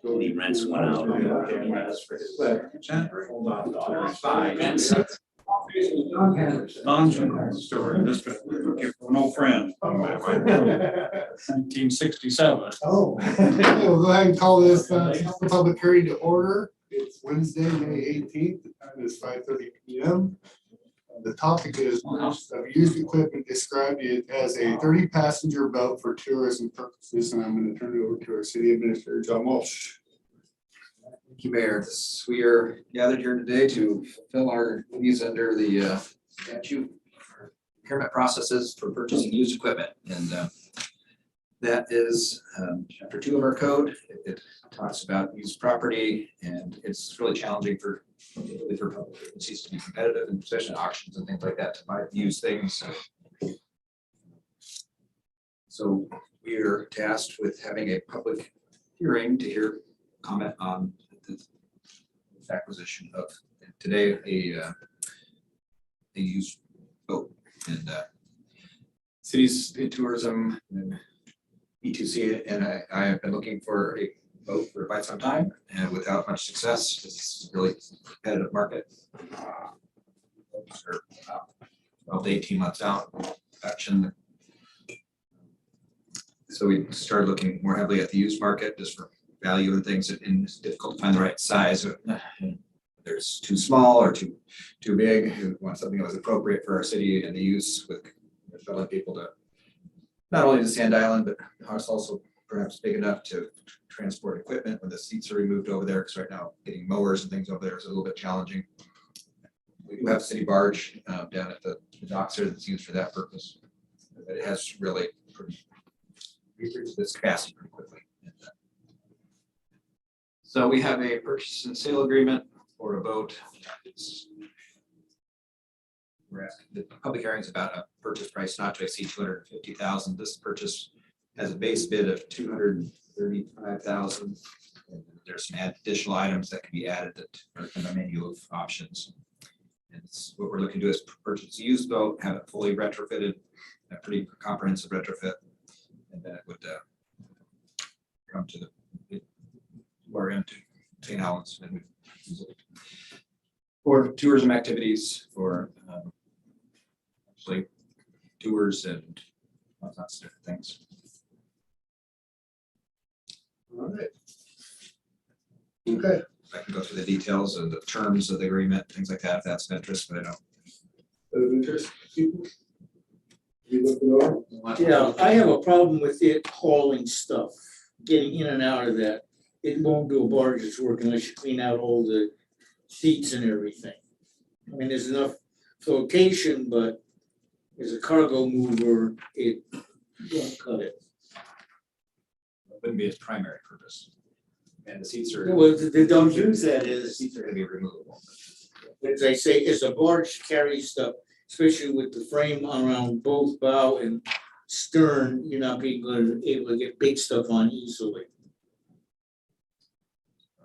The rents went out. Story, this was an old friend. 1967. Oh, we'll go ahead and call this public hearing to order. It's Wednesday, May 18th. The time is 5:30 p.m. The topic is use of used equipment described as a 30-passenger boat for tourism purposes. And I'm going to turn it over to our city administrator, John Walsh. Thank you, Mayor. We are gathered here today to fulfill our duties under the statute for procurement processes for purchasing used equipment. And that is chapter 2 of our code. It talks about used property, and it's really challenging for public agencies to be competitive, and especially in auctions and things like that, to buy used things. So we are tasked with having a public hearing to hear comment on the acquisition of today a used boat. And cities in tourism and E2C, and I have been looking for a boat for quite some time and without much success. It's a really competitive market. Boats are about 12 to 18 months out action. So we started looking more heavily at the used market just for value and things, and it's difficult to find the right size. There's too small or too big. We want something that was appropriate for our city and the use, with fellow people to not only to Sand Island, but also perhaps big enough to transport equipment when the seats are removed over there, because right now getting mowers and things over there is a little bit challenging. We do have a city barge down at the docks there that's used for that purpose, but it has really reached this capacity pretty quickly. So we have a purchase and sale agreement for a boat. We're asking, the public hearing is about a purchase price not to exceed $250,000. This purchase has a base bid of $235,000. There's some additional items that can be added that are in the menu of options. And what we're looking to do is purchase a used boat, have it fully retrofitted, a pretty comprehensive retrofit, and then it would come to our end to St. Helens, and we use it for tourism activities, for actually tours and lots of different things. All right. Okay. I can go through the details and the terms of the agreement, things like that, if that's of interest, but I don't. Of interest, people? You looking over? Yeah, I have a problem with it hauling stuff, getting in and out of that. It won't do a barge's work unless you clean out all the seats and everything. I mean, there's enough flotation, but as a cargo mover, it won't cut it. Wouldn't be its primary purpose. And the seats are. Well, they don't use that The as, seats are gonna be removable. as I say, as a barge carries stuff, especially with the frame around both bow and stern, you're not being able to get big stuff on easily.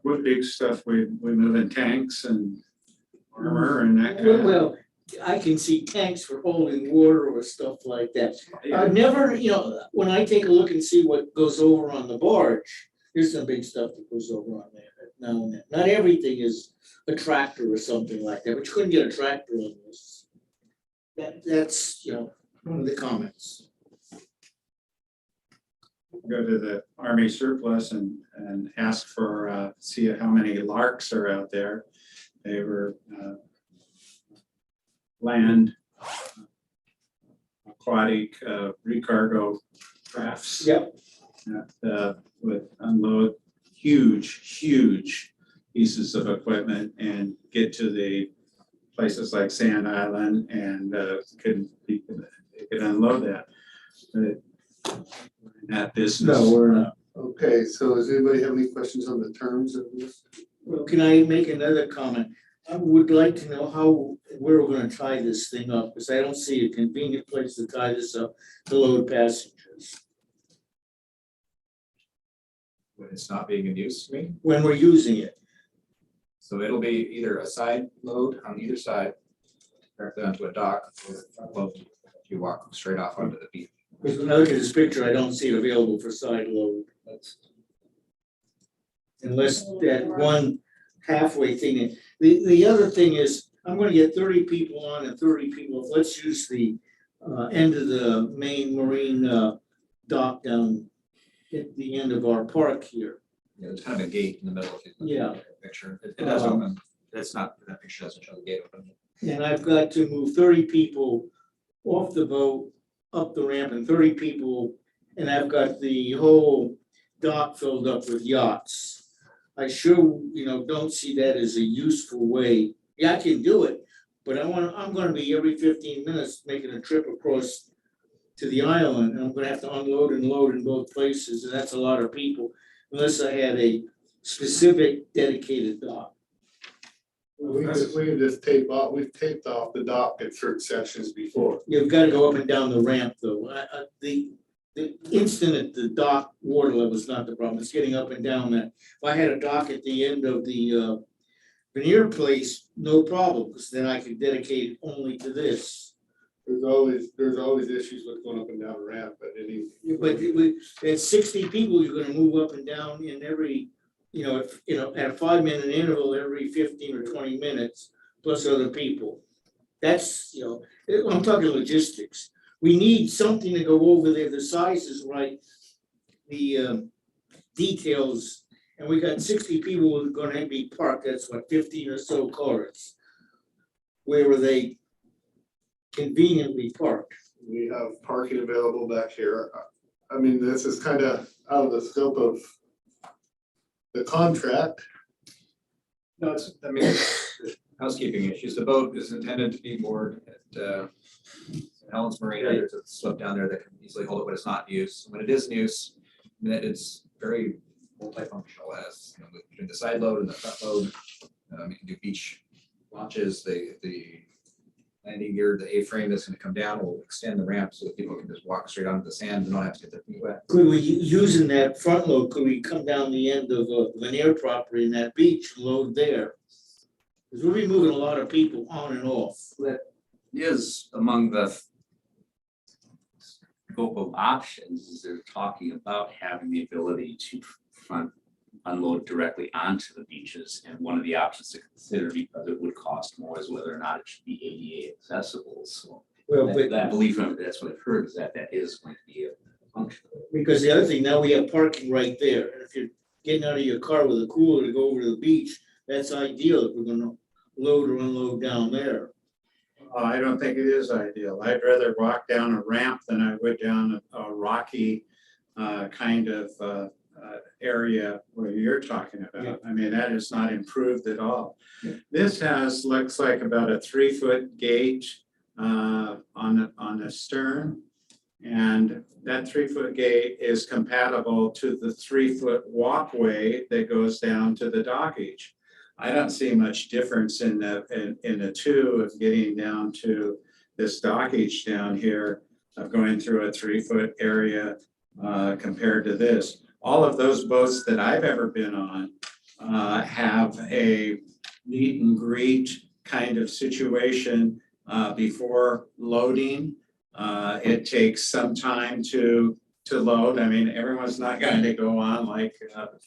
What big stuff we move in tanks and armor and that kind of. Well, I can see tanks for holding water or stuff like that. I've never, when I take a look and see what goes over on the barge, there's some big stuff that goes over on there now and then. Not everything is a tractor or something like that, but you couldn't get a tractor on this. That's one of the comments. Go to the Army surplus and ask for, see how many larks are out there. They were land, aquatic, recargo crafts. Yep. That would unload huge pieces of equipment and get to the places like Sand Island, and could unload that. But in that business. No, we're not. Okay, so does anybody have any questions on the terms of this? Well, can I make another comment? I would like to know where we're gonna tie this thing up, because I don't see a convenient place to tie this up to load passengers. When it's not being in use, I mean. When we're using it. So it'll be either a side load on either side, directly onto a dock, or a front load. You walk straight off onto the beach. Because when I look at this picture, I don't see it available for side load. Unless that one halfway thing, the other thing is, I'm gonna get 30 people on and 30 people, off. Let's use the end of the main marine dock down at the end of our park here. Yeah, there's kind of a gate in the middle. If you look Yeah. at the picture, it does open. It's not, that picture doesn't show the gate open. And I've got to move 30 people off the boat, up the ramp, and 30 people, and I've got the whole dock filled up with yachts. I sure, don't see that as a useful way. Yeah, I can do it, but I'm gonna be every 15 minutes making a trip across to the island, and I'm gonna have to unload and load in both places, and that's a lot of people, unless I had a specific dedicated dock. We can just we've taped off the dock at certain sections before. You've gotta go up and down the ramp though. The instant at the dock water level is not the problem. It's getting up and down that. If I had a dock at the end of the veneer place, no problem, because then I could dedicate it only to this. There's always issues with going up and down the ramp, but But at 60 people, you're gonna move up and down in every, at a 5-minute interval every 15 or 20 minutes, plus other people. That's, I'm talking logistics. We need something to go over there, the size is right, the details, and we got 60 people who are gonna be parked, that's what, 15 or so cars. Where were they conveniently parked? we have parking available back here. I mean, this is kind of out of the scope of the contract. No, it's housekeeping issues. The boat is intended to be moored at Helens Marina. There's a slip down there that can easily hold it when it's not in use. When it is in use, it's very multifunctional. It has, between the side load and the front load, you can do beach launches. The landing gear, the A-frame that's going to come down will extend the ramp so that people can just walk straight onto the sand and don't have to get their feet wet. Could we, using that front load, could we come down the end of veneer property in that beach, load there? Because we'll be moving a lot of people on and off. That is among the scope of options, is they're talking about having the ability to front unload directly onto the beaches. And one of the options to consider, because it would cost more, is whether or not it should be ADA accessible. So Well, that belief, that's what I've heard, is that is going to be a function. because the other thing, now we have parking right there. And if you're getting out of your car with a cooler to go over to the beach, that's ideal if we're gonna load or unload down there. I don't think it is ideal. I'd rather walk down a ramp than I would down a rocky kind of area where you're talking about. Yeah. I mean, that is not improved at all. Yeah. This looks like about a 3-foot gate on the stern. And that 3-foot gate is compatible to the 3-foot walkway that goes down to the dockage. I don't see much difference in the two of getting down to this dockage down here, of going through a 3-foot area compared to this. All of those boats that I've ever been on have a meet and greet kind of situation before loading. It takes some time to load. I mean, everyone's not going to go on like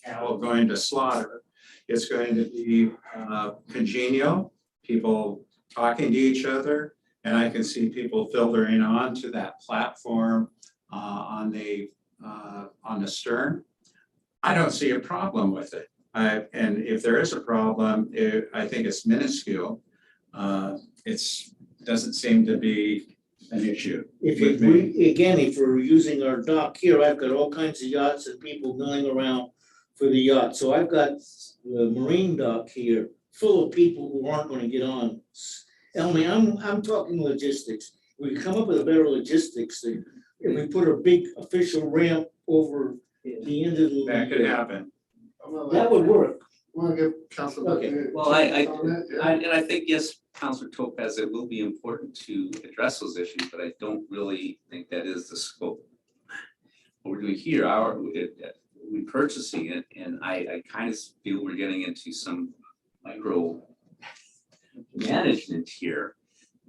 cattle going to slaughter. It's going to be congenial, people talking to each other, and I can see people filtering onto that platform on the stern. I don't see a problem with it. And if there is a problem, I think it's minuscule. It doesn't seem to be an issue. If we're using our dock here, I've got all kinds of yachts and people milling around for the yacht. So I've got the marine dock here full of people who aren't going to get on. I'm talking logistics. We come up with a better logistics thing. If we put a big official ramp over the end of the. That could happen. That would work. Want to give Councilman. Okay. Well, I think, yes, Councilor Topaz, it will be important to address those issues, but I don't really think that is the scope. What we're doing here, we're purchasing it, and I kind of feel we're getting into some micro management here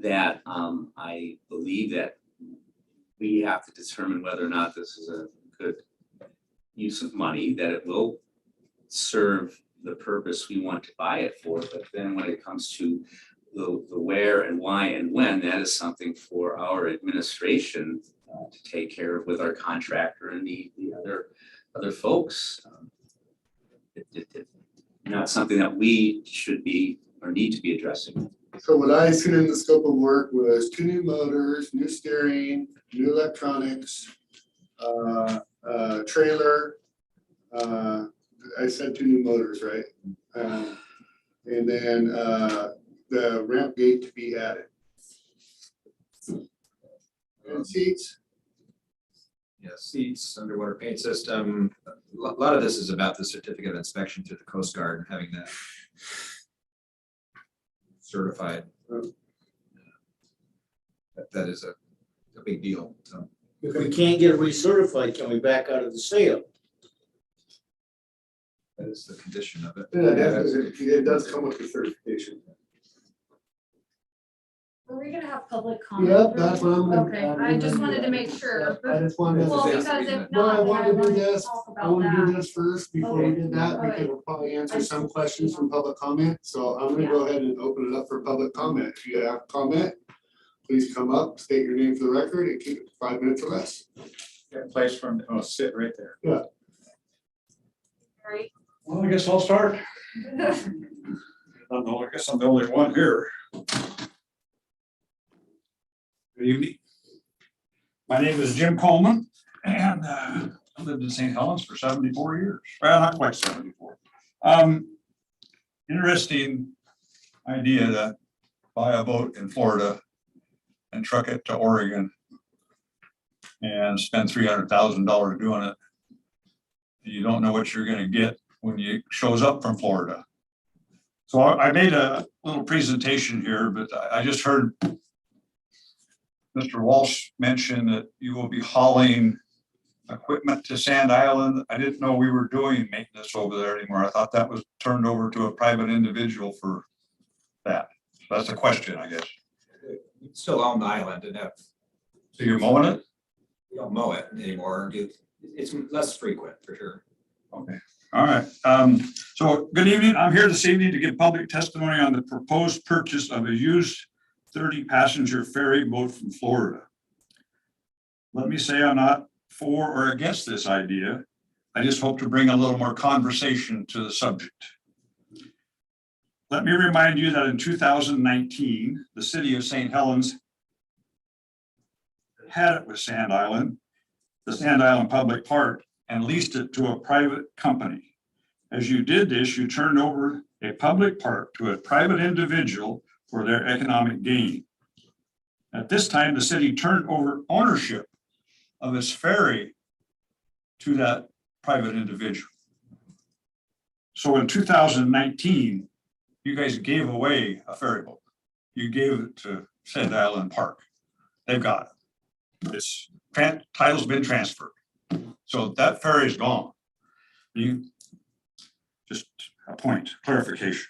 that I believe that we have to determine whether or not this is a good use of money, that it will serve the purpose we want to buy it for, but then when it comes to the where and why and when, that is something for our administration to take care of with our contractor and the other folks. Not something that we should be or need to be addressing. So what I seen in the scope of work was 2 new motors, new steering, new electronics, trailer. I said 2 new motors, right? And then the ramp gate to be added. And seats. Yeah, seats, underwater paint system. A lot of this is about the certificate of inspection through the Coast Guard and having that certified. That is a big deal. So If we can't get it recertified, can we back out of the sale? that is the condition of it. Yeah, it does come with the certification. Are we gonna have public comment? Yep, that's what I'm gonna. Okay, I just wanted to make sure. I just wanted Well, to. because That's the if reason. No, I not, then want I to do wanted to this, talk I about want to do that. this first before we Okay. did that, Alright. because we'll probably answer some questions from public comment, so I'm gonna go ahead and open it up for public comment. If you have a comment, please come up, state your name for the record, and keep it to 5 minutes or less. Got place for them to sit right there. Right. Well, I guess I'll start. I guess I'm the only one here. Good evening. My name is Jim Coleman, and I lived in St. Helens for 74 years. Well, not quite 74. Interesting idea to buy a boat in Florida and truck it to Oregon and spend $300,000 doing it. You don't know what you're gonna get when it shows up from Florida. So I made a little presentation here, but I just heard Mr. Walsh mention that you will be hauling equipment to Sand Island. I didn't know we were doing maintenance over there anymore. I thought that was turned over to a private individual for that. So that's a question, I guess. We still own the island and have, So you're mowing it? we don't mow it anymore. It's less frequent for sure. Okay, all right. So good evening. I'm here this evening to give public testimony on the proposed purchase of a used 30-passenger ferry boat from Florida. Let me say I'm not for or against this idea. I just hope to bring a little more conversation to the subject. Let me remind you that in 2019, the city of St. Helens had it with Sand Island, the Sand Island Public Park, and leased it to a private company. As you did this, you turned over a public park to a private individual for their economic gain. At this time, the city turned over ownership of its ferry to that private individual. So in 2019, you guys gave away a ferry boat. You gave it to Sand Island Park. They've got it. Its title's been transferred. So that ferry is gone. Just a point, clarification.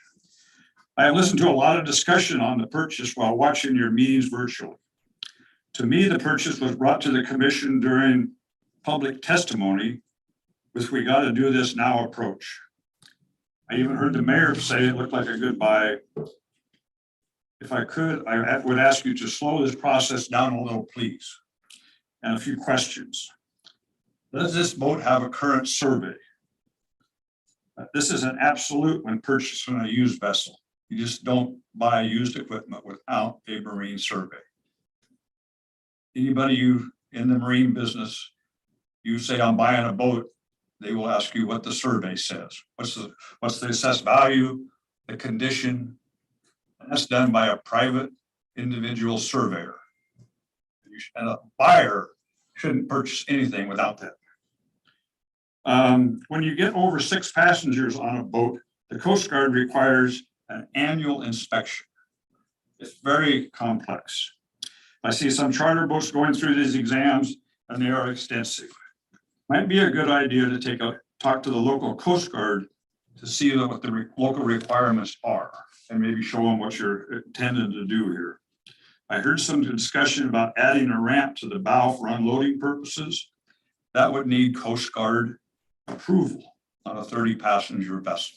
I have listened to a lot of discussion on the purchase while watching your meetings virtually. To me, the purchase was brought to the commission during public testimony with "we got to do this now" approach. I even heard the mayor say it looked like a good buy. If I could, I would ask you to slow this process down a little, please. And a few questions. Does this boat have a current survey? This is an absolute when purchasing a used vessel. You just don't buy used equipment without a marine survey. Anybody you in the marine business, you say I'm buying a boat, they will ask you what the survey says. What's the assessed value, the condition? And that's done by a private individual surveyor. And a buyer shouldn't purchase anything without that. When you get over 6 passengers on a boat, the Coast Guard requires an annual inspection. It's very complex. I see some charter boats going through these exams and they are extensive. Might be a good idea to talk to the local Coast Guard to see what the local requirements are and maybe show them what you're intending to do here. I heard some discussion about adding a ramp to the bow for unloading purposes. That would need Coast Guard approval on a 30-passenger vessel.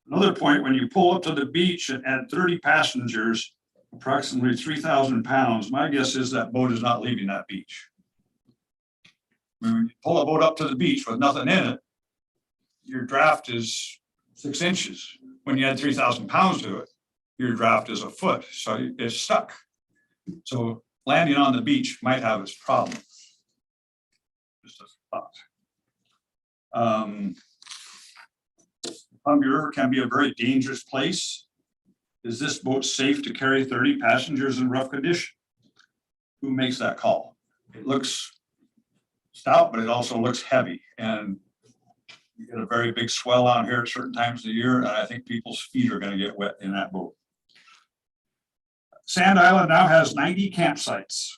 Another point, when you pull up to the beach and add 30 passengers, approximately 3,000 pounds, my guess is that boat is not leaving that beach. When you pull a boat up to the beach with nothing in it, your draft is 6 inches. When you add 3,000 pounds to it, your draft is a foot, so it's stuck. So landing on the beach might have its problems. Just a thought. Columbia River can be a very dangerous place. Is this boat safe to carry 30 passengers in rough condition? Who makes that call? It looks stout, but it also looks heavy. And you get a very big swell out here at certain times of the year, and I think people's feet are going to get wet in that boat. Sand Island now has 90 campsites.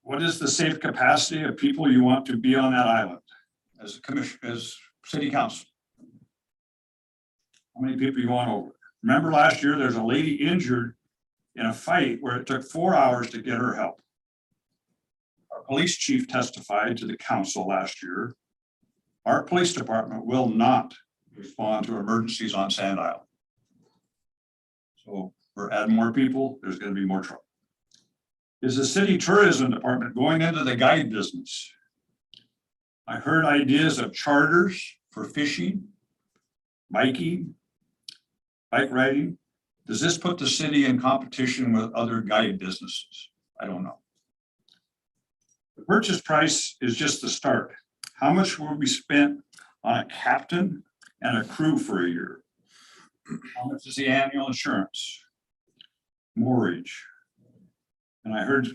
What is the safe capacity of people you want to be on that island as a commission, as city council? How many people you want over? Remember last year, there's a lady injured in a fight where it took 4 hours to get her help. Our police chief testified to the council last year. Our police department will not respond to emergencies on Sand Island. So we're adding more people, there's going to be more trouble. Is the city tourism department going into the guide business? I heard ideas of charters for fishing, biking, bike riding. Does this put the city in competition with other guide businesses? I don't know. The purchase price is just the start. How much will be spent on a captain and a crew for a year? How much is the annual insurance? Moorage. And I heard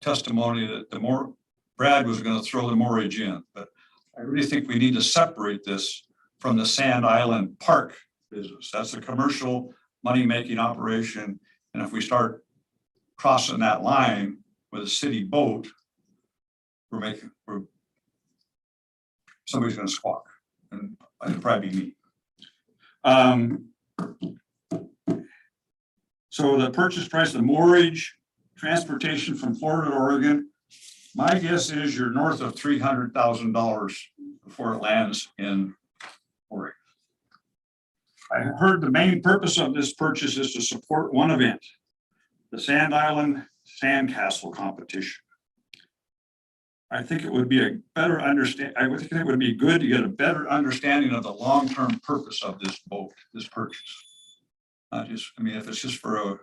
testimony that the more Brad was going to throw the moorage in, but I really think we need to separate this from the Sand Island Park business. That's a commercial money-making operation. And if we start crossing that line with a city boat, somebody's going to squawk, and it'd probably be me. So the purchase price, the moorage, transportation from Florida to Oregon, my guess is you're north of $300,000 before it lands in Oregon. I heard the main purpose of this purchase is to support one event, the Sand Island Sandcastle competition. I think it would be a better understand. I would think it would be good to get a better understanding of the long-term purpose of this boat, this purchase. Not just, I mean, if it's just for a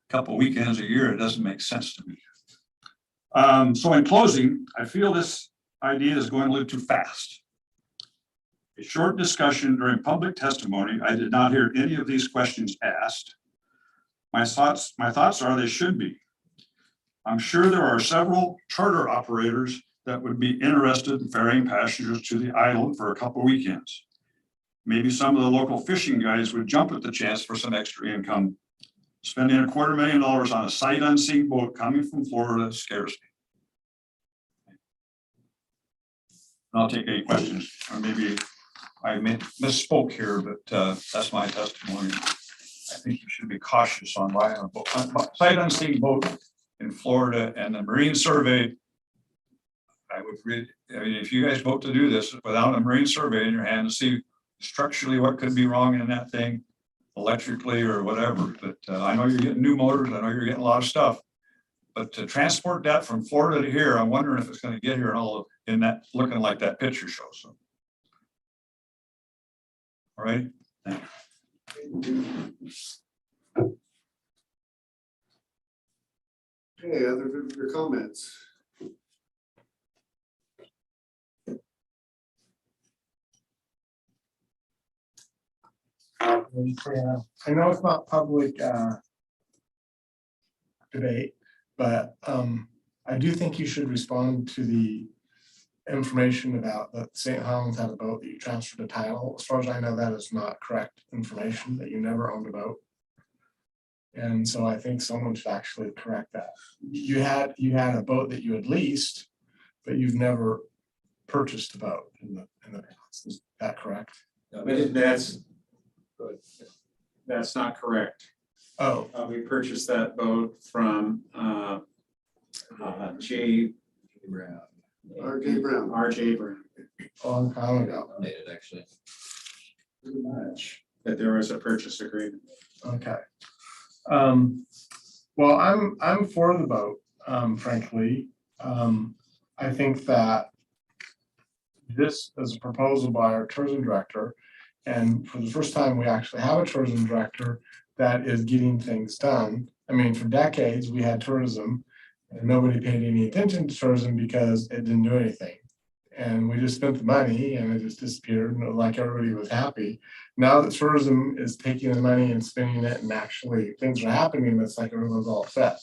couple of weekends a year, it doesn't make sense to me. So in closing, I feel this idea is going a little too fast. A short discussion during public testimony, I did not hear any of these questions asked. My thoughts are they should be. I'm sure there are several charter operators that would be interested in ferrying passengers to the island for a couple of weekends. Maybe some of the local fishing guys would jump at the chance for some extra income. Spending $250,000 on a sight unseen boat coming from Florida scares me. I'll take any questions, or maybe I misspoke here, but that's my testimony. I think you should be cautious on buying a boat, sight unseen boat in Florida, and the Marine Survey. I mean, if you guys vote to do this without a Marine Survey in your hand to see structurally what could be wrong in that thing, electrically or whatever, but I know you're getting new motors, I know you're getting a lot of stuff, but to transport that from Florida to here, I'm wondering if it's going to get here and all in that looking like that picture shows. So. All right. Thank you. Okay, other visitor comments? I know it's not public debate, but I do think you should respond to the information about that St. Helens had a boat that you transferred to title. As far as I know, that is not correct information, that you never owned a boat. And so I think someone should actually correct that. You had a boat that you had leased, but you've never purchased a boat in the past. Is that correct? That's not correct. Oh, We purchased that boat from J. R.J. Brown. R.J. Brown, a long time ago. Updated, actually. Pretty much. that there was a purchase agreement. Okay. Well, I'm for the vote, frankly. I think that this is a proposal by our tourism director. And for the first time, we actually have a tourism director that is getting things done. I mean, for decades, we had tourism and nobody paid any attention to tourism because it didn't do anything. And we just spent the money and it just disappeared and like everybody was happy. Now that tourism is taking the money and spending it and actually things are happening, it's like everyone's all upset.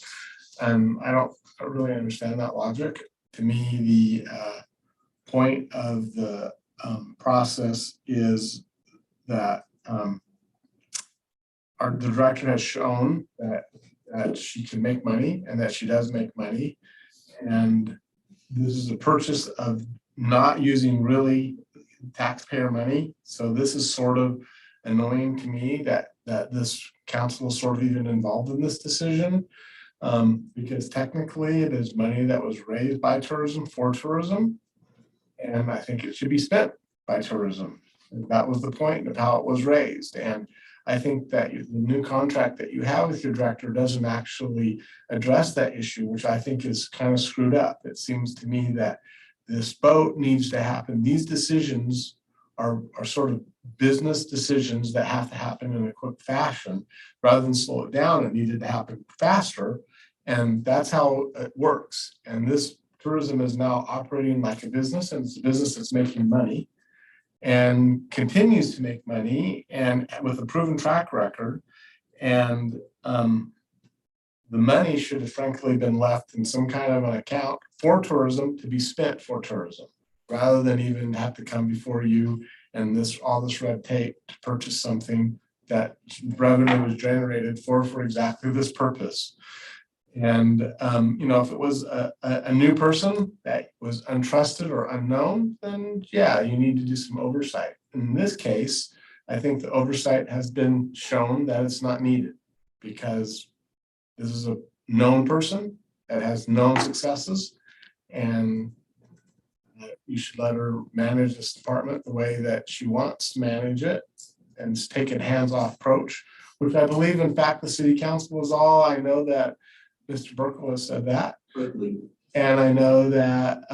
And I don't really understand that logic. To me, the point of the process is that the director has shown that she can make money and that she does make money. And this is a purchase of not using really taxpayer money. So this is sort of annoying to me that this council is sort of even involved in this decision. Because technically it is money that was raised by tourism for tourism. And I think it should be spent by tourism. That was the point of how it was raised. And I think that the new contract that you have with your director doesn't actually address that issue, which I think is kind of screwed up. It seems to me that this vote needs to happen. These decisions are sort of business decisions that have to happen in a quick fashion. Rather than slow it down, it needed to happen faster. And that's how it works. And this tourism is now operating like a business, and it's a business that's making money and continues to make money and with a proven track record. And the money should have frankly been left in some kind of an account for tourism to be spent for tourism, rather than even have to come before you and all this red tape to purchase something that revenue was generated for exactly this purpose. And if it was a new person that was untrusted or unknown, then yeah, you need to do some oversight. In this case, I think the oversight has been shown that it's not needed because this is a known person that has known successes, and you should let her manage this department the way that she wants to manage it and take a hands-off approach, which I believe, in fact, the city council is all. I know that Mr. Burkle has said that. And I know that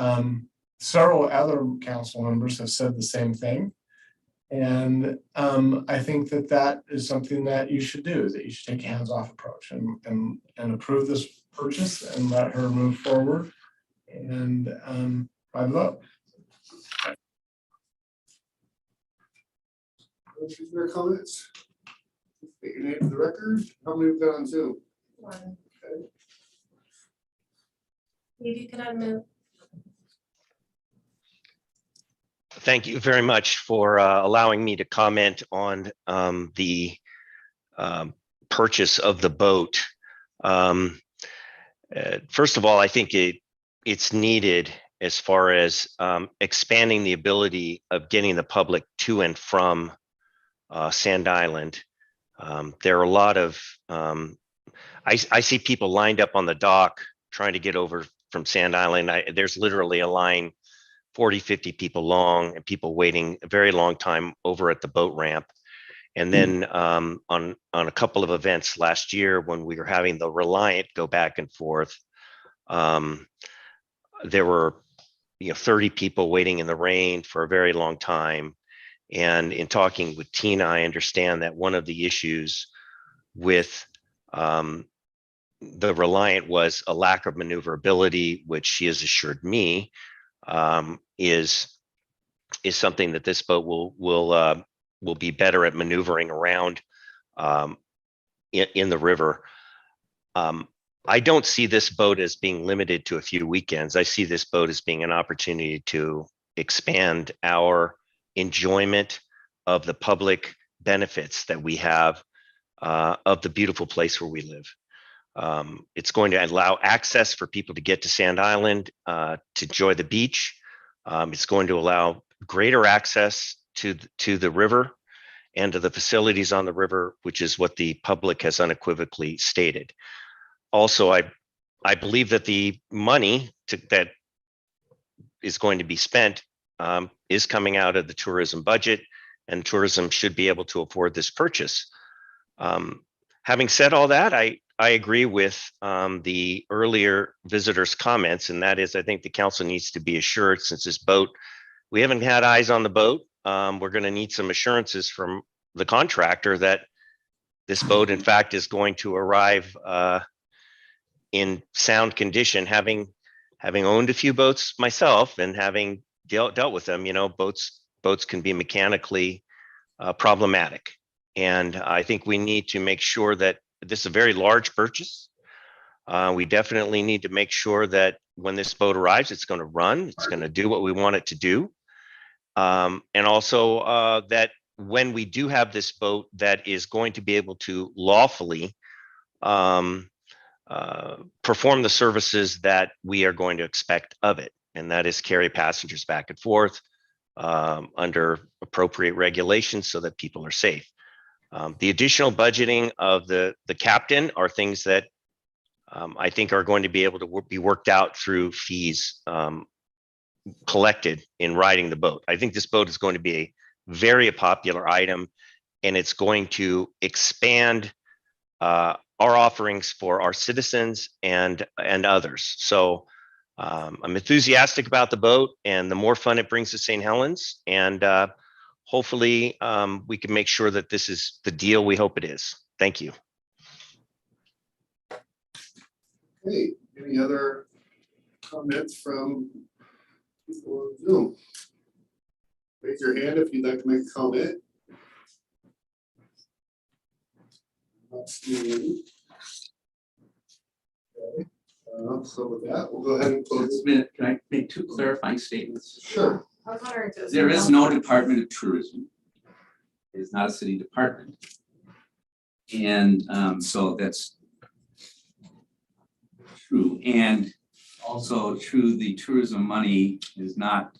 several other council members have said the same thing. And I think that is something that you should do, is that you should take a hands-off approach and approve this purchase and let her move forward and by vote. Questions or comments? State your name for the record. How many we've got on Zoom? One. Okay. If you could unmute. Thank you very much for allowing me to comment on the purchase of the boat. First of all, I think it's needed as far as expanding the ability of getting the public to and from Sand Island. There are a lot of, I see people lined up on the dock trying to get over from Sand Island. There's literally a line 40, 50 people long and people waiting a very long time over at the boat ramp. And then on a couple of events last year when we were having the Reliant go back and forth, there were 30 people waiting in the rain for a very long time. And in talking with Tina, I understand that one of the issues with the Reliant was a lack of maneuverability, which she has assured me is something that this boat will be better at maneuvering around in the river. I don't see this boat as being limited to a few weekends. I see this boat as being an opportunity to expand our enjoyment of the public benefits that we have of the beautiful place where we live. It's going to allow access for people to get to Sand Island, to enjoy the beach. It's going to allow greater access to the river and to the facilities on the river, which is what the public has unequivocally stated. Also, I believe that the money that is going to be spent is coming out of the tourism budget, and tourism should be able to afford this purchase. Having said all that, I agree with the earlier visitors' comments, and that is, I think the council needs to be assured, since this boat, we haven't had eyes on the boat. We're going to need some assurances from the contractor that this boat, in fact, is going to arrive in sound condition. Having owned a few boats myself and having dealt with them, boats can be mechanically problematic. And I think we need to make sure that this is a very large purchase. We definitely need to make sure that when this boat arrives, it's going to run, it's going to do what we want it to do. And also that when we do have this boat that is going to be able to lawfully perform the services that we are going to expect of it, and that is carry passengers back and forth under appropriate regulations so that people are safe. The additional budgeting of the captain are things that I think are going to be able to be worked out through fees collected in riding the boat. I think this boat is going to be a very popular item, and it's going to expand our offerings for our citizens and others. So I'm enthusiastic about the boat and the more fun it brings to St. Helens, and hopefully we can make sure that this is the deal we hope it is. Thank you. Okay, any other comments from people on Zoom? Raise your hand if you'd like to make a comment. Not seeing any. Okay, so with that, we'll go ahead and close. Just a minute, can I make two clarifying statements? Sure. I was wondering if it was. There is no Department of Tourism. It is not a city department. And so that's true. And also true, the tourism money is not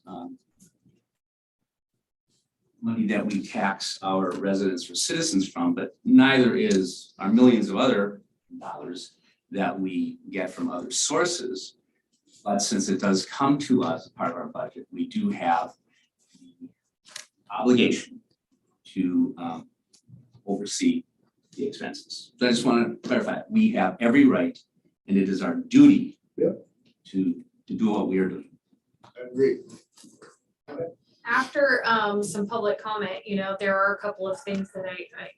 money that we tax our residents or citizens from, but neither is our millions of other dollars that we get from other sources. But since it does come to us as part of our budget, we do have the obligation to oversee the expenses. So I just want to clarify, we have every right, and it is our duty to do what we are doing. I agree. After some public comment, there are a couple of things that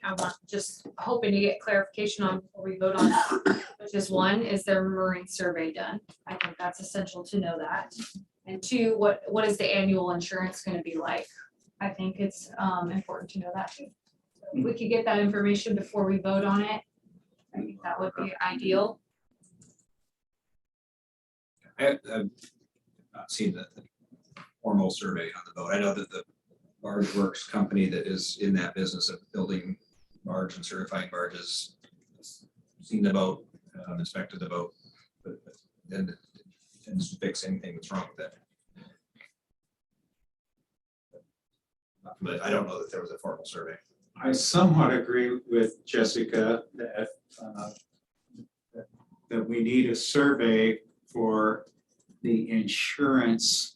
I want, just hoping to get clarification on before we vote on it. Which is, one, is there a marine survey done? I think that's essential to know that. And two, what is the annual insurance going to be like? I think it's important to know that too. So if we could get that information before we vote on it, I think that would be ideal. I've not seen the formal survey on the boat. I know that the barge works company that is in that business of building barge and certifying barges has seen the boat, inspected the boat, but then it tends to fix anything that's wrong with it. But I don't know that there was a formal survey. I somewhat agree with Jessica that that we need a survey for the insurance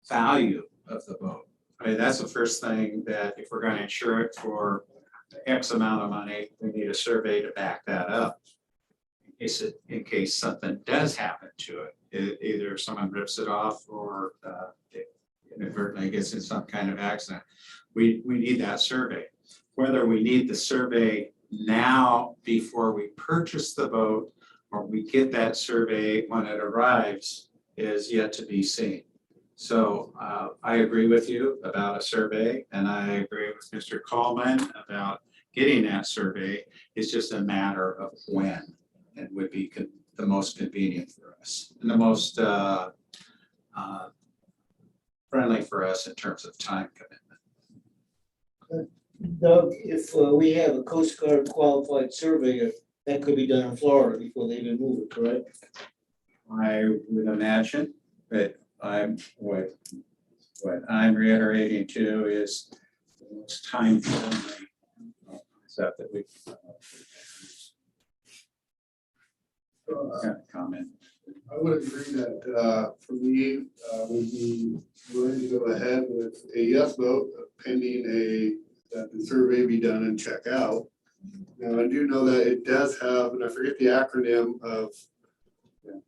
value of the boat. I mean, that's the first thing, that if we're going to insure it for X amount of money, we need a survey to back that up. In case something does happen to it, either someone rips it off or it inadvertently gets in some kind of accident. We need that survey. Whether we need the survey now before we purchase the boat, or we get that survey when it arrives, is yet to be seen. So I agree with you about a survey, and I agree with Mr. Coleman about getting that survey. It's just a matter of when it would be the most convenient for us and the most friendly for us in terms of time commitment. Doug, if we have a Coast Guard qualified surveyor, that could be done in Florida before they even move it, correct? I would imagine, but what I'm reiterating too is the most time friendly stuff that we comment. I would agree that, for me, would be willing to go ahead with a yes vote pending that the survey be done and check out. Now, I do know that it does have, and I forget the acronym of,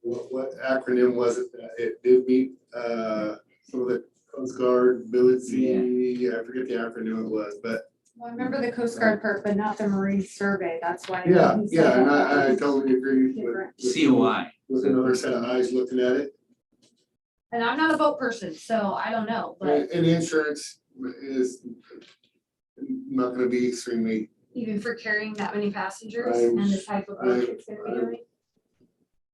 what acronym was it that it did meet, some of the Coast Guard, ability, I forget the acronym it was, but Well, I remember the Coast Guard part, but not the Marine Survey, that's why. yeah, he said and that. I totally agree Different. with. COI. With another set of eyes looking at it. And I'm not a boat person, so I don't know, but And insurance is not gonna be extremely, even for carrying that many passengers I'm- and the type of boat it's gonna be I'm- doing.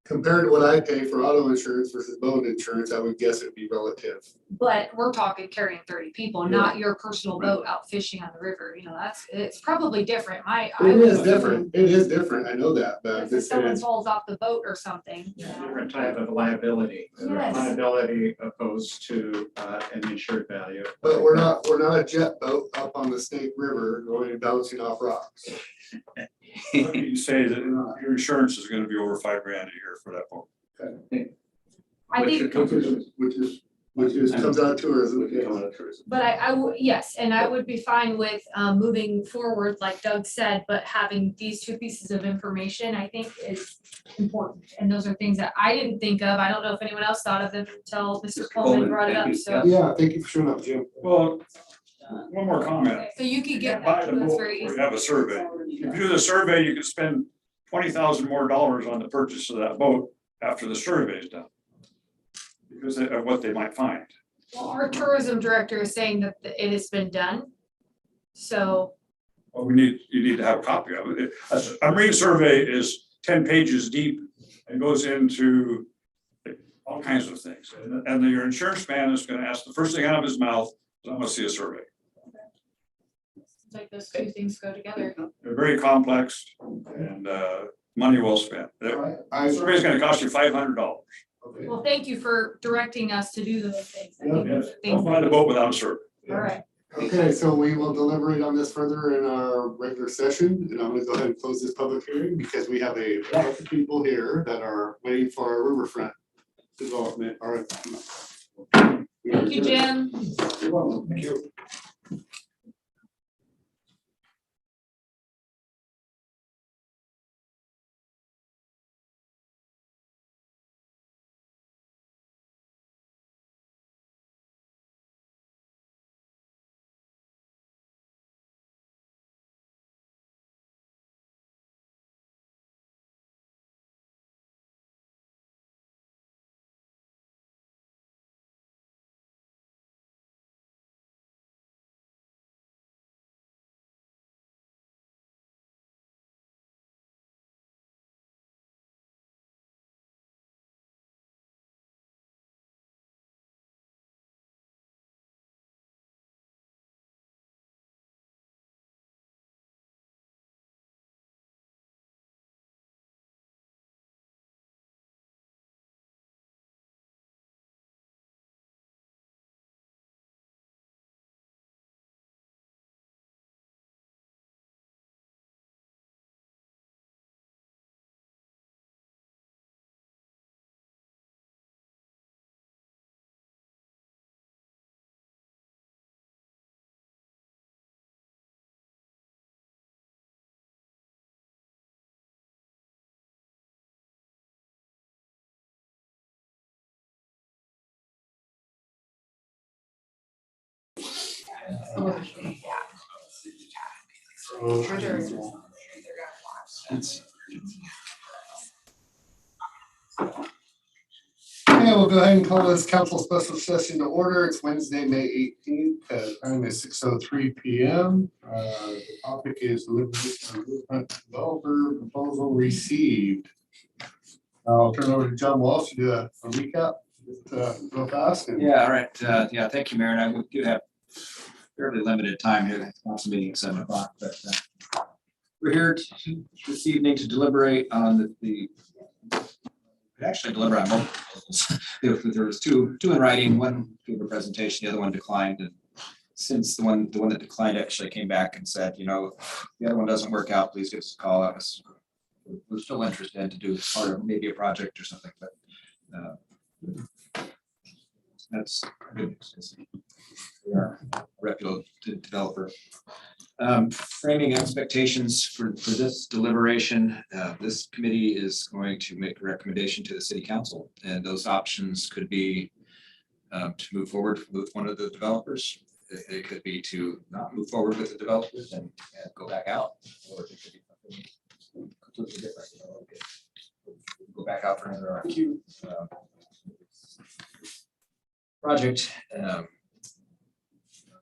compared to what I pay for auto insurance versus boat insurance, I would guess it'd be relative. But we're talking carrying 30 people, not your personal boat out fishing on the river, you know, it's probably different, It is different, I know that, but I'm If just saying, someone falls off the boat or something, you know. Different type of liability. Yes. Liability opposed to an insured value. but we're not a jet boat up on the Snake River going and bouncing off rocks. You say that your insurance is gonna be over $5,000 a year for that boat. I think, Which is comes out of tourism. but I would, yes, and I would be fine with moving forward, like Doug said, but having these two pieces of information, I think is important. And those are things that I didn't think of. I don't know if anyone else thought of them until Mr. Mr. Coleman Coleman, brought it thank up, you. so. Yeah, thank you for showing up, Jim. Well, one more comment. So you could get Buy that the to us boat very or easily. have a survey. If you do the survey, you can spend $20,000 more on the purchase of that boat after the survey is done. Because of what they might find. Well, our tourism director is saying that it has been done. So, Well, you need to have a copy of it. A marine survey is 10 pages deep and goes into all kinds of things. And your insurance man is gonna ask the first thing out of his mouth, is, I want to see a survey. it's like those two things go together. They're very complex and money well spent. The I, survey is gonna cost you $500. okay. Well, thank you for directing us to do those things. I think those are Don't things buy the that- boat without a survey. All right. Okay, so we will deliberate on this further in our regular session, and I'm gonna go ahead and close this public hearing because we have a lot of people here that are waiting for our riverfront development. Thank you, Jim. You're welcome. Thank you. Okay, we'll go ahead and call this council special session to order. It's Wednesday, May 18th. Time is 6:03 PM. The topic is riverfront developer proposal received. I'll turn it over to John Walsh to do a recap, just real fast. and- Yeah, all right. Yeah, thank you, Mayor. And I do have fairly limited time here. The council meeting at 7 o'clock, but we're here this evening to deliberate on we actually deliberate on multiple proposals. There was two in writing, one gave a presentation, the other one declined. And since the one that declined actually came back and said, the other one doesn't work out, please give us a call. We're still interested to do part of maybe a project or something, but That's good news, 'cause we are a reputable developer. Framing expectations for this deliberation, this committee is going to make a recommendation to the city council, and those options could be to move forward with one of the developers. It could be to not move forward with the developers and go back out, or it could be something completely different. Go back out for another RFQ. Project.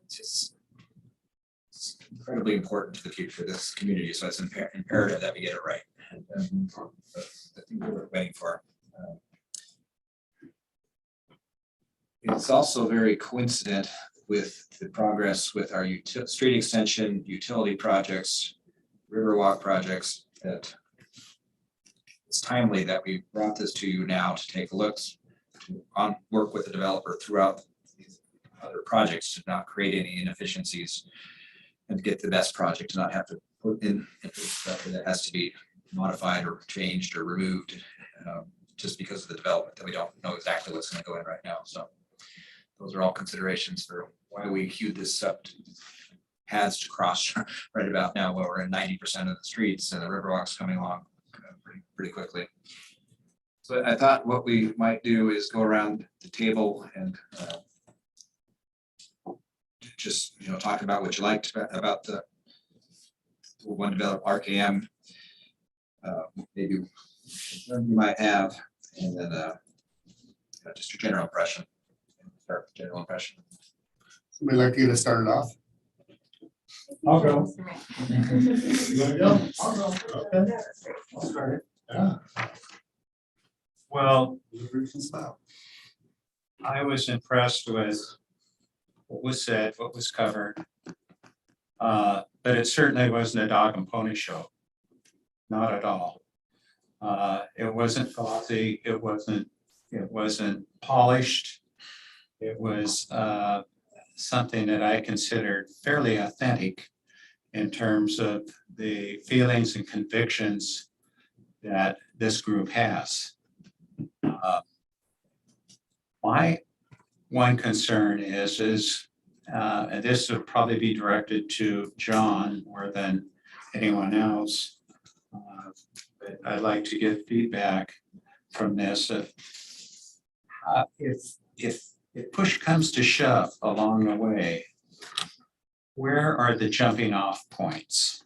It's incredibly important to the future of this community, so it's imperative that we get it right. And I think we're waiting for. It's also very coincident with the progress with our street extension, utility projects, Riverwalk projects, that it's timely that we brought this to you now to take a look, to work with the developer throughout these other projects to not create any inefficiencies and get the best project, to not have to put in infrastructure that has to be modified or changed or removed just because of the development that we don't know exactly what's going to go in right now. So those are all considerations for why we queued this up to paths to cross right about now, where we're in 90% of the streets and the Riverwalk's coming along pretty quickly. So I thought what we might do is go around the table and just, talk about what you liked about the one developed RKM, maybe you might have, and then just your general impression. General impression. Somebody like to get us started off? I'll go. You wanna go? I'll go. Okay. I'll start it. Yeah. Well, Deliberations about. I was impressed with what was said, what was covered. But it certainly wasn't a dog and pony show. Not at all. It wasn't glossy, it wasn't polished. It was something that I considered fairly authentic in terms of the feelings and convictions that this group has. My one concern is, and this would probably be directed to John more than anyone else. But I'd like to get feedback from this. If push comes to shove along the way, where are the jumping off points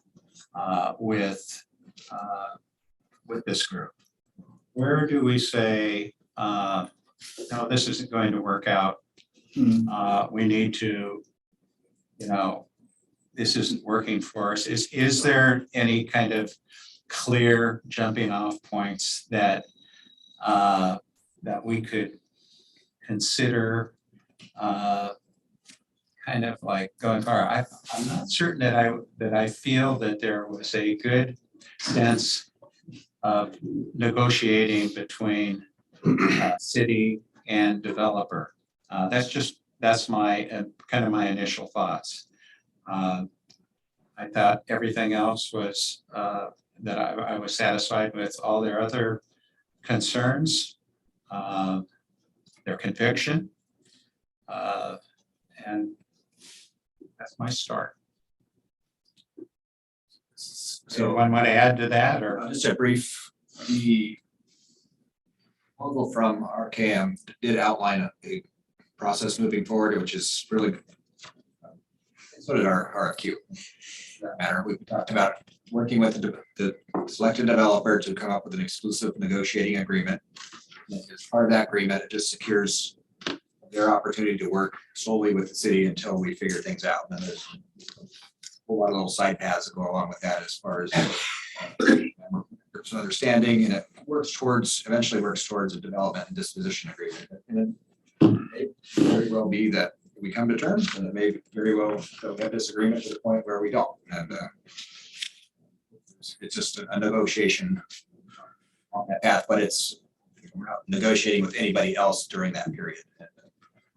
with this group? Where do we say, no, this isn't going to work out? We need to, this isn't working for us. Is there any kind of clear jumping off points that we could consider kind of like going forward? I'm not certain that I feel that there was a good sense of negotiating between city and developer. That's my kind of my initial thoughts. I thought everything else was that I was satisfied with all their other concerns, their conviction, and that's my start. So anyone want to add to that, or Just a brief, the proposal from RKM did outline a process moving forward, which is really, so did our RFQ. For that matter, we talked about working with the selected developer to come up with an exclusive negotiating agreement. And as part of that agreement, it just secures their opportunity to work solely with the city until we figure things out. And there's a whole lot of little side paths that go along with that as far as some understanding, and it eventually works towards a development and disposition agreement. And it may very well be that we come to terms, and it may very well that we have disagreement to the point where we don't. And it's just a negotiation on that path, but we're not negotiating with anybody else during that period.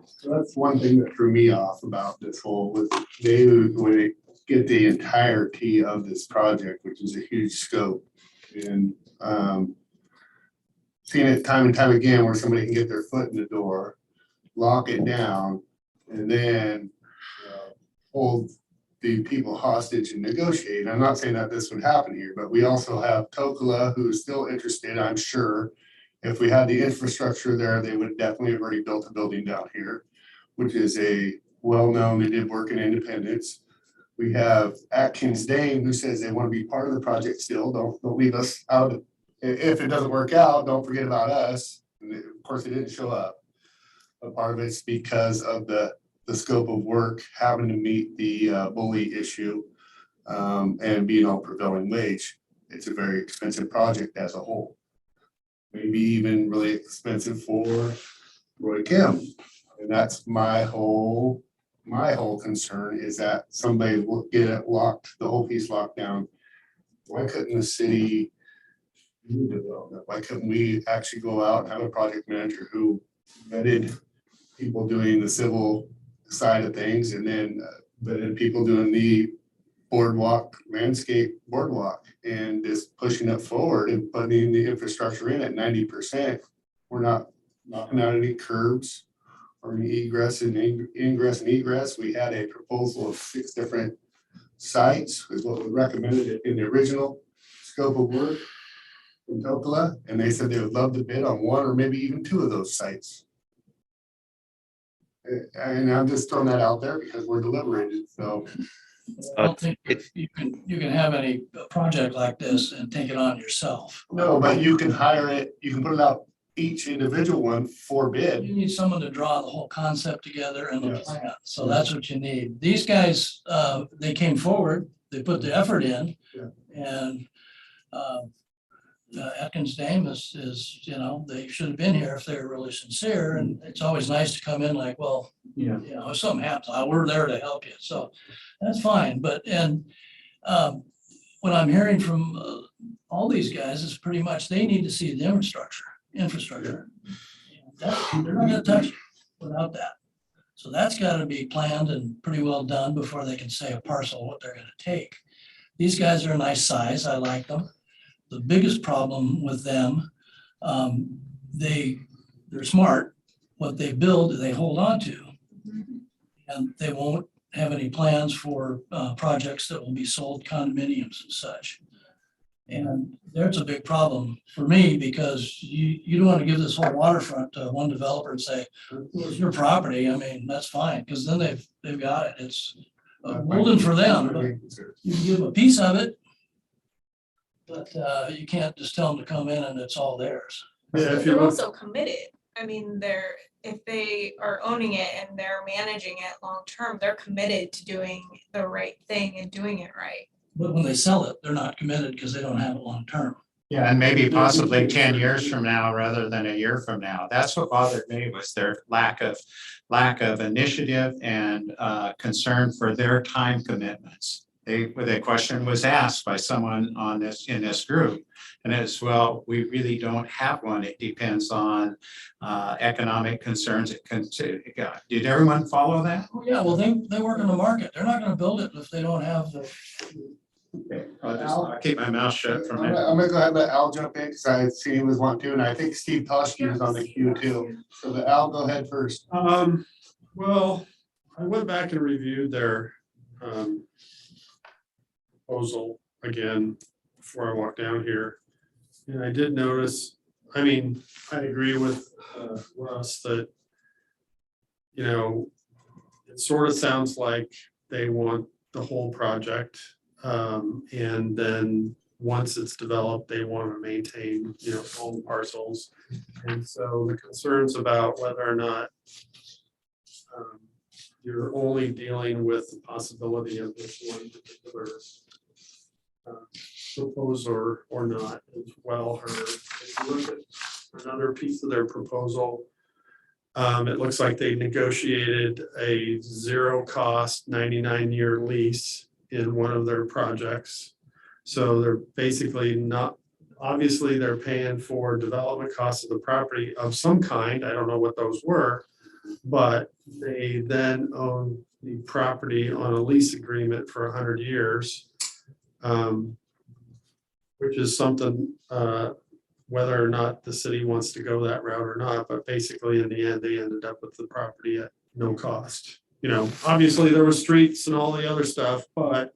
So that's one thing that threw me off about this whole, was they would get the entirety of this project, which is a huge scope. And seen it time and time again where somebody can get their foot in the door, lock it down, and then hold the people hostage and negotiate. I'm not saying that this would happen here, but we also have Tokala, who is still interested, I'm sure. If we had the infrastructure there, they would definitely have already built a building down here, which is a well-known, they did work in Independence. We have Atkins Dane, who says they want to be part of the project still. Don't leave us out. If it doesn't work out, don't forget about us. And of course, they didn't show up. But part of it's because of the scope of work, having to meet the bully issue and being on prevailing wage. It's a very expensive project as a whole. Maybe even really expensive for Roy Kim. And that's my whole concern is that somebody will get it locked, the whole piece locked down. Why couldn't the city do development? Why couldn't we actually go out and have a project manager who vetted people doing the civil side of things and then vetted people doing the boardwalk, landscape boardwalk, and just pushing it forward and putting the infrastructure in at 90%. We're not knocking out any curbs or any ingress and egress. We had a proposal of 6 different sites is what we recommended in the original scope of work in Tokala, and they said they would love to bid on 1 or maybe even 2 of those sites. And I'm just throwing that out there because we're deliberated, so. I don't think you can have any project like this and take it on yourself. No, but you can hire it, you can put it out each individual one for bid. You need someone to draw the whole concept together and the Yes. plan. So that's what you need. These guys, they came forward, they put the effort in. Yeah. And Atkins Dame is, they should have been here if they were really sincere. And it's always nice to come in like, well, Yeah. if something happens, we're there to help you. So that's fine. But, what I'm hearing from all these guys is pretty much they need to see the infrastructure. They're not gonna touch it without that. So that's gotta be planned and pretty well done before they can say a parcel what they're gonna take. These guys are a nice size. I like them. The biggest problem with them, they're smart. What they build, they hold on to. And they won't have any plans for projects that will be sold, condominiums and such. And there's a big problem for me because you don't want to give this whole waterfront to one developer and say, well, it's your property. I mean, that's fine, because then they've got it. It's golden for them, but you can give them a piece of it. But you can't just tell them to come in and it's all theirs. Yeah, if they're also committed. I mean, if they are owning it and they're managing it long-term, they're committed to doing the right thing and doing it right. But when they sell it, they're not committed because they don't have it long-term. Yeah, and maybe possibly 10 years from now rather than a year from now. That's what bothered me was their lack of initiative and concern for their time commitments. The question was asked by someone in this group. And it's, well, we really don't have one. It depends on economic concerns. Did everyone follow that? Oh, yeah, well, they work in the market. They're not gonna build it if they don't have the. Okay, I'll keep my mouth shut from I'm that. gonna go ahead and let Al jump in because I see he was wanting to, and I think Steve Toshke was on the queue too. So Al, go ahead first. Well, I went back and reviewed their proposal again before I walked down here. And I did notice, I agree with Russ that, it sort of sounds like they want the whole project. And then once it's developed, they want to maintain, all the parcels. And so the concerns about whether or not you're only dealing with the possibility of this one particular proposer or not is well heard. If you look at another piece of their proposal, it looks like they negotiated a 0-cost 99-year lease in one of their projects. So they're basically not, obviously they're paying for development costs of the property of some kind. I don't know what those were, but they then own the property on a lease agreement for 100 years, which is something whether or not the city wants to go that route or not, but basically in the end, they ended up with the property at no cost. You know, obviously there were streets and all the other stuff, but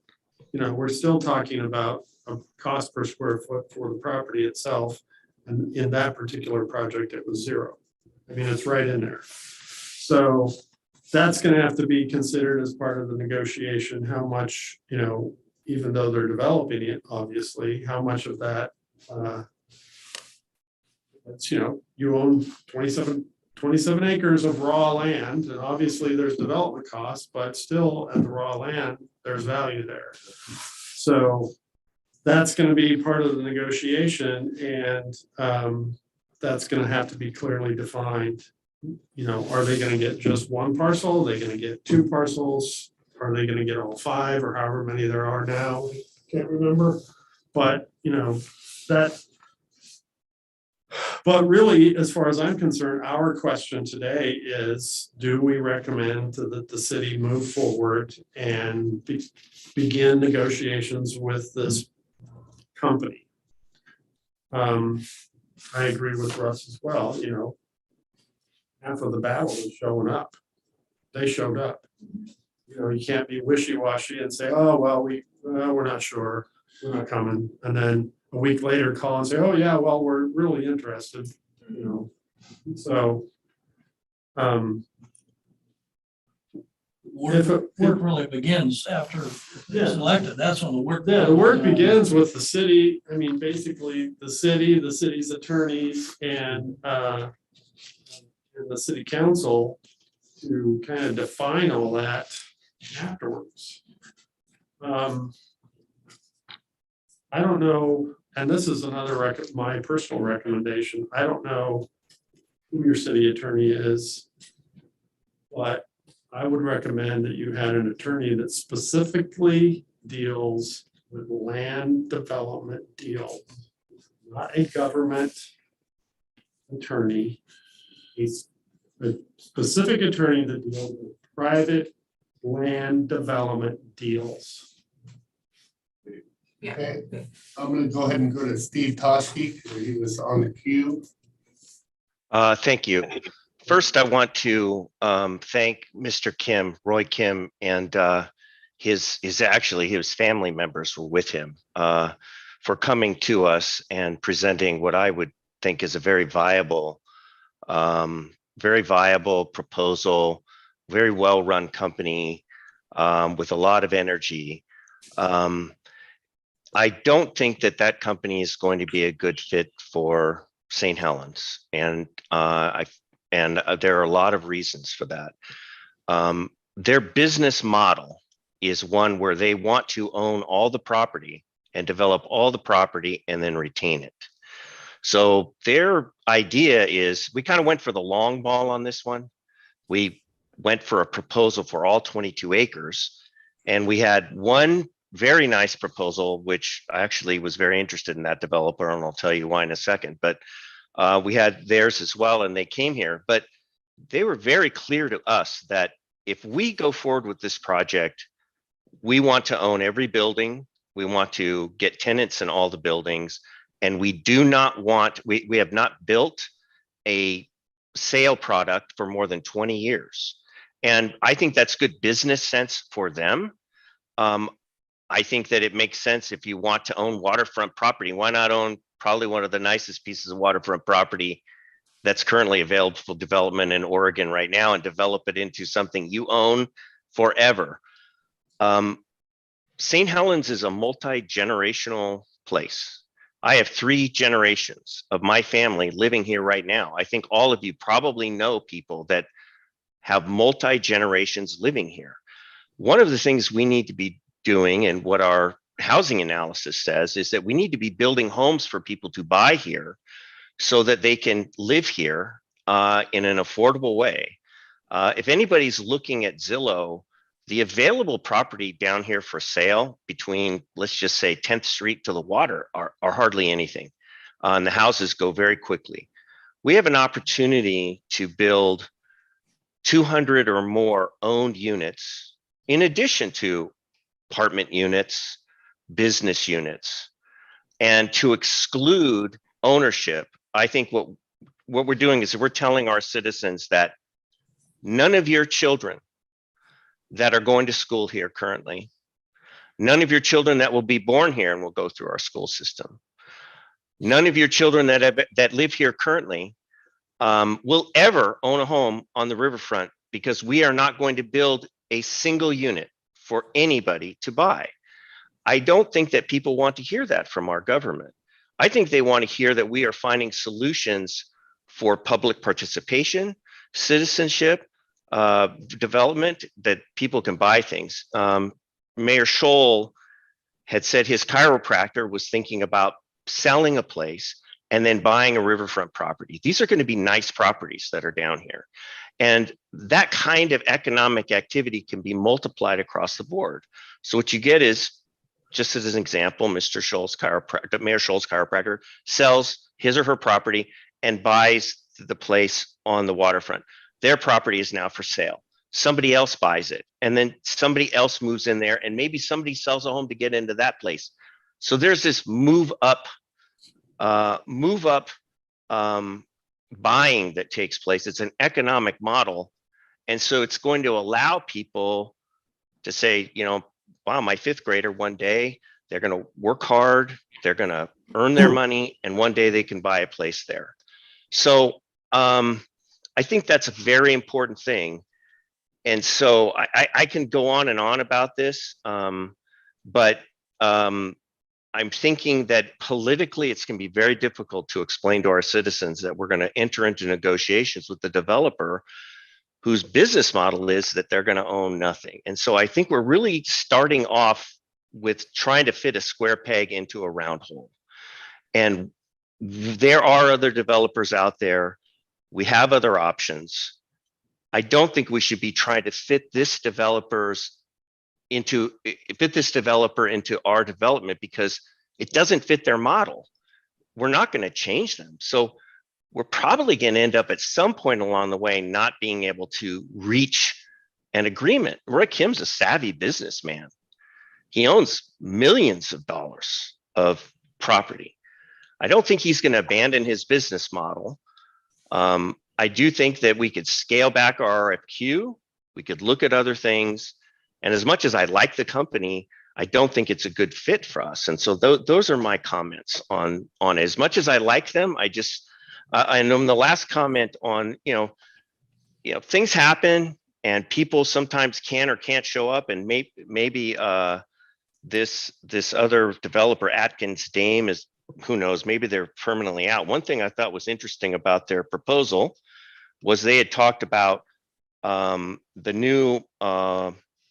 you know, we're still talking about a cost per square foot for the property itself. And in that particular project, it was 0. I mean, it's right in there. So that's gonna have to be considered as part of the negotiation, how much, you know, even though they're developing it, obviously, how much of that, that's, you know, you own 27 acres of raw land, and obviously there's development costs, but still at the raw land, there's value there. So that's gonna be part of the negotiation, and that's gonna have to be clearly defined. You know, are they gonna get just one parcel? Are they gonna get 2 parcels? Are they gonna get all 5 or however many there are now? Can't remember. But, you know, but really, as far as I'm concerned, our question today is, do we recommend that the city move forward and begin negotiations with this company? I agree with Russ as well, you know. Half of the battle is showing up. They showed up. You know, you can't be wishy-washy and say, oh, well, we're not sure, we're not coming. And then a week later call and say, oh, yeah, well, we're really interested, you know. So, Work really begins after it's elected. That's when the work. yeah, the work begins with the city. I mean, basically, the city's attorneys, and the city council to kind of define all that afterwards. I don't know, and this is another my personal recommendation. I don't know who your city attorney is, but I would recommend that you had an attorney that specifically deals with land development deals, not a government attorney. He's a specific attorney that deals with private land development deals. Okay, I'm gonna go ahead and go to Steve Toshke, he was on the queue. Thank you. First, I want to thank Mr. Kim, Roy Kim, and his family members were with him for coming to us and presenting what I would think is a very viable proposal, very well-run company with a lot of energy. I don't think that company is going to be a good fit for St. Helens, and there are a lot of reasons for that. Their business model is one where they want to own all the property and develop all the property and then retain it. So their idea is, we kind of went for the long ball on this one. We went for a proposal for all 22 acres, and we had one very nice proposal, which I actually was very interested in that developer, and I'll tell you why in a second. But we had theirs as well, and they came here, but they were very clear to us that if we go forward with this project, we want to own every building. We want to get tenants in all the buildings, and we do not want, we have not built a sale product for more than 20 years. And I think that's good business sense for them. I think that it makes sense if you want to own waterfront property. Why not own probably one of the nicest pieces of waterfront property that's currently available for development in Oregon right now, and develop it into something you own forever. St. Helens is a multi-generational place. I have 3 generations of my family living here right now. I think all of you probably know people that have multi-generations living here. One of the things we need to be doing, and what our housing analysis says, is that we need to be building homes for people to buy here so that they can live here in an affordable way. If anybody's looking at Zillow, the available property down here for sale between, let's just say 10th Street to the water are hardly anything. And the houses go very quickly. We have an opportunity to build 200 or more owned units, in addition to apartment units, business units, and to exclude ownership, I think what we're doing is we're telling our citizens that none of your children that are going to school here currently, none of your children that will be born here and will go through our school system, none of your children that live here currently will ever own a home on the riverfront, because we are not going to build a single unit for anybody to buy. I don't think that people want to hear that from our government. I think they want to hear that we are finding solutions for public participation, citizenship, development, that people can buy things. Mayor Scholl had said his chiropractor was thinking about selling a place and then buying a riverfront property. These are going to be nice properties that are down here. And that kind of economic activity can be multiplied across the board. So what you get is, just as an example, Mr. Scholl's chiropractor, Mayor Scholl's chiropractor, sells his or her property and buys the place on the waterfront. Their property is now for sale. Somebody else buys it, and then somebody else moves in there, and maybe somebody sells a home to get into that place. So there's this move up buying that takes place. It's an economic model. And so it's going to allow people to say, you know, wow, my fifth grader, one day they're going to work hard, they're going to earn their money, and one day they can buy a place there. So I think that's a very important thing. And so I can go on and on about this, but I'm thinking that politically it's going to be very difficult to explain to our citizens that we're going to enter into negotiations with the developer whose business model is that they're going to own nothing. And so I think we're really starting off with trying to fit a square peg into a round hole. And there are other developers out there. We have other options. I don't think we should be trying to fit this developer into our development, because it doesn't fit their model. We're not going to change them. So we're probably going to end up at some point along the way not being able to reach an agreement. Roy Kim's a savvy businessman. He owns millions of dollars of property. I don't think he's going to abandon his business model. I do think that we could scale back our RFQ. We could look at other things. And as much as I like the company, I don't think it's a good fit for us. And so those are my comments on it. As much as I like them, and on the last comment on, you know, things happen and people sometimes can or can't show up, and maybe this other developer, Atkins Dame, is, who knows, maybe they're permanently out. One thing I thought was interesting about their proposal was they had talked about the new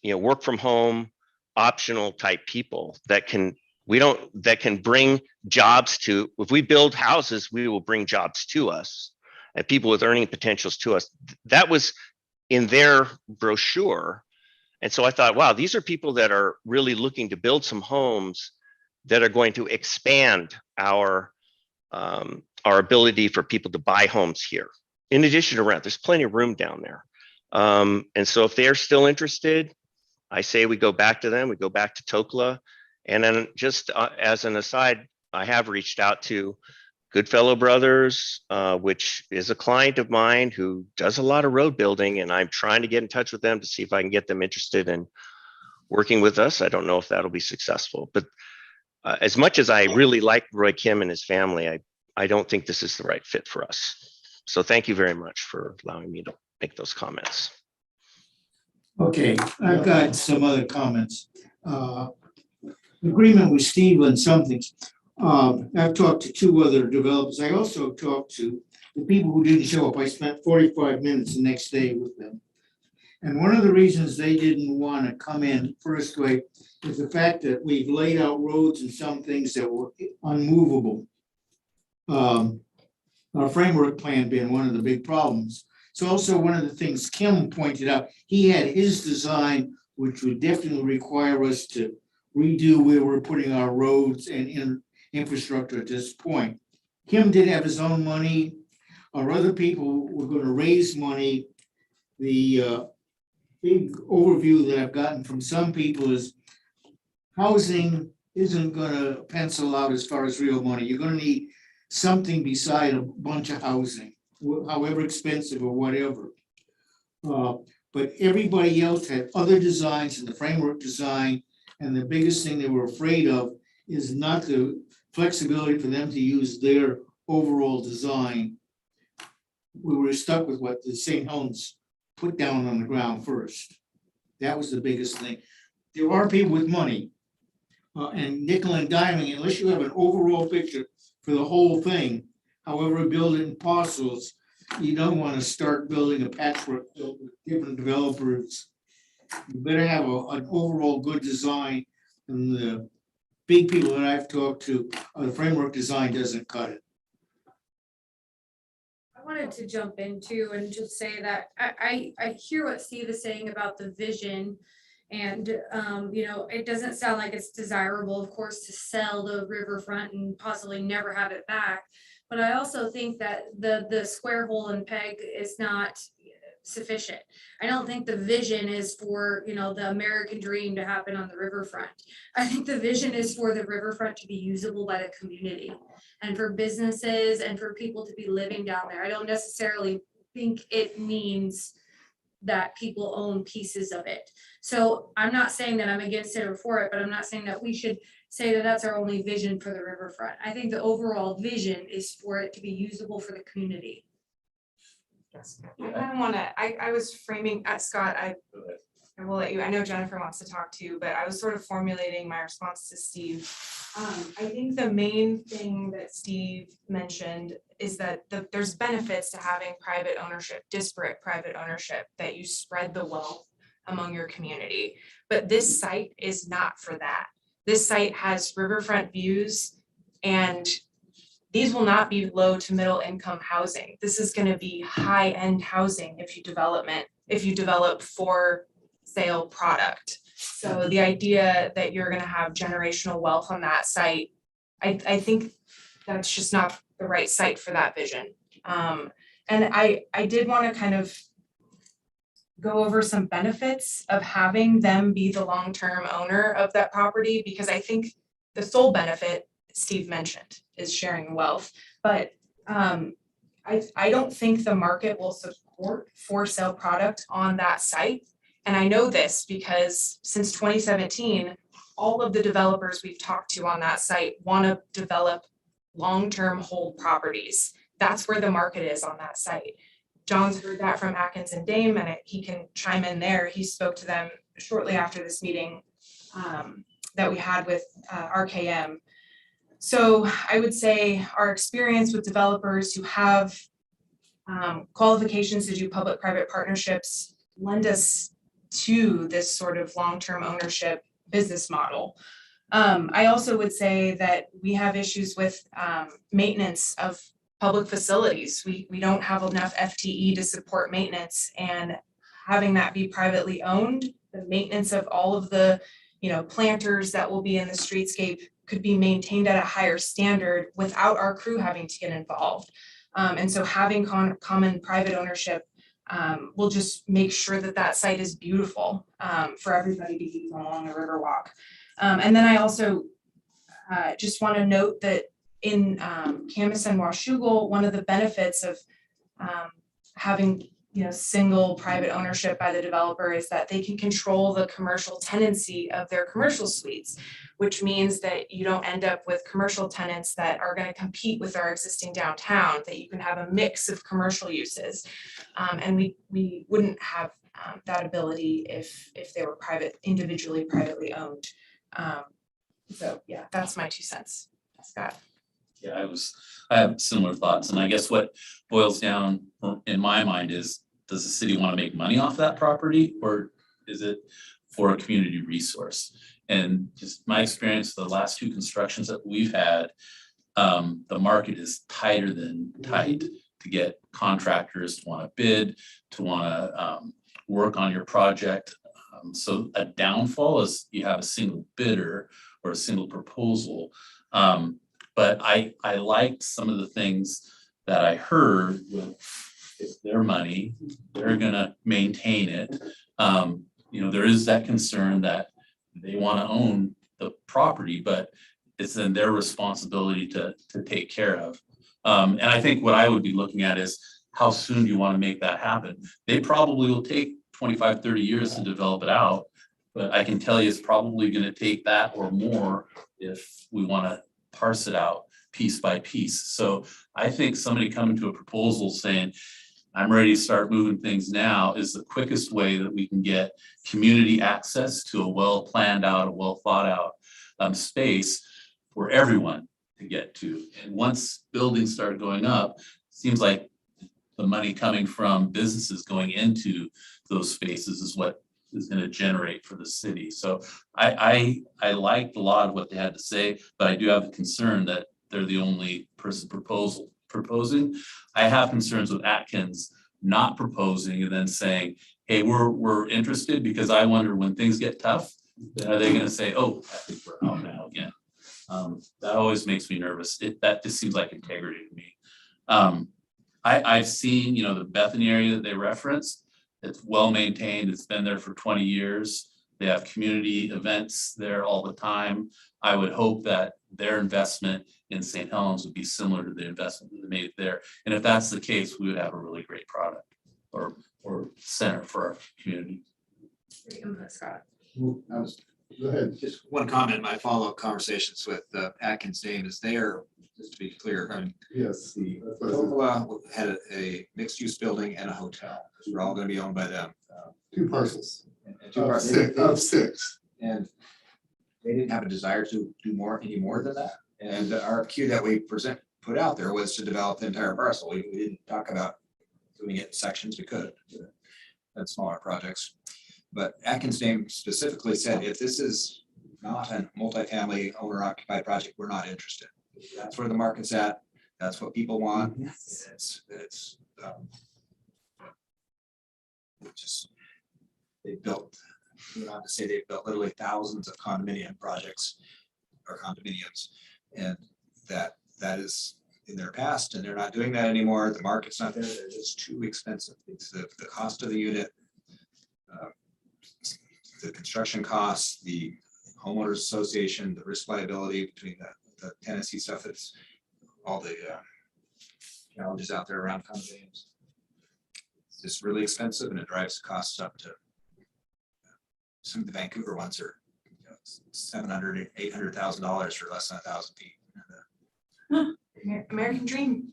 work from home optional type people that can bring jobs to, if we build houses, we will bring jobs to us and people with earning potentials to us. That was in their brochure. And so I thought, wow, these are people that are really looking to build some homes that are going to expand our ability for people to buy homes here. In addition to rent, there's plenty of room down there. And so if they're still interested, I say we go back to them, we go back to Tokla. And then just as an aside, I have reached out to Goodfellow Brothers, which is a client of mine who does a lot of road building, and I'm trying to get in touch with them to see if I can get them interested in working with us. I don't know if that'll be successful, but as much as I really like Roy Kim and his family, I don't think this is the right fit for us. So thank you very much for allowing me to make those comments. Okay, I've got some other comments. Agreement with Steve on something. I've talked to two other developers. I also talked to the people who didn't show up. I spent 45 minutes the next day with them. And one of the reasons they didn't want to come in first way is the fact that we've laid out roads and some things that were unmovable. Our framework plan being one of the big problems. So also one of the things Kim pointed out, he had his design, which would definitely require us to redo where we're putting our roads and infrastructure at this point. Kim did have his own money. Our other people were going to raise money. The big overview that I've gotten from some people is housing isn't going to pencil out as far as real money. You're going to need something beside a bunch of housing, however expensive or whatever. But everybody else had other designs in the framework design, and the biggest thing they were afraid of is not the flexibility for them to use their overall design. We were stuck with what the St. Helens put down on the ground first. That was the biggest thing. There are people with money and nickel and diming, unless you have an overall picture for the whole thing. However, build it in parcels, you don't want to start building a patchwork built with different developers. You better have an overall good design, and the big people that I've talked to, the framework design doesn't cut it. I wanted to jump into and just say that I hear what Steve is saying about the vision. And, you know, it doesn't sound like it's desirable, of course, to sell the riverfront and possibly never have it back. But I also think that the square hole and peg is not sufficient. I don't think the vision is for, you know, the American dream to happen on the riverfront. I think the vision is for the riverfront to be usable by the community and for businesses and for people to be living down there. I don't necessarily think it means that people own pieces of it. So I'm not saying that I'm against it or for it, but I'm not saying that we should say that that's our only vision for the riverfront. I think the overall vision is for it to be usable for the community. I kind of wanna, I was framing, Scott, I will let you, I know Jennifer wants to talk too, but I was sort of formulating my response to Steve. I think the main thing that Steve mentioned is that there's benefits to having private ownership, disparate private ownership, that you spread the wealth among your community. But this site is not for that. This site has riverfront views, and these will not be low to middle income housing. This is going to be high end housing if you develop for sale product. So the idea that you're going to have generational wealth on that site, I think that's just not the right site for that vision. And I did want to kind of go over some benefits of having them be the long-term owner of that property, because I think the sole benefit Steve mentioned is sharing wealth, but I don't think the market will support for sale product on that site. And I know this because since 2017, all of the developers we've talked to on that site want to develop long-term hold properties. That's where the market is on that site. John's heard that from Atkins and Dame, and he can chime in there. He spoke to them shortly after this meeting that we had with RKM. So I would say our experience with developers who have qualifications to do public-private partnerships lend us to this sort of long-term ownership business model. I also would say that we have issues with maintenance of public facilities. We don't have enough FTE to support maintenance, and having that be privately owned, the maintenance of all of the, you know, planters that will be in the streetscape could be maintained at a higher standard without our crew having to get involved. And so having common private ownership will just make sure that that site is beautiful for everybody to use along the Riverwalk. And then I also just want to note that in Camas and Washougal, one of the benefits of having, you know, single private ownership by the developer is that they can control the commercial tenancy of their commercial suites, which means that you don't end up with commercial tenants that are going to compete with our existing downtown, that you can have a mix of commercial uses. And we wouldn't have that ability if they were privately owned. So yeah, that's my 2 cents. Scott. Yeah, I have similar thoughts, and I guess what boils down in my mind is, does the city want to make money off that property, or is it for a community resource? And just my experience, the last 2 constructions that we've had, the market is tighter than tight to get contractors to want to bid, to want to work on your project. So a downfall is you have a single bidder or a single proposal. But I liked some of the things that I heard with, it's their money, they're gonna maintain it. You know, there is that concern that they want to own the property, but it's then their responsibility to take care of. And I think what I would be looking at is how soon do you want to make that happen? They probably will take 25, 30 years to develop it out. But I can tell you it's probably gonna take that or more if we wanna parse it out piece by piece. So I think somebody coming to a proposal saying, I'm ready to start moving things now is the quickest way that we can get community access to a well planned out, a well thought out space for everyone to get to. And once buildings start going up, seems like the money coming from businesses going into those spaces is what is gonna generate for the city. So I liked a lot of what they had to say, but I do have a concern that they're the only person proposing. I have concerns with Atkins not proposing and then saying, hey, we're interested, because I wonder when things get tough, then are they gonna say, oh, I think we're out now again? That always makes me nervous. That just seems like integrity to me. I've seen, the Bethany area that they referenced. It's well maintained. It's been there for 20 years. They have community events there all the time. I would hope that their investment in St. Helens would be similar to the investment that they made there. And if that's the case, we would have a really great product or center for our community. Great input, Scott. I was, Go ahead. just one comment, my follow-up conversations with Atkins Dame is there, just to be clear, I mean, Yes. the That's what I said. Cola had a mixed-use building and a hotel, because we're all gonna be owned by them. 2 parcels. And two Of parts. 6, of 6. And they didn't have a desire to do any more than that. And the RFQ that we put out there was to develop the entire parcel. We didn't talk about doing it in sections, we could, and smaller projects. But Atkins Dame specifically said, if this is not a multifamily owner occupied project, we're not interested. That's where the market's at. That's what people want. It's just, they built, not to say they've built literally thousands of condominium projects or condominiums. And that is in their past, and they're not doing that anymore. The market's not there. They're just too expensive. It's the cost of the unit, the construction costs, the homeowners association, the risk liability between the tenancy stuff. It's all the challenges out there around condominiums. It's just really expensive, and it drives the costs up to some of the Vancouver ones are $700,000, $800,000 for less than 1,000 feet. American dream.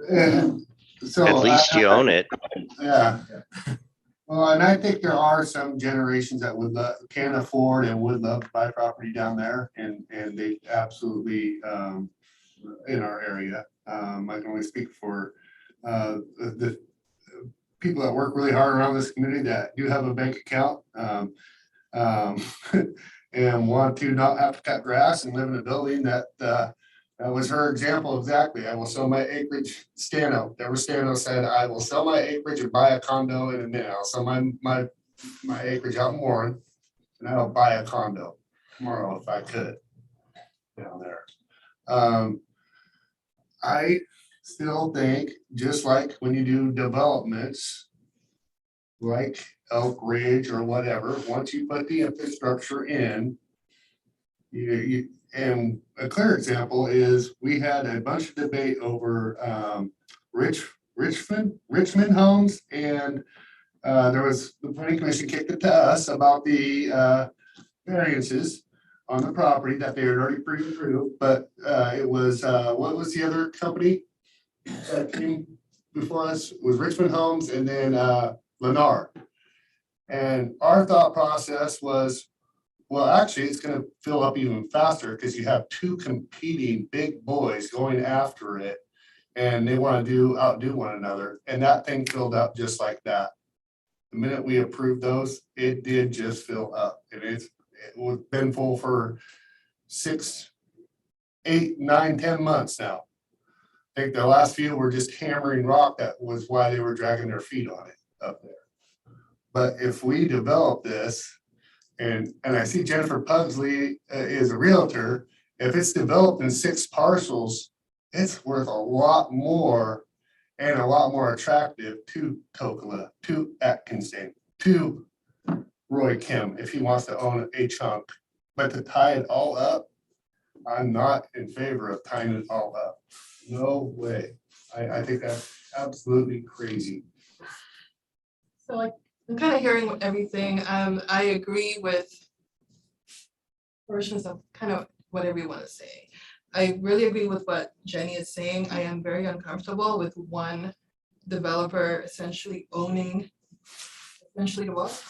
And so At least you own it. Yeah. Well, and I think there are some generations that can afford and would love to buy property down there, and they absolutely in our area. I can only speak for the people that work really hard around this community that do have a bank account and want to not have to cut grass and live in a building that was her example exactly. I will sell my acreage, Stano. Deborah Stano said, I will sell my acreage and buy a condo in a minute. I'll sell my acreage out in Warren, and I'll buy a condo tomorrow if I could down there. I still think, just like when you do developments, like Elk Ridge or whatever, once you put the infrastructure in, and a clear example is we had a bunch of debate over Richmond homes, and there was the planning commission kicked it to us about the variances on the property that they had already pre-approved, but it was what was the other company that came before us? It was Richmond Homes and then Lennar. And our thought process was, well, actually, it's gonna fill up even faster because you have 2 competing big boys going after it, and they want to outdo one another. And that thing filled up just like that. The minute we approved those, it did just fill up. It was been full for 6, 8, 9, 10 months now. I think the last few were just hammering rock. That was why they were dragging their feet on it up there. But if we develop this, and I see Jennifer Pugsley is a realtor, if it's developed in 6 parcels, it's worth a lot more and a lot more attractive to Tokala, to Atkinson, to Roy Kim, if he wants to own a chunk. But to tie it all up, I'm not in favor of tying it all up. No way. I think that's absolutely crazy. So like, I'm kind of hearing everything. I agree with portions of kind of whatever you want to say. I really agree with what Jenny is saying. I am very uncomfortable with one developer essentially owning essentially the what?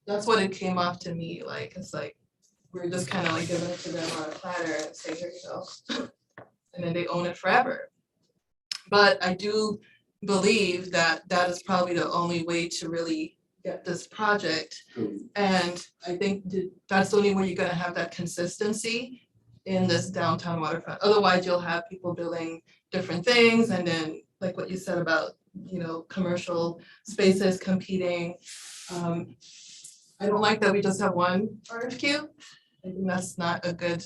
That's what it came off to me like. It's like, we're just kind of like giving it to them on a platter and say, here you go. And then they own it forever. But I do believe that that is probably the only way to really get this project. And I think that's the only way you're gonna have that consistency in this downtown waterfront. Otherwise, you'll have people building different things, and then like what you said about, you know, commercial spaces competing. I don't like that we just have one RFQ. I think that's not a good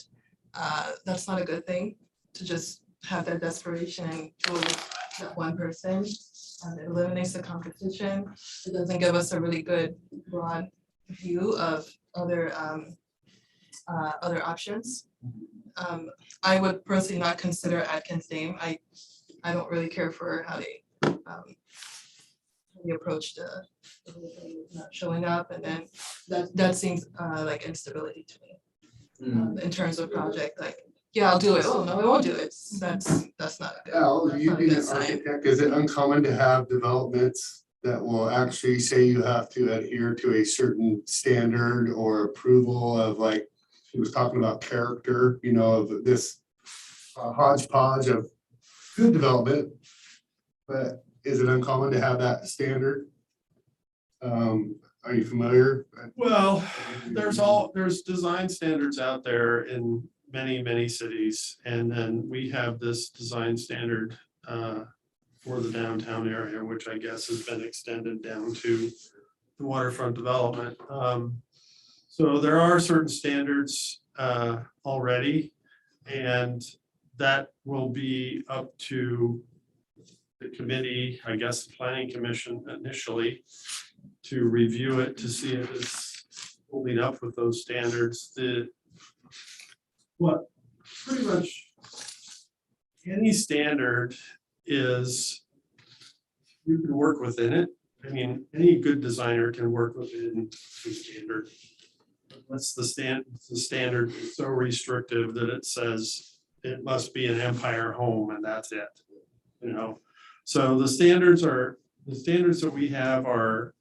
thing to just have that desperation and go with that one person. It eliminates the competition. It doesn't give us a really good broad view of other options. I would personally not consider Atkins name. I don't really care for how they approached not showing up, and then that seems like instability to me in terms of project. Like, yeah, I'll do it. Oh no, I won't do it. That's not a good. Al, that's you not a being good an sign. architect, is it uncommon to have developments that will actually say you have to adhere to a certain standard or approval of, like, he was talking about character, you know, of this hodgepodge of good development, but is it uncommon to have that standard? Are you familiar? Well, there's design standards out there in many cities. And then we have this design standard for the downtown area, which I guess has been extended down to the waterfront development. So there are certain standards already, and that will be up to the committee, I guess, the planning commission initially, to review it to see if it's holding up with those standards. What pretty much any standard is, you can work within it. I mean, any good designer can work within the standard. Unless the standard is so restrictive that it says it must be an Empire home and that's it, you know? So the standards that we have are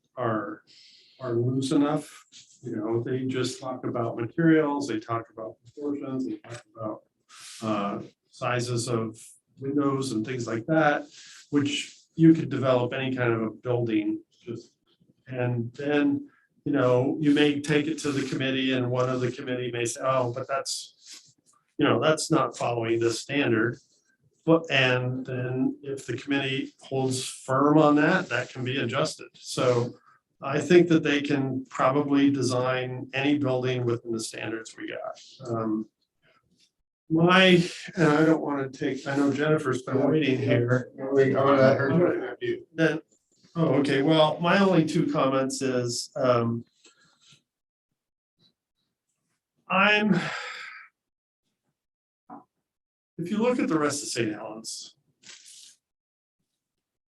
loose enough, you know, they just talk about materials, they talk about proportions, they talk about sizes of windows and things like that, which you could develop any kind of a building just, and then, you know, you may take it to the committee and one of the committee may say, oh, but that's, you know, that's not following this standard. But, and then if the committee holds firm on that, that can be adjusted. So I think that they can probably design any building within the standards we got. And I don't want to take, I know Jennifer's been waiting here. Then, oh, okay, well, my only two comments is, if you look at the rest of St. Helens,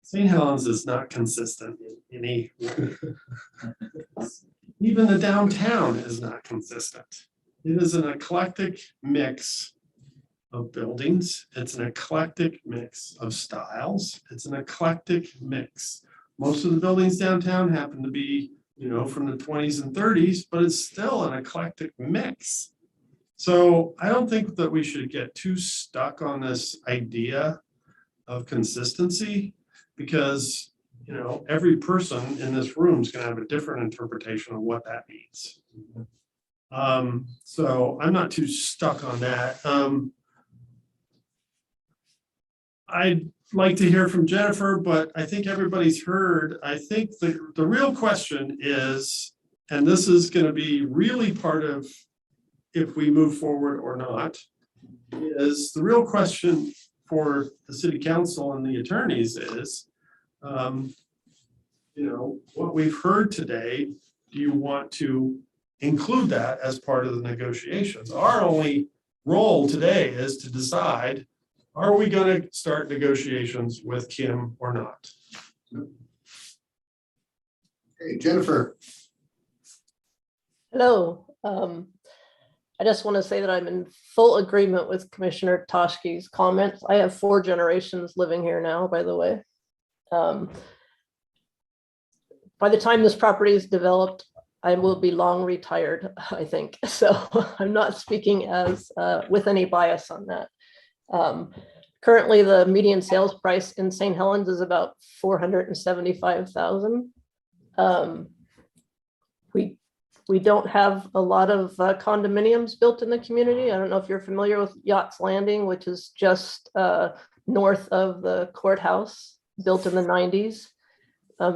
St. Helens is not consistent in any way. Even the downtown is not consistent. It is an eclectic mix of buildings. It's an eclectic mix of styles. It's an eclectic mix. Most of the buildings downtown happen to be, you know, from the 20s and 30s, but it's still an eclectic mix. So I don't think that we should get too stuck on this idea of consistency, because, you know, every person in this room is going to have a different interpretation of what that means. So I'm not too stuck on that. I'd like to hear from Jennifer, but I think everybody's heard. I think the real question is, and this is going to be really part of if we move forward or not, is the real question for the city council and the attorneys is, you know, what we've heard today, do you want to include that as part of the negotiations. Our only role today is to decide, are we gonna start negotiations with Kim or not? Hey, Jennifer. Hello. I just want to say that I'm in full agreement with Commissioner Toshki's comments. I have 4 generations living here now, by the way. By the time this property is developed, I will be long retired, I think. So I'm not speaking as with any bias on that. Currently, the median sales price in St. Helens is about $475,000. We don't have a lot of condominiums built in the community. I don't know if you're familiar with Yachts Landing, which is just north of the courthouse, built in the 90s.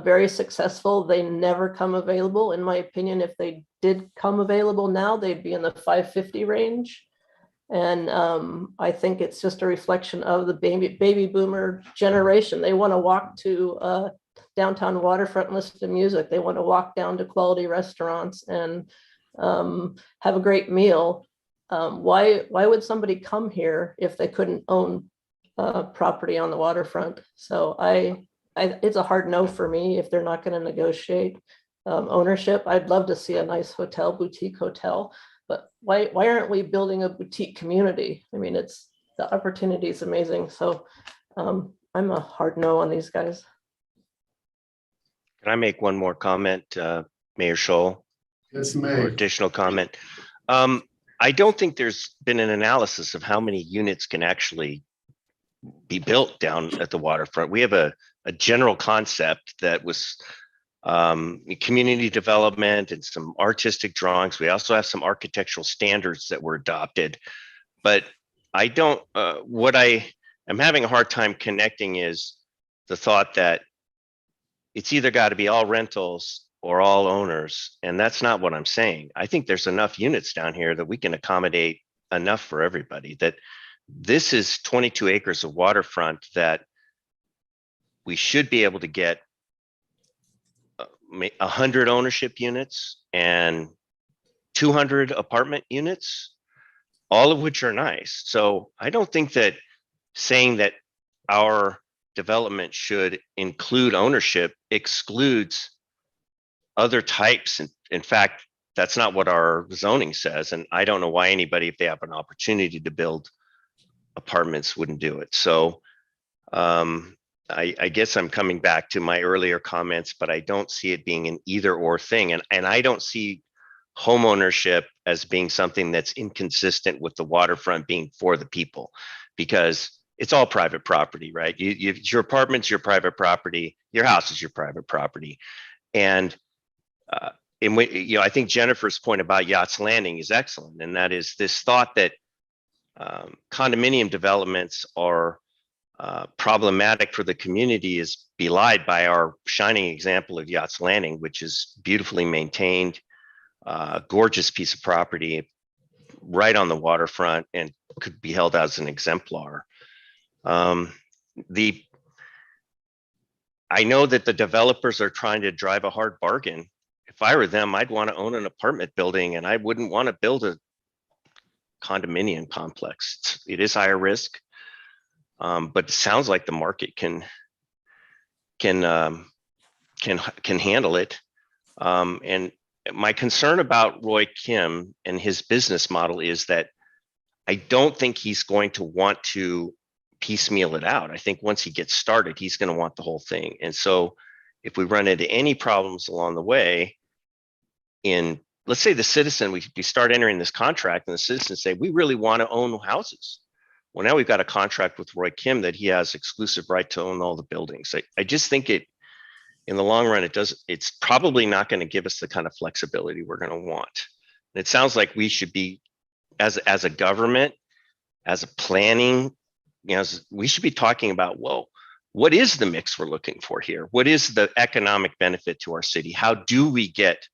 Very successful. They never come available. In my opinion, if they did come available now, they'd be in the 550 range. And I think it's just a reflection of the baby boomer generation. They want to walk to downtown waterfront and listen to music. They want to walk down to quality restaurants and have a great meal. Why would somebody come here if they couldn't own property on the waterfront? So it's a hard no for me if they're not going to negotiate ownership. I'd love to see a nice hotel, boutique hotel, but why aren't we building a boutique community? I mean, the opportunity is amazing. So I'm a hard no on these guys. Can I make one more comment, Mayor Scholl? Yes, Or May. additional comment? I don't think there's been an analysis of how many units can actually be built down at the waterfront. We have a general concept that was community development and some artistic drawings. We also have some architectural standards that were adopted. But I don't, what I am having a hard time connecting is the thought that it's either got to be all rentals or all owners. And that's not what I'm saying. I think there's enough units down here that we can accommodate enough for everybody, that this is 22 acres of waterfront that we should be able to get 100 ownership units and 200 apartment units, all of which are nice. So I don't think that saying that our development should include ownership excludes other types. In fact, that's not what our zoning says. And I don't know why anybody, if they have an opportunity to build apartments, wouldn't do it. So I guess I'm coming back to my earlier comments, but I don't see it being an either or thing. And I don't see homeownership as being something that's inconsistent with the waterfront being for the people, because it's all private property, right? Your apartment's your private property, your house is your private property. And I think Jennifer's point about Yachts Landing is excellent. And that is this thought that condominium developments are problematic for the community is belied by our shining example of Yachts Landing, which is beautifully maintained, gorgeous piece of property right on the waterfront and could be held as an exemplar. I know that the developers are trying to drive a hard bargain. If I were them, I'd want to own an apartment building and I wouldn't want to build a condominium complex. It is higher risk, but it sounds like the market can handle it. And my concern about Roy Kim and his business model is that I don't think he's going to want to piecemeal it out. I think once he gets started, he's going to want the whole thing. And so if we run into any problems along the way, let's say the citizen, we start entering this contract and the citizens say, we really want to own houses. Well, now we've got a contract with Roy Kim that he has exclusive right to own all the buildings. I just think in the long run, it's probably not going to give us the kind of flexibility we're going to want. And it sounds like we should be, as a government, as a planning, we should be talking about, well, what is the mix we're looking for here? What is the economic benefit to our city? How do we get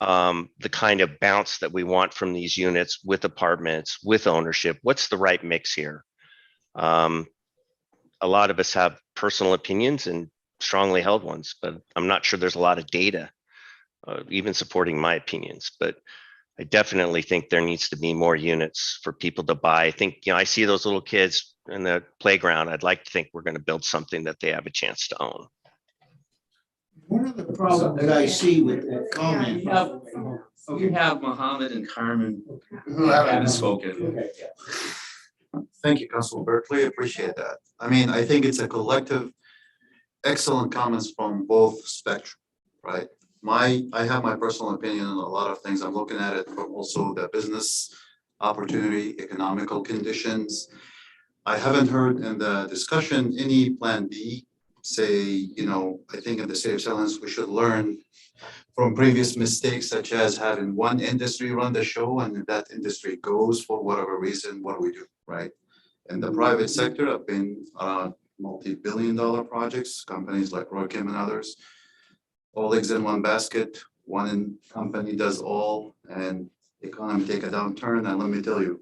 the kind of bounce that we want from these units with apartments, with ownership? What's the right mix here? A lot of us have personal opinions and strongly held ones, but I'm not sure there's a lot of data even supporting my opinions, but I definitely think there needs to be more units for people to buy. I think, I see those little kids in the playground. I'd like to think we're going to build something that they have a chance to own. One of the problems that I see with that comment. You have Mohammed and Carmen Who have- haven't spoken. Okay. Thank you, Councilor Berkeley. Appreciate that. I mean, I think it's a collective, excellent comments from both spectrum, right? I have my personal opinion on a lot of things. I'm looking at it from also the business opportunity, economical conditions. I haven't heard in the discussion any plan B say, I think in the city of Helens, we should learn from previous mistakes such as having one industry run the show, and if that industry goes for whatever reason, what do we do, right? In the private sector, I've been around multi-billion-dollar projects, companies like Roychem and others. All eggs in one basket, one company does all, and the economy take a downturn. And let me tell you,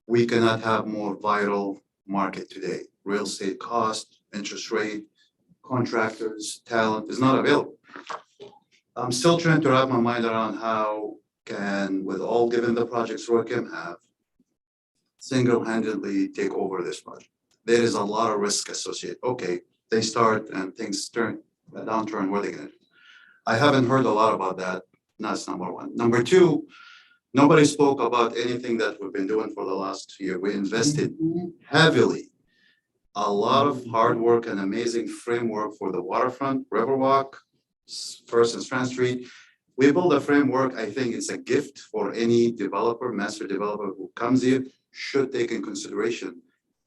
we cannot have more vital market today. Real estate cost, interest rate, contractors, talent is not available. I'm still trying to wrap my mind around how can, with all given the projects Roychem have, single-handedly take over this project. There is a lot of risk associated. Okay, they start and things turn a downturn, what are they gonna do? I haven't heard a lot about that. That's number one. Number two, nobody spoke about anything that we've been doing for the last year. We invested heavily, a lot of hard work and amazing framework for the waterfront, Riverwalk, First and Strand Street. We build a framework. I think it's a gift for any developer, master developer who comes here, should take in consideration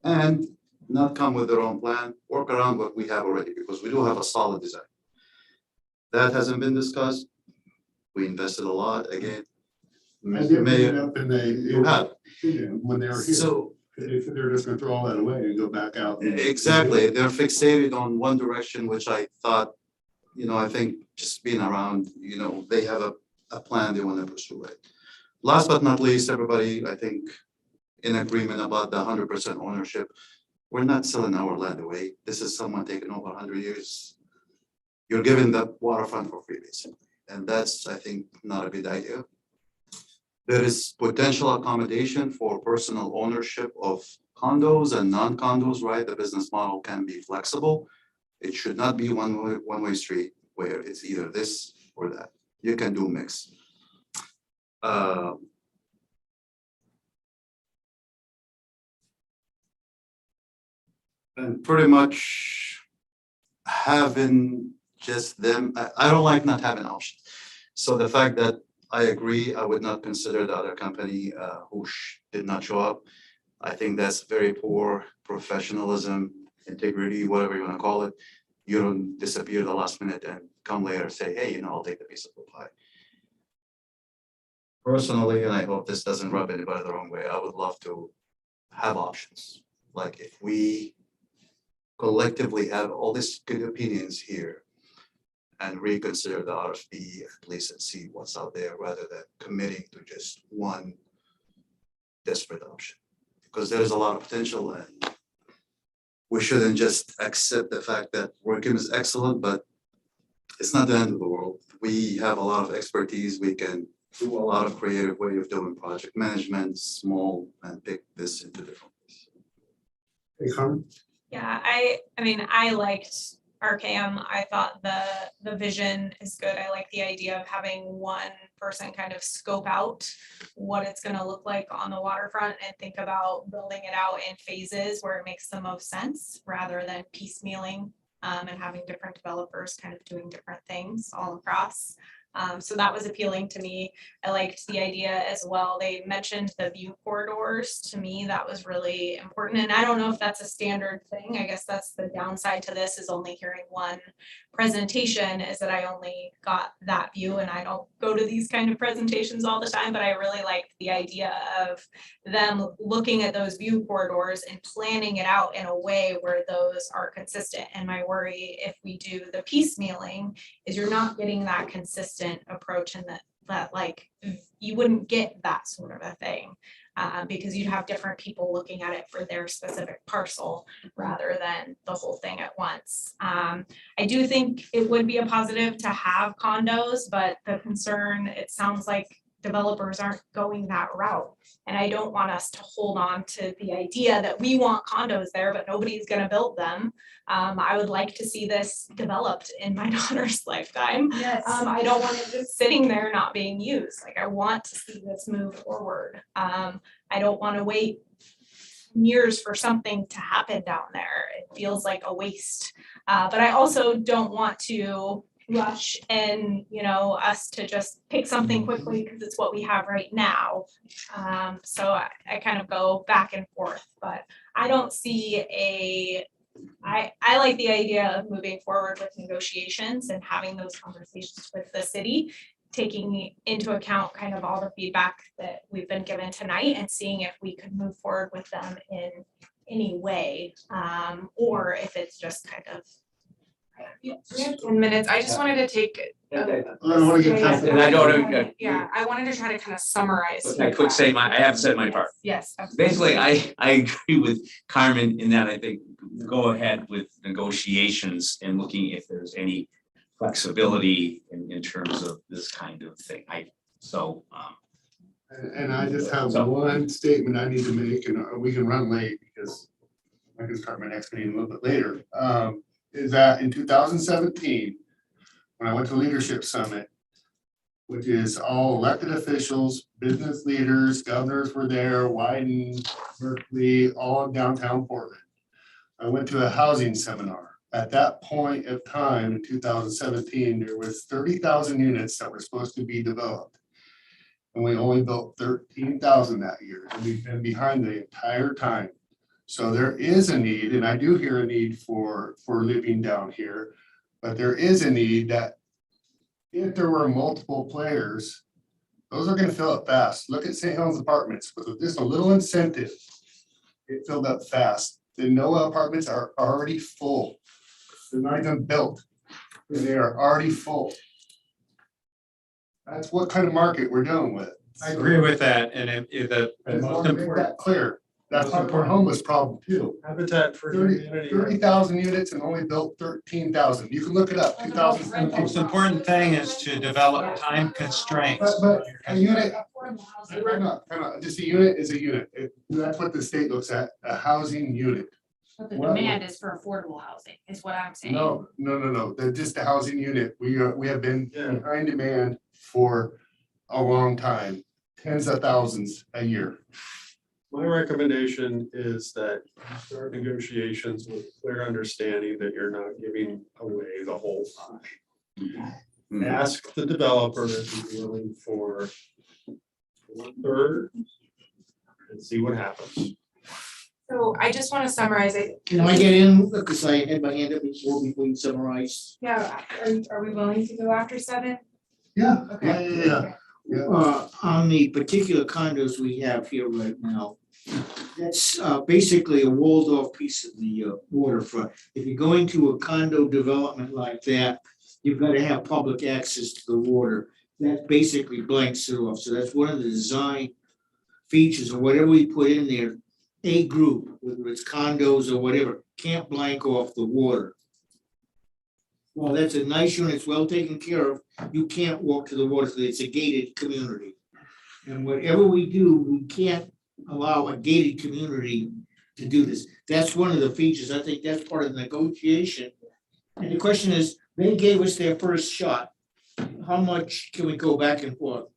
and not come with their own plan, work around what we have already, because we do have a solid design. That hasn't been discussed. We invested a lot again. I did bring it Mayor, up in the. you have. When they were here. So They're just gonna throw all that away and go back out. exactly, they're fixated on one direction, which I thought, I think just being around, they have a plan they want to pursue it. Last but not least, everybody, I think, in agreement about the 100% ownership. We're not selling our land away. This is someone taking over 100 years. You're giving the waterfront for free, basically. And that's, I think, not a good idea. There is potential accommodation for personal ownership of condos and non-condos, right? The business model can be flexible. It should not be one-way street where it's either this or that. You can do mix. And pretty much having just them, I don't like not having options. So the fact that I agree, I would not consider the other company who did not show up. I think that's very poor professionalism, integrity, whatever you want to call it. You don't disappear the last minute and come later and say, hey, I'll take the piece of the pie. Personally, and I hope this doesn't rub anybody the wrong way, I would love to have options. Like if we collectively have all these good opinions here and reconsider the RFP at least and see what's out there rather than committing to just one desperate option. Because there's a lot of potential and we shouldn't just accept the fact that Roychem is excellent, but it's not the end of the world. We have a lot of expertise. We can do a lot of creative way of doing project management, small, and pick this into different ways. Hey, Carmen? Yeah, I mean, I liked RKM. I thought the vision is good. I like the idea of having one person kind of scope out what it's gonna look like on the waterfront and think about building it out in phases where it makes the most sense rather than piecemealing and having different developers kind of doing different things all across. So that was appealing to me. I liked the idea as well. They mentioned the view corridors. To me, that was really important. And I don't know if that's a standard thing. I guess that's the downside to this, is only hearing one presentation, is that I only got that view and I don't go to these kind of presentations all the time, but I really liked the idea of them looking at those view corridors and planning it out in a way where those are consistent. And my worry, if we do the piecemealing, is you're not getting that consistent approach in the that like you wouldn't get that sort of a thing. Because you'd have different people looking at it for their specific parcel rather than the whole thing at once. I do think it would be a positive to have condos, but the concern, it sounds like developers aren't going that route. And I don't want us to hold on to the idea that we want condos there, but nobody's gonna build them. I would like to see this developed in my daughter's lifetime. Yes. I don't want it just sitting there not being used. Like I want to see this move forward. I don't want to wait years for something to happen down there. It feels like a waste. But I also don't want to rush and, you know, us to just pick something quickly because it's what we have right now. So I kind of go back and forth, but I don't see I like the idea of moving forward with negotiations and having those conversations with the city, taking into account kind of all the feedback that we've been given tonight and seeing if we could move forward with them in any way, or if it's just kind of. We have 10 minutes. I just wanted to take. I wanna get Council- And I don't, Yeah, I wanted to try to kind of summarize. I could say I have said my part. Yes. Absolutely. Basically, I agree with Carmen in that I think go ahead with negotiations and looking if there's any flexibility in terms of this kind of thing. And I just have one statement I need to make, and we can run late because I can start my next meeting a little bit later. Is that in 2017, when I went to Leadership Summit, which is all elected officials, business leaders, governors were there, Wyden, Berkeley, all in downtown Portland. I went to a housing seminar. At that point of time in 2017, there was 30,000 units that were supposed to be developed. And we only built 13,000 that year, and we've been behind the entire time. So there is a need, and I do hear a need for living down here, but there is a need that if there were multiple players, those are gonna fill up fast. Look at St. Helens Apartments, with just a little incentive, it filled up fast. The NOAA apartments are already full. They're not even built. They are already full. That's what kind of market we're dealing with. I agree with that, and the I just most want to make important. that clear. That's our homeless problem too. Habitat for 30,000 units and only built 13,000. You can look it up, The 2017. most important thing is to develop time constraints. But a unit, just a unit is a unit. That's what the state looks at, a housing unit. But the demand is for affordable housing, is what I'm saying. No, they're just a housing unit. We have been behind demand for a long time, tens of thousands a year. My recommendation is that you start negotiations with clear understanding that you're not giving away the whole pie. Ask the developer if he's willing for 1/3 and see what happens. So I just want to summarize it. Can I get in, because I had my hand up before you summarize? Yeah, are we willing to go after 7? Yeah. Okay. On the particular condos we have here right now, that's basically a walled off piece of the waterfront. If you're going to a condo development like that, you've got to have public access to the water. That basically blanks it off. So that's one of the design features or whatever we put in there. A group, whether it's condos or whatever, can't blank off the water. Well, that's a nice unit, it's well taken care of. You can't walk to the water, so it's a gated community. And whatever we do, we can't allow a gated community to do this. That's one of the features. I think that's part of the negotiation. And the question is, they gave us their first shot. How much can we go back and forth?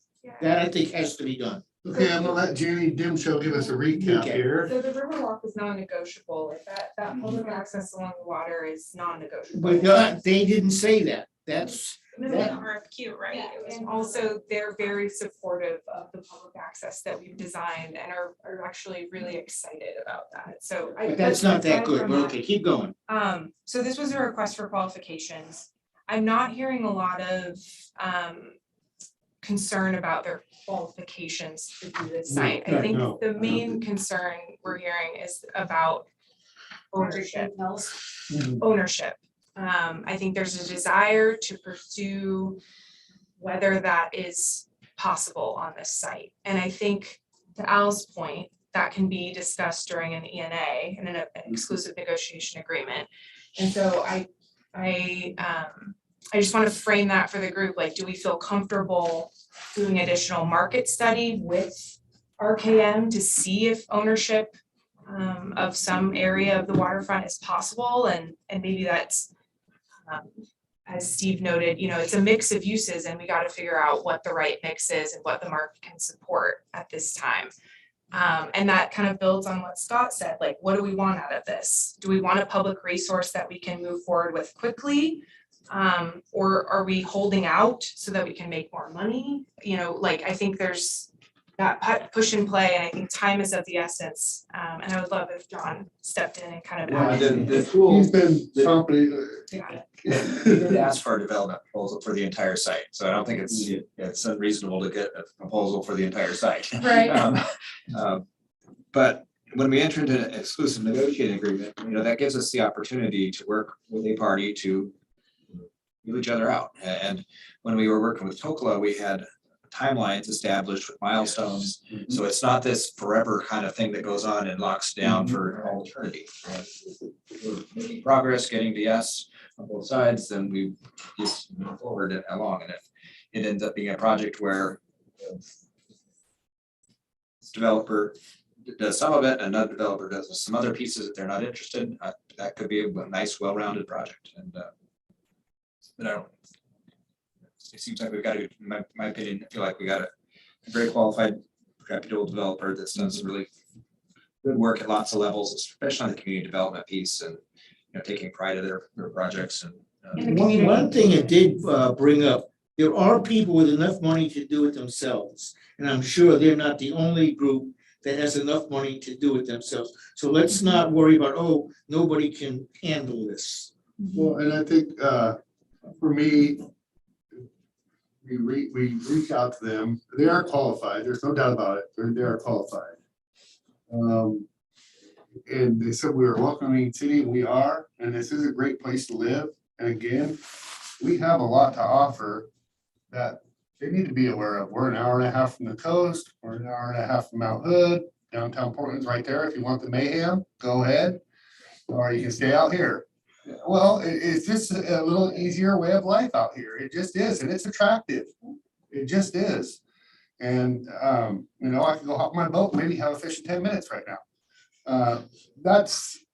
That I think has to be done. Okay, I'm gonna let Jenny Dimshow give us a recap here. So the Riverwalk is non-negotiable. If that public access along the water is non-negotiable. But they didn't say that. That's. In the RFQ, right? And also they're very supportive of the public access that we've designed and are actually really excited about that. So. But that's not that good, but okay, keep going. So this was a request for qualifications. I'm not hearing a lot of concern about their qualifications to do this site. I think the main concern we're hearing is about ownership. Ownership. I think there's a desire to pursue whether that is possible on this site. And I think to Al's point, that can be discussed during an ENA and an exclusive negotiation agreement. And so I just want to frame that for the group, like, do we feel comfortable doing additional market study with RKM to see if ownership of some area of the waterfront is possible, and maybe that's as Steve noted, you know, it's a mix of uses and we got to figure out what the right mix is and what the market can support at this time. And that kind of builds on what Scott said, like, what do we want out of this? Do we want a public resource that we can move forward with quickly? Or are we holding out so that we can make more money? You know, like, I think there's that push and play, and I think time is of the essence. And I would love if John stepped in and kind of added. He's been promptly. Got it. We did ask for a development proposal for the entire site, so I don't think it's unreasonable to get a proposal for the entire site. Right. But when we enter into an exclusive negotiating agreement, you know, that gives us the opportunity to work with a party to feel each other out. And when we were working with Tokla, we had timelines established with milestones. So it's not this forever kind of thing that goes on and locks down for all eternity. We're making progress, getting to yes on both sides, then we just move forward along. And if it ends up being a project where this developer does some of it, another developer does some other pieces that they're not interested in, that could be a nice, well-rounded project. And but I don't. It seems like we've got to, in my opinion, I feel like we got a very qualified, reputable developer that's done some really good work at lots of levels, especially on the community development piece, and you know, taking pride of their projects. And One thing it did bring up, there are people with enough money to do it themselves. And I'm sure they're not the only group that has enough money to do it themselves. So let's not worry about, oh, nobody can handle this. Well, and I think for me, we reach out to them. They are qualified. There's no doubt about it. They are qualified. And they said we were a welcoming city, and we are. And this is a great place to live. And again, we have a lot to offer that they need to be aware of. We're an hour and a half from the coast. We're an hour and a half from Mount Hood. Downtown Portland's right there. If you want the mayhem, go ahead. Or you can stay out here. Well, it's just a little easier way of life out here. It just is, and it's attractive. It just is. And you know, I can go hop my boat, maybe have a fish in 10 minutes right now.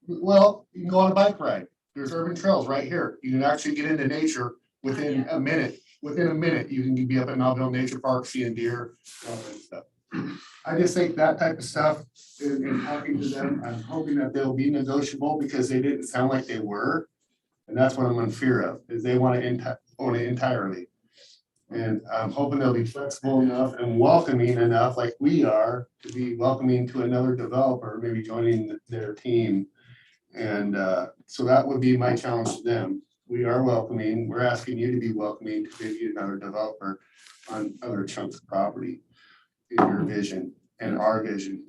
Well, you can go on a bike ride. There's urban trails right here. You can actually get into nature within a minute. Within a minute, you can be up at Melville Nature Park, seeing deer, all that stuff. I just think that type of stuff, in talking to them, I'm hoping that they'll be negotiable, because they didn't sound like they were. And that's what I'm in fear of, is they want to own it entirely. And I'm hoping they'll be flexible enough and welcoming enough, like we are, to be welcoming to another developer, maybe joining their team. And so that would be my challenge to them. We are welcoming. We're asking you to be welcoming to maybe another developer on other chunks of property in your vision and our vision.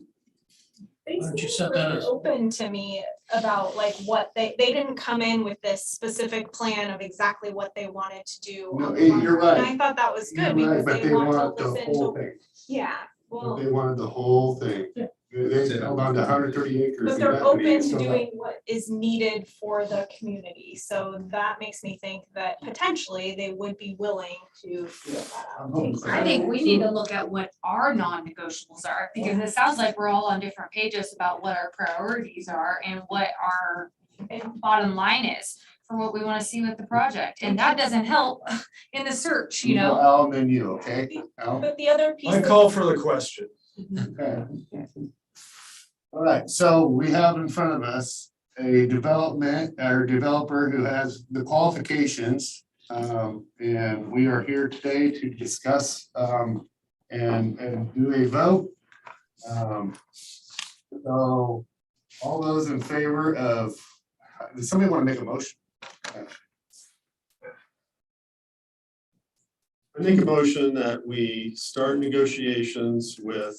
They Why don't you seem set that really as- open to me about like what they didn't come in with this specific plan of exactly what they wanted to do. No, on the you're waterfront. And right. I thought that was good You're right, because but they want to the listen whole to, thing. yeah, But well, they wanted the whole thing. They held on to 130 acres. but in they're Bethany, open to so doing what is needed for the community. So that makes me think that potentially they would be willing to figure that out. I think we need to look at what our non-negotiables are, because it sounds like we're all on different pages about what our priorities are and what our bottom line is for what we want to see with the project. And that doesn't help in the search, you know? Al, and then you, okay? Al? But the other piece. I call for the question. Okay. All right, so we have in front of us a developer who has the qualifications. And we are here today to discuss and do a vote. So all those in favor of, does somebody want to make a motion? I make a motion that we start negotiations with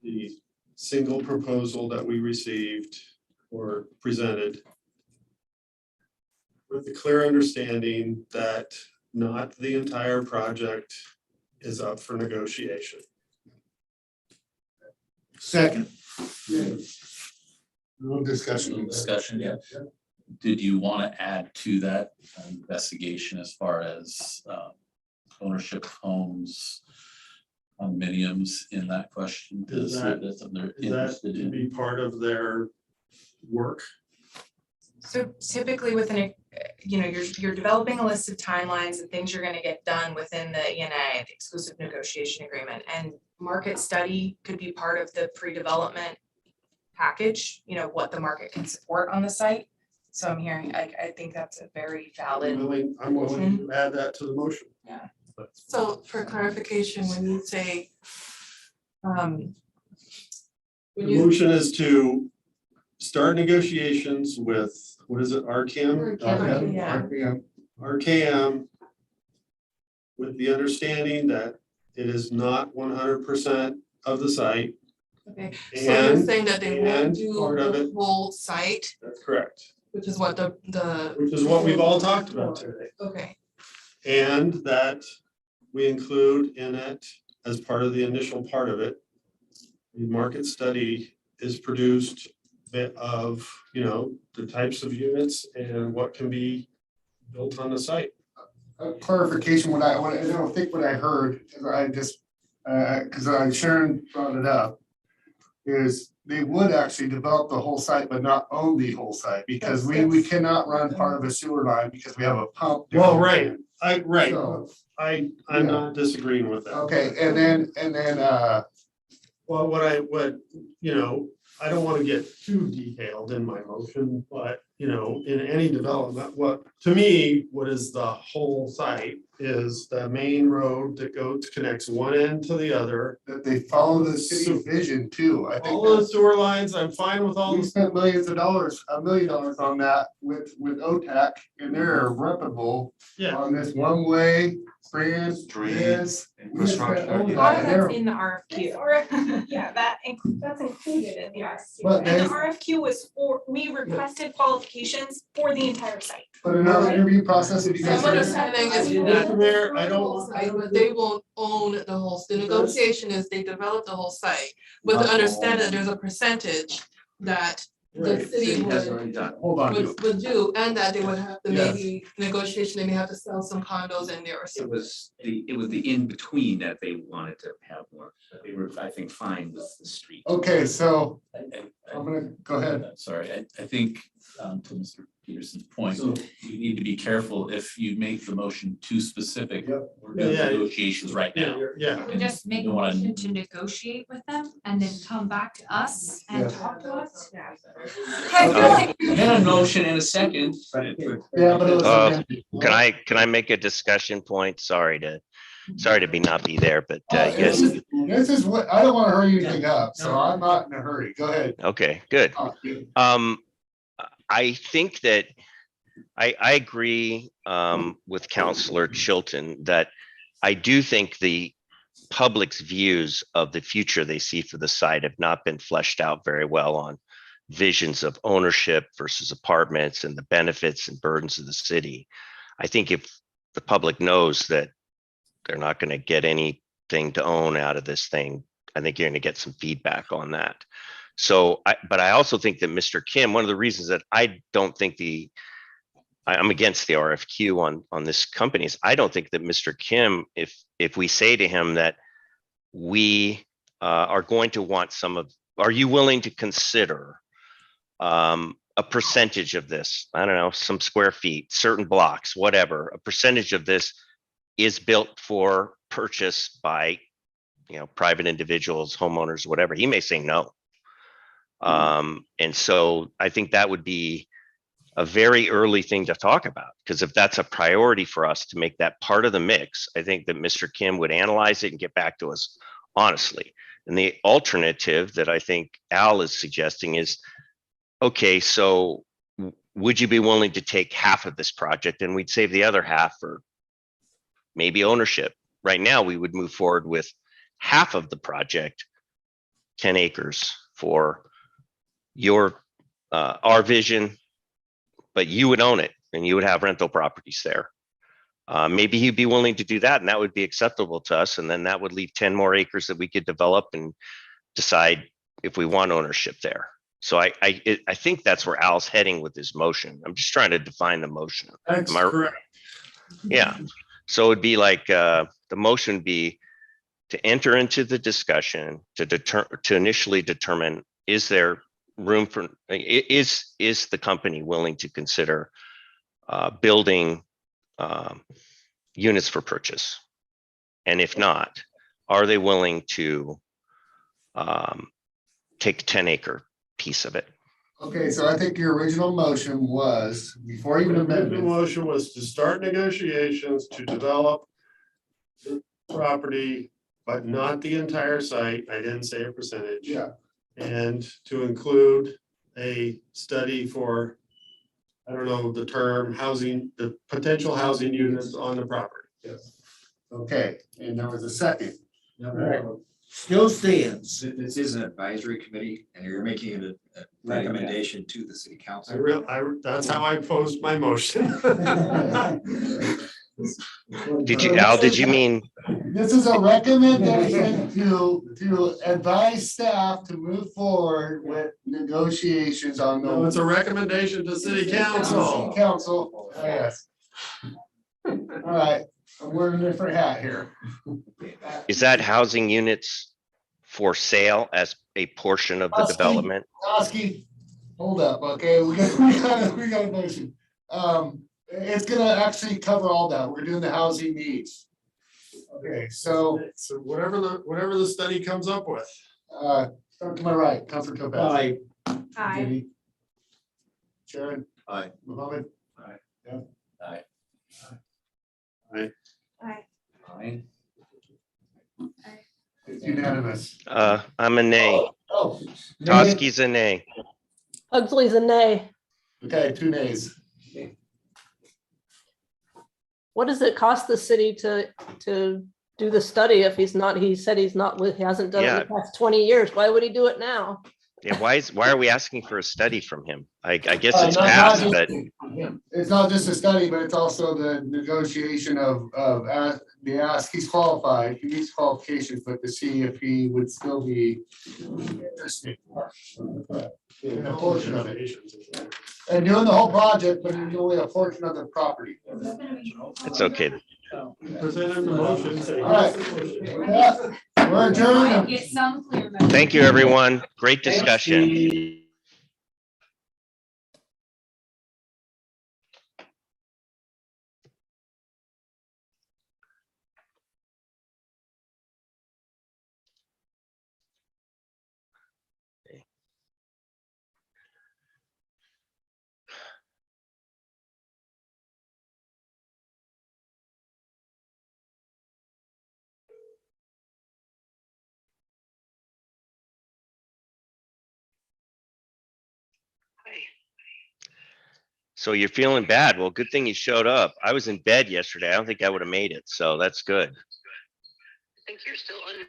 the single proposal that we received or presented, with the clear understanding that not the entire project is up for negotiation. Second. No discussion. Discussion, yeah. Did you want to add to that investigation as far as ownership of homes, condominiums in that question? Is that- That's something they're Is that interested to in. be part of their work? So typically within you're developing a list of timelines and things you're gonna get done within the ENA, the exclusive negotiation agreement, and market study could be part of the pre-development package, what the market can support on the site. So I'm hearing, I think that's a very valid. I'm willing to add that to the motion. Yeah. So for clarification, when you say, when The you, motion is to start negotiations with, what is it, RCAM? RKM with the understanding that it is not 100% of the site. okay, so you're And- saying that they won't and do part of the it- whole site, That's correct, which is what the. which is what we've all talked about today. Okay, And that we include in it, as part of the initial part of it, the market study is produced of, the types of units and what can be built on the site. Clarification, I don't think what I heard, I just, because Sharon brought it up, is they would actually develop the whole site, but not own the whole site, because we cannot run part of a sewer line because we have a pump. Well, right, So, I'm Yeah. not disagreeing with that. okay, and then, Well, I don't want to get too detailed in my motion, but, in any development, to me, what is the whole site is the main road that connects one end to the other. that they follow the city vision too, I think. All the sewer lines, I'm fine with all We the. spent millions of dollars, $1 million on that with OTAC, and they're reputable Yeah. on this one-way, brand, this. Infrastructure. A lot of that's in the RFQ. Yeah, that's included in the RFQ. But And the there's- RFQ was we requested qualifications for the entire site. But another interview process, if you so guys. my understanding is. Mr. Mayor, I don't. Site, but they won't own the whole, the negotiation is they develop the whole site, with the understanding that there's a percentage that the Right. city Has would. already done. Hold on. Would do, and that they would have to Yes. maybe negotiation, they may have to sell some condos in there or It something. was the in-between that they wanted to have more, but they were, I think, fine with the street. Okay, so I- I'm gonna, go ahead. Sorry, I think, to Mr. Peterson's point, you need to be careful if you make the motion too specific. We're doing Yeah. negotiations right now. Yeah. We just make a You wanna- motion to negotiate with them and then come back to us and Yeah. talk to us. Had a motion and a second, but it. Yeah, but it was. Can I make a discussion point? Sorry to not be there, but yes. This is what, I don't wanna hurry anything up, so I'm not in a hurry, go ahead. Okay, good. I think that I agree with Counselor Chilton that I do think the public's views of the future they see for the site have not been fleshed out very well on visions of ownership versus apartments and the benefits and burdens of the city. I think if the public knows that they're not going to get anything to own out of this thing, I think you're going to get some feedback on that. So, but I also think that Mr. Kim, one of the reasons that I don't think I'm against the RFQ on this company is I don't think that Mr. Kim, if we say to him that we are going to want are you willing to consider a percentage of this? I don't know, some square feet, certain blocks, whatever, a percentage of this is built for purchase by, private individuals, homeowners, whatever. He may say no. And so I think that would be a very early thing to talk about, because if that's a priority for us to make that part of the mix, I think that Mr. Kim would analyze it and get back to us honestly. And the alternative that I think Al is suggesting is, okay, so would you be willing to take half of this project and we'd save the other half for maybe ownership? Right now, we would move forward with half of the project, 10 acres for our vision, but you would own it and you would have rental properties there. Maybe he'd be willing to do that, and that would be acceptable to us, and then that would leave 10 more acres that we could develop and decide if we want ownership there. So I think that's where Al's heading with his motion. I'm just trying to define the motion. That's Am I- correct. Yeah, so it'd be like, the motion would be to enter into the discussion to initially determine, is there room for, is the company willing to consider building units for purchase? And if not, are they willing to take a 10-acre piece of it? Okay, so I think your original motion was, before even The original amendment, motion was to start negotiations to develop the property, but not the entire site. I didn't say a percentage. yeah, And to include a study for, I don't know, the term housing, the potential housing units on the property. yes. Okay, and there was a second. Right. Still stands. This is an advisory committee and you're making it a recommendation to the city council. That's how I posed my motion. Did you, Al, did you mean, This is a recommendation to advise staff to move forward with negotiations on the. No, it's a recommendation to city council. City council, yes. All right, I'm wearing a different hat here. is that housing units for sale as a portion of the Oski. development? Oski, hold up, okay, we got a motion. It's gonna actually cover all that, we're doing the housing needs. Okay, so, So whatever the study comes up with. start to my right, Comfort Topaz. Aye. Hi. Sharon. Aye. Mohammed. Aye. Yeah. Aye. Hi. It's unanimous. I'm a nay. Oh. Toski's a nay. Pugsley's a nay. Okay, 2 nays. What does it cost the city to do the study if he said he hasn't done it in the past 20 years? Why would he do it now? Yeah, why are we asking for a study from him? I guess it's Not passed, just- but It's not just a study, but it's also the negotiation of the ask, he's qualified, he meets qualifications, but to see if he would still be interested. In a portion of it. And doing the whole project, but it's only a portion of the property. it's okay. Presented the motion. say All right. yes. Yeah, we're adjourned. Get some clear. Thank you, everyone. Great discussion. So you're feeling bad. Well, good thing you showed up. I was in bed yesterday. I don't think I would have made it. So that's good. I think you're still on.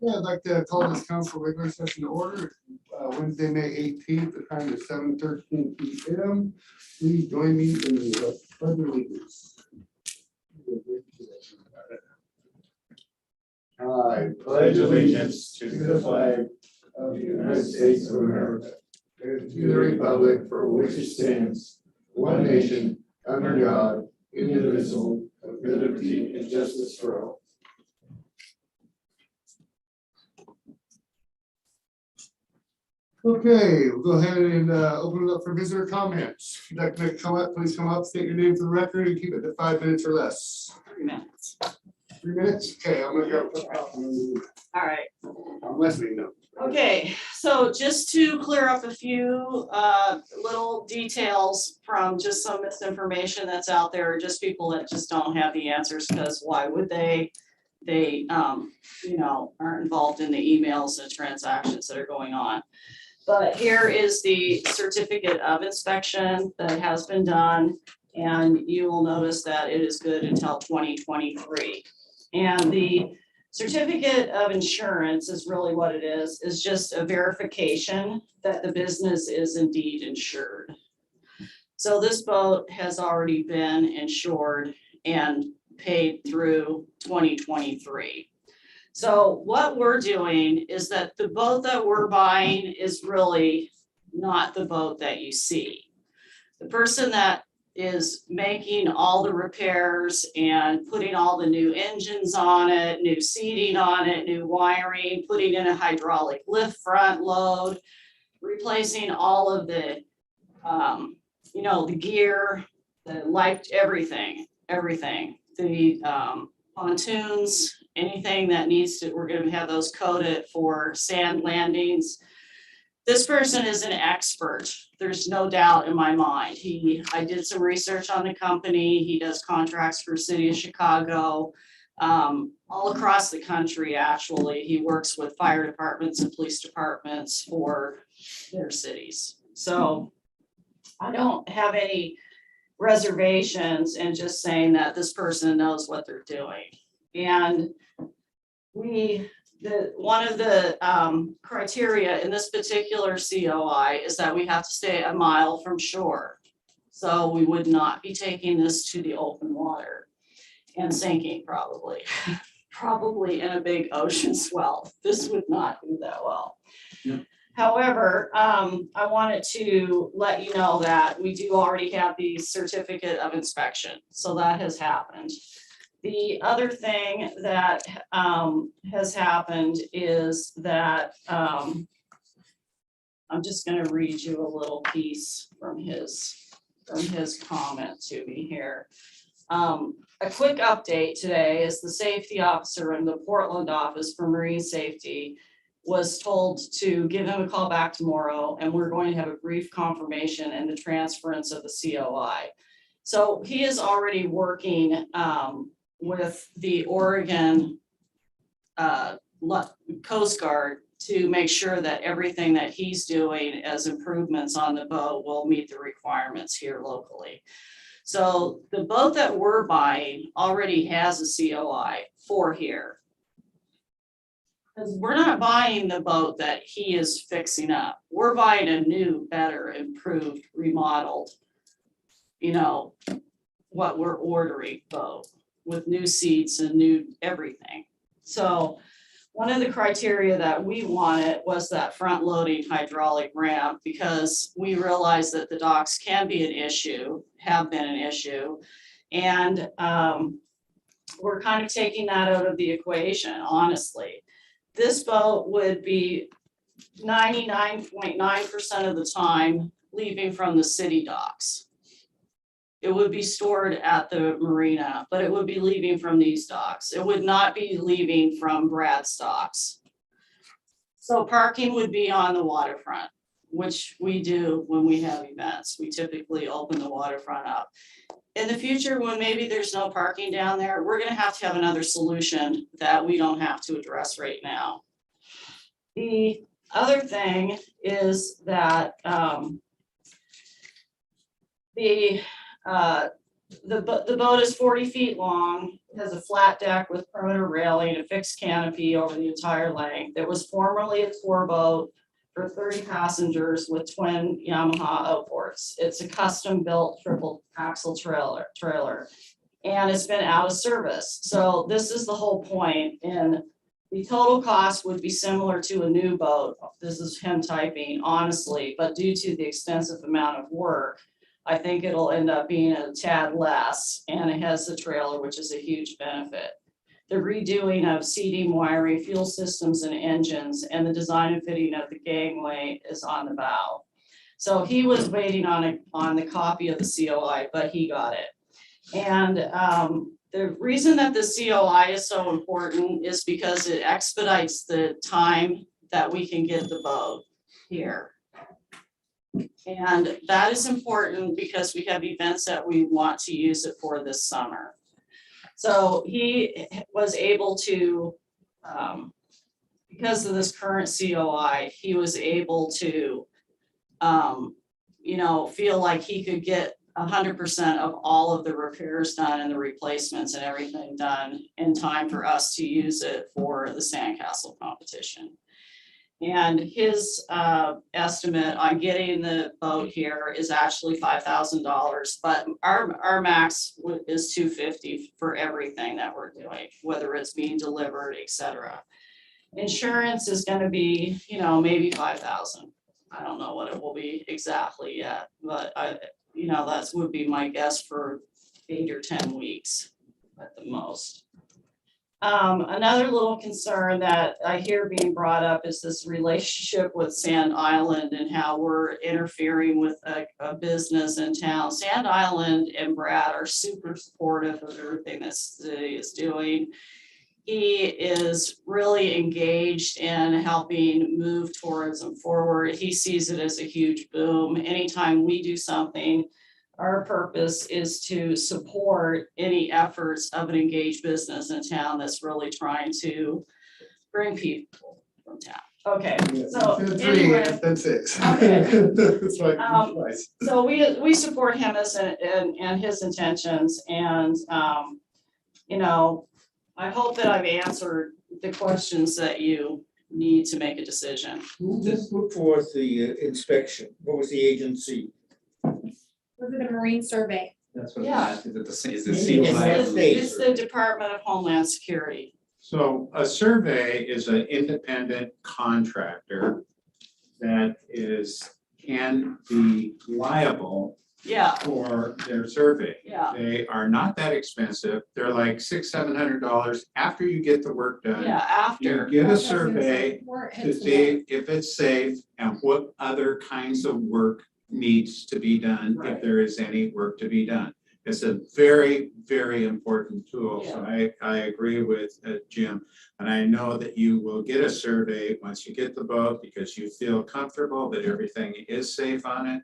Yeah, I'd like to call this council regular session to order, Wednesday, May 18th, the time is 7:13 p.m. Please join me in the pledge of allegiance. I pledge allegiance to the flag of the United States of America and to the republic for which it stands, one nation, under God, indivisible, with liberty and justice for all. Okay, we'll go ahead and open it up for visitor comments. If you'd like to come up, please come up, state your name for the record, and keep it to 5 minutes or less. 3 minutes. 3 minutes? Okay, I'm gonna go. All right. I'm listening now. Okay, so just to clear up a few little details from just some misinformation that's out there, just people that just don't have the answers, because why would they? They you know, aren't involved in the emails and transactions that are going on. But here is the certificate of inspection that has been done, and you will notice that it is good until 2023. And the certificate of insurance is really what it is just a verification that the business is indeed insured. So this boat has already been insured and paid through 2023. So what we're doing is that the boat that we're buying is really not the boat that you see. The person that is making all the repairs and putting all the new engines on it, new seating on it, new wiring, putting in a hydraulic lift front load, replacing all of the, you know, the gear, the life, everything, the pontoons, anything that needs to, we're going to have those coated for sand landings. This person is an expert. There's no doubt in my mind. I did some research on the company. He does contracts for City of Chicago, all across the country, actually. He works with fire departments and police departments for their cities. So I don't have any reservations in just saying that this person knows what they're doing. And one of the criteria in this particular COI is that we have to stay a mile from shore. So we would not be taking this to the open water and sinking probably in a big ocean swell. This would not do that well. Yep. However, I wanted to let you know that we do already have the certificate of inspection. So that has happened. The other thing that has happened is that I'm just going to read you a little piece from his comment to me here. A quick update today is the safety officer in the Portland office for marine safety was told to give him a call back tomorrow, and we're going to have a brief confirmation and the transference of the COI. So he is already working with the Oregon Coast Guard to make sure that everything that he's doing as improvements on the boat will meet the requirements here locally. So the boat that we're buying already has a COI for here. Because we're not buying the boat that he is fixing up. We're buying a new, better, improved, remodeled, you know, what we're ordering boat with new seats and new everything. So one of the criteria that we wanted was that front loading hydraulic ramp, because we realized that the docks can be an issue, have been an issue. And we're kind of taking that out of the equation, honestly. This boat would be 99.9% of the time leaving from the city docks. It would be stored at the marina, but it would be leaving from these docks. It would not be leaving from Brad's docks. So parking would be on the waterfront, which we do when we have events. We typically open the waterfront up. In the future, when maybe there's no parking down there, we're going to have another solution that we don't have to address right now. The other thing is that the the boat is 40 feet long, has a flat deck with perimeter railing, a fixed canopy over the entire length. It was formerly a tour boat for 30 passengers with twin Yamaha outboards. It's a custom-built triple axle trailer, and it's been out of service. So this is the whole point, and the total cost would be similar to a new boat. This is him typing, honestly, but due to the extensive amount of work, I think it'll end up being a tad less, and it has the trailer, which is a huge benefit. The redoing of seating, wiring, fuel systems and engines, and the design and fitting of the gangway is on the bow. So he was waiting on the copy of the COI, but he got it. And the reason that the COI is so important is because it expedites the time that we can get the boat here. And that is important because we have events that we want to use it for this summer. So he was able to, because of this current COI, he was able to, feel like he could get 100% of all of the repairs done and the replacements and everything done in time for us to use it for the sandcastle competition. And his estimate on getting the boat here is actually $5,000, but our max is $250 for everything that we're doing, whether it's being delivered, etc. Insurance is going to be, maybe $5,000. I don't know what it will be exactly yet, but that would be my guess for 8 or 10 weeks at the most. Another little concern that I hear being brought up is this relationship with Sand Island and how we're interfering with a business in town. Sand Island and Brad are super supportive of everything that city is doing. He is really engaged in helping move tourism forward. He sees it as a huge boom. Anytime we do something, our purpose is to support any efforts of an engaged business in town that's really trying to bring people from town. Okay, so anyway. That's it. Okay. That's right. So we support him and his intentions, and I hope that I've answered the questions that you need to make a decision. Who put forth the inspection? What was the agency? Was it a marine survey? That's what Yeah. I'm asking, is it the It's the Department of Homeland Security. So a survey is an independent contractor that can be liable Yeah, for their survey. yeah, They are not that expensive. They're like $600-700 after you get the work done. yeah, after. You get a survey to see if it's safe and what other kinds of work needs to be done, Right. if there is any work to be done. It's a very, very important tool. So I agree with Jim. And I know that you will get a survey once you get the boat because you feel comfortable that everything is safe on it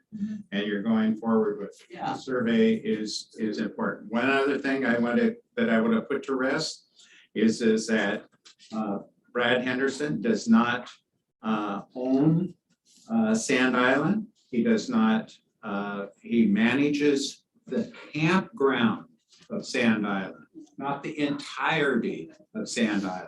and you're going forward with it. Yeah. The survey is important. One other thing I want to put to rest is that Brad Henderson does not own Sand Island. He does not, he manages the campground of Sand Island, not the entirety of Sand Island.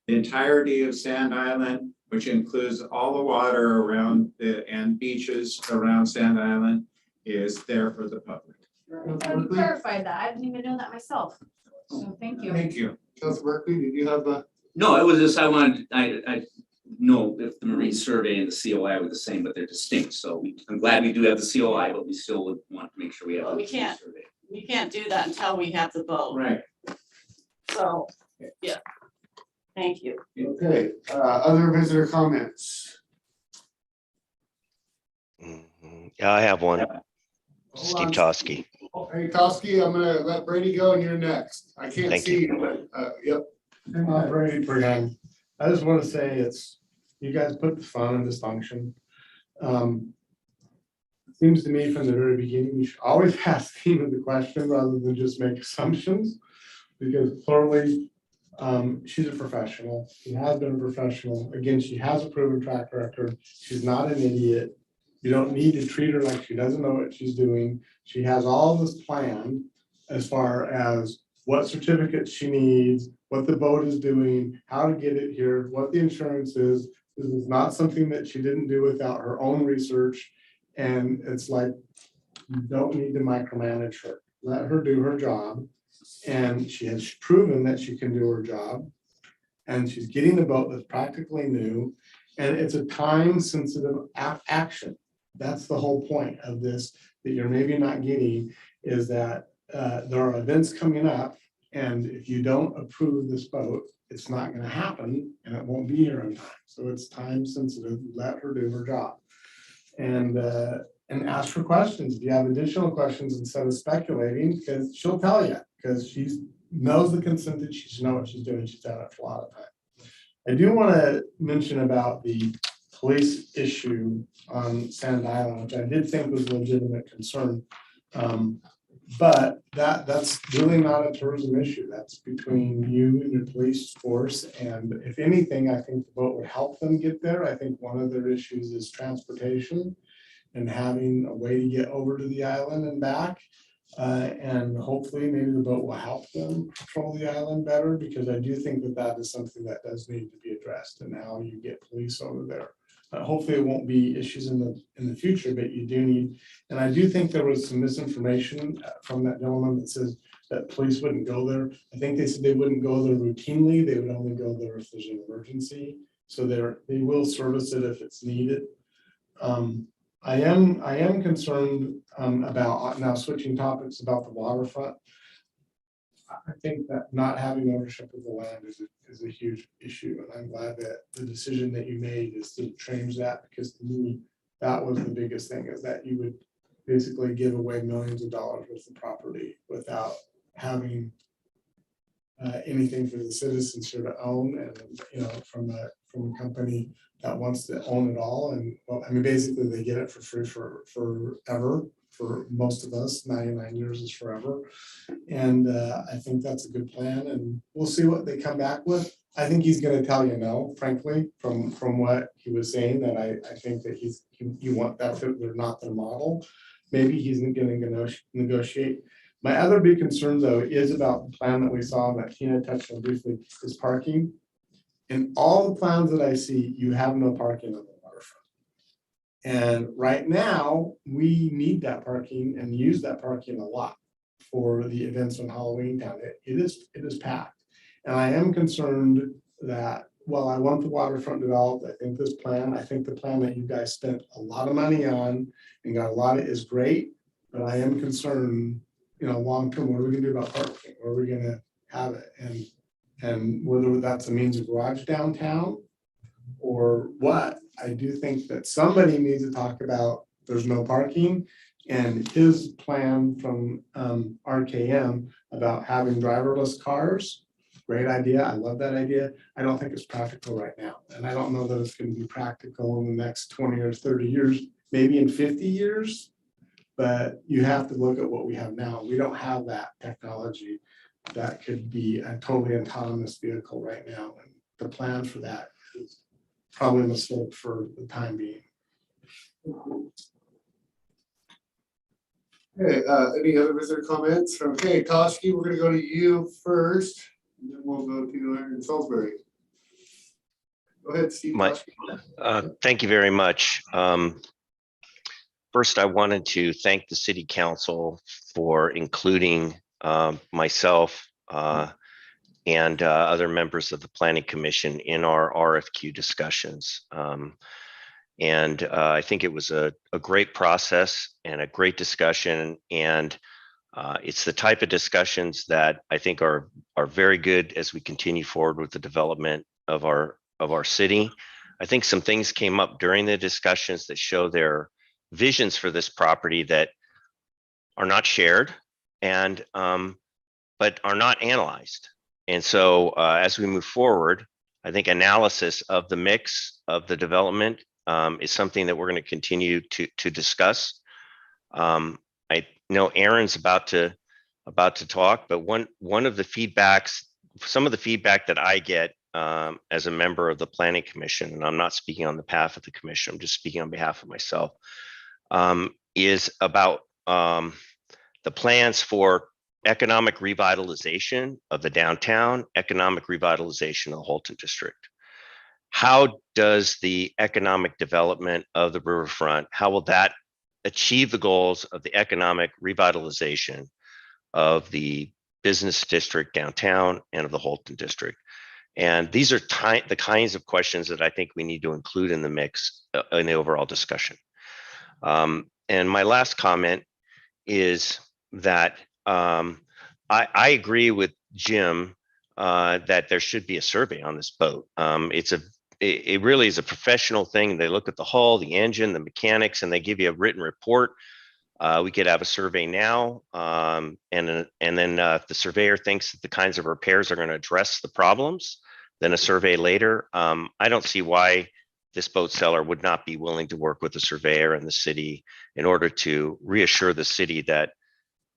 The entirety of Sand Island, which includes all the water around and beaches around Sand Island, is there for the public. You clarified that. I didn't even know that myself. So thank you. Thank you. Councilor Berkeley, did you have a? No, it was just, I know if the marine survey and the COI were the same, but they're distinct. So I'm glad we do have the COI, but we still would want to make sure we have. Well, we the can't. survey. We can't do that until we have the boat. Right. So, yeah. Thank you. Okay, other visitor comments? Yeah, I have one. Hold Steve on. Toski. Hey, Toski, I'm gonna let Brady go and you're next. I can't Thank see you. you, but, yep. Brady Brian, I just want to say you guys put the fun in this function. It seems to me from the very beginning, you should always ask Stephen the question rather than just make assumptions. Because clearly, she's a professional. She has been a professional. Again, she has a proven track record. She's not an idiot. You don't need to treat her like she doesn't know what she's doing. She has all this planned. as far as what certificates she needs, what the boat is doing, how to get it here, what the insurance is. This is not something that she didn't do without her own research. And it's like, you don't need to micromanage her. Let her do her job. And she has proven that she can do her job. And she's getting a boat that's practically new. And it's a time-sensitive action. That's the whole point of this, that you're maybe not getting, is that there are events coming up. And if you don't approve this boat, it's not gonna happen and it won't be here on time. So it's time-sensitive. Let her do her job. And ask for questions. If you have additional questions, instead of speculating, because she'll tell you, because she knows the consent, that she knows what she's doing. She's done it for a lot of time. I do want to mention about the police issue on Sand Island, which I did think was a legitimate concern. But that's really not a tourism issue. That's between you and your police force. And if anything, I think the boat would help them get there. I think one of their issues is transportation and having a way to get over to the island and back. And hopefully maybe the boat will help them patrol the island better, because I do think that that is something that does need to be addressed, and how you get police over there. Hopefully it won't be issues in the future, but you do need, and I do think there was some misinformation from that gentleman that says that police wouldn't go there. I think they said they wouldn't go there routinely. They would only go there if there's an emergency. So they will service it if it's needed. I am concerned about, now switching topics, about the waterfront. I think that not having ownership of the land is a huge issue, and I'm glad that the decision that you made is to change that, because to me, that was the biggest thing, is that you would basically give away millions of dollars worth of property without having anything for the citizens here to own, and from a company that wants to own it all. And well, I mean, basically they get it for free for forever. For most of us, 99 years is forever. And I think that's a good plan, and we'll see what they come back with. I think he's going to tell you no, frankly, from what he was saying, that I think that you want that they're not their model. Maybe he's going to negotiate. My other big concern, though, is about the plan that we saw, that Tina touched on briefly, is parking. In all the plans that I see, you have no parking on the waterfront. And right now, we need that parking and use that parking a lot for the events on Halloween Town. It is packed. And I am concerned that, while I want the waterfront developed, I think the plan that you guys spent a lot of money on and got a lot of is great, but I am concerned, long term, what are we gonna do about parking? Where are we gonna have it? And whether that's a means of garage downtown or what, I do think that somebody needs to talk about, there's no parking, and his plan from RKM about having driverless cars. Great idea. I love that idea. I don't think it's practical right now. And I don't know that it's going to be practical in the next 20 or 30 years, maybe in 50 years. But you have to look at what we have now. We don't have that technology that could be a totally autonomous vehicle right now. And the plan for that is probably a mistake for the time being. Okay, any other visitor comments? Okay, Toski, we're gonna go to you first, and then we'll go to Aaron Salisbury. Go ahead, Steve. Thank you very much. First, I wanted to thank the city council for including myself and other members of the planning commission in our RFQ discussions. And I think it was a great process and a great discussion. And it's the type of discussions that I think are very good as we continue forward with the development of our city. I think some things came up during the discussions that show their visions for this property that are not shared and but are not analyzed. And so as we move forward, I think analysis of the mix of the development is something that we're going to continue to discuss. I know Aaron's about to talk, but one of the feedbacks, some of the feedback that I get as a member of the planning commission, and I'm not speaking on behalf of the commission, I'm just speaking on behalf of myself, is about the plans for economic revitalization of the downtown, economic revitalization of the Holton district. How does the economic development of the riverfront, how will that achieve the goals of the economic revitalization of the business district downtown and of the Holton district? And these are the kinds of questions that I think we need to include in the mix in the overall discussion. And my last comment is that I agree with Jim that there should be a survey on this boat. It really is a professional thing. They look at the hull, the engine, the mechanics, and they give you a written report. We could have a survey now, and then if the surveyor thinks that the kinds of repairs are going to address the problems, then a survey later. I don't see why this boat seller would not be willing to work with the surveyor and the city in order to reassure the city that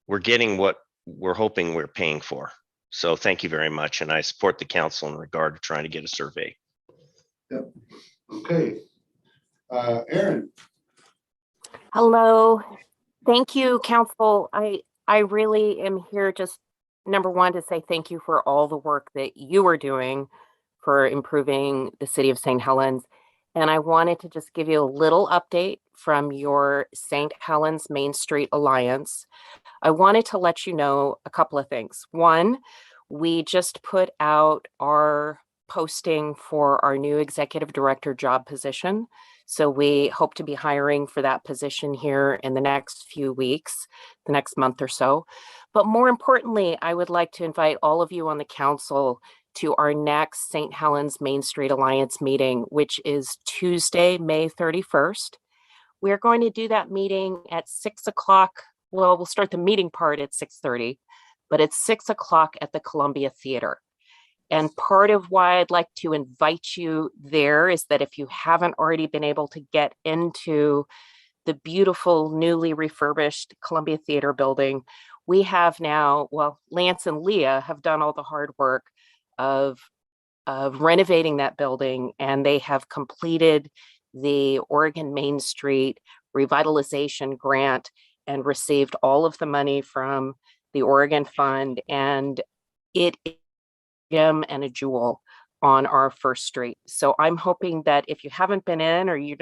we're getting what we're hoping we're paying for. So thank you very much, and I support the council in regard to trying to get a survey. Yep. Okay. Aaron. Hello. Thank you, council. I really am here just, number one, to say thank you for all the work that you are doing for improving the city of St. Helens. And I wanted to just give you a little update from your St. Helens Main Street Alliance. I wanted to let you know a couple of things. One, we just put out our posting for our new executive director job position. So we hope to be hiring for that position here in the next few weeks, the next month or so. But more importantly, I would like to invite all of you on the council to our next St. Helens Main Street Alliance meeting, which is Tuesday, May 31st. We're going to do that meeting at 6 o'clock. Well, we'll start the meeting part at 6:30, but it's 6 o'clock at the Columbia Theater. And part of why I'd like to invite you there is that if you haven't already been able to get into the beautiful newly refurbished Columbia Theater building, we have now, well, Lance and Leah have done all the hard work of renovating that building, and they have completed the Oregon Main Street revitalization grant and received all of the money from the Oregon Fund, and it is a gem and a jewel on our first street. So I'm hoping that if you haven't been in, or you're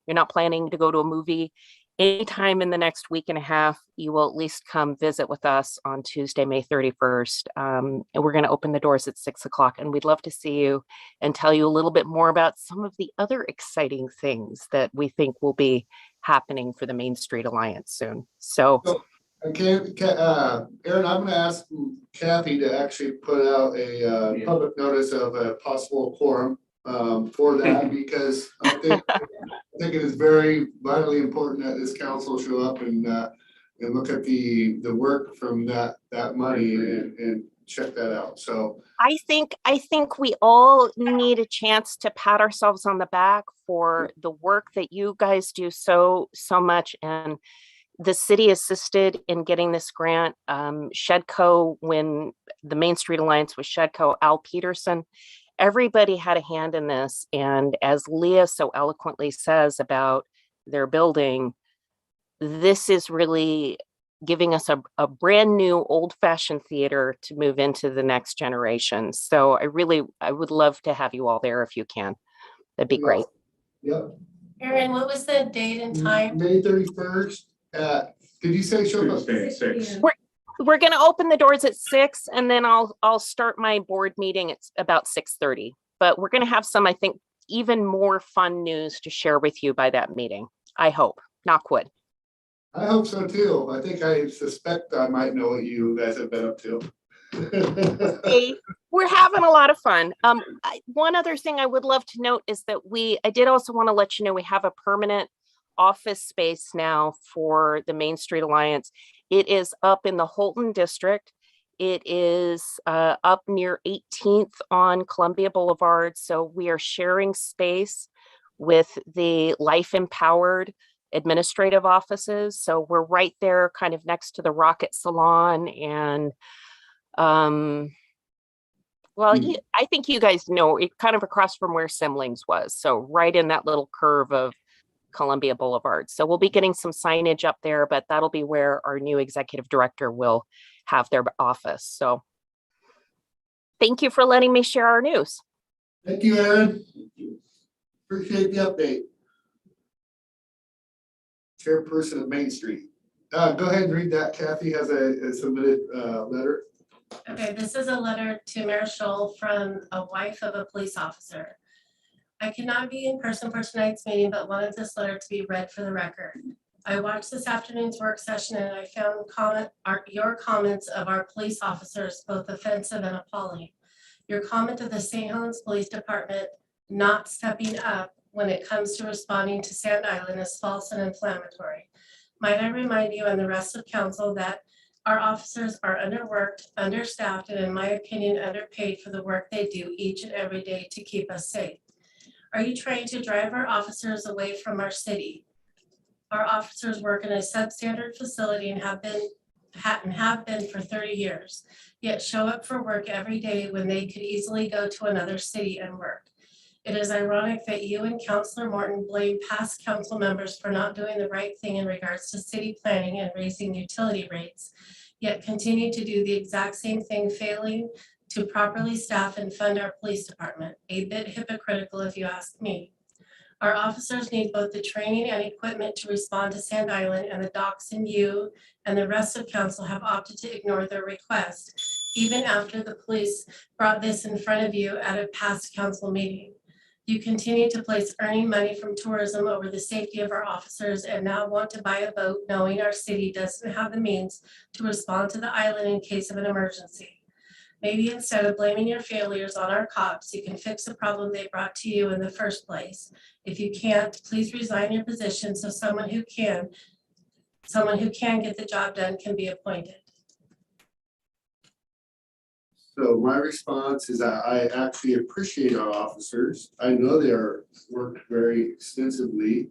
not planning to go to a movie anytime in the next week and a half, you will at least come visit with us on Tuesday, May 31st. And we're going to open the doors at 6 o'clock, and we'd love to see you and tell you a little bit more about some of the other exciting things that we think will be happening for the Main Street Alliance soon. So Okay, Aaron, I'm gonna ask Kathy to actually put out a public notice of a possible quorum for that, because I think it is very vitally important that this council show up and look at the work from that money and check that out. So I think we all need a chance to pat ourselves on the back for the work that you guys do so much. And the city assisted in getting this grant. Shedco, when the Main Street Alliance was Shedco, Al Peterson, everybody had a hand in this. And as Leah so eloquently says about their building, this is really giving us a brand new old-fashioned theater to move into the next generation. So I would love to have you all there if you can. That'd be great. Yep. Aaron, what was the date and time? May 31st. Did you say show up? Tuesday, 6. We're going to open the doors at 6, and then I'll start my board meeting. It's about 6:30. But we're going to have some, I think, even more fun news to share with you by that meeting. I hope. Knock wood. I hope so too. I suspect I might know what you guys have been up to. Hey, we're having a lot of fun. One other thing I would love to note is that I did also want to let you know we have a permanent office space now for the Main Street Alliance. It is up in the Holton district. It is up near 18th on Columbia Boulevard. So we are sharing space with the Life Empowered administrative offices. So we're right there kind of next to the Rocket Salon. And I think you guys know it, kind of across from where Simlings was. So right in that little curve of Columbia Boulevard. So we'll be getting some signage up there, but that'll be where our new executive director will have their office. So thank you for letting me share our news. Thank you, Aaron. Appreciate the update. Chairperson of Main Street. Go ahead and read that. Kathy has a submitted letter. Okay, this is a letter to Mayor Scholl from a wife of a police officer. I cannot be in person for tonight's meeting, but wanted this letter to be read for the record. I watched this afternoon's work session and I found your comments of our police officers both offensive and appalling. Your comment of the St. Helens Police Department not stepping up when it comes to responding to Sand Island is false and inflammatory. Might I remind you and the rest of council that our officers are underworked, understaffed, and in my opinion, underpaid for the work they do each and every day to keep us safe. Are you trying to drive our officers away from our city? Our officers work in a substandard facility and have been for 30 years, yet show up for work every day when they could easily go to another city and work. It is ironic that you and Councilor Morton blame past council members for not doing the right thing in regards to city planning and raising utility rates, yet continue to do the exact same thing, failing to properly staff and fund our police department. A bit hypocritical if you ask me. Our officers need both the training and equipment to respond to Sand Island, and the docs and you and the rest of council have opted to ignore their request, even after the police brought this in front of you at a past council meeting. You continue to place earning money from tourism over the safety of our officers and now want to buy a boat knowing our city doesn't have the means to respond to the island in case of an emergency. Maybe instead of blaming your failures on our cops, you can fix the problem they brought to you in the first place. If you can't, please resign your position so someone who can get the job done can be appointed. So my response is that I actually appreciate our officers. I know they are worked very extensively.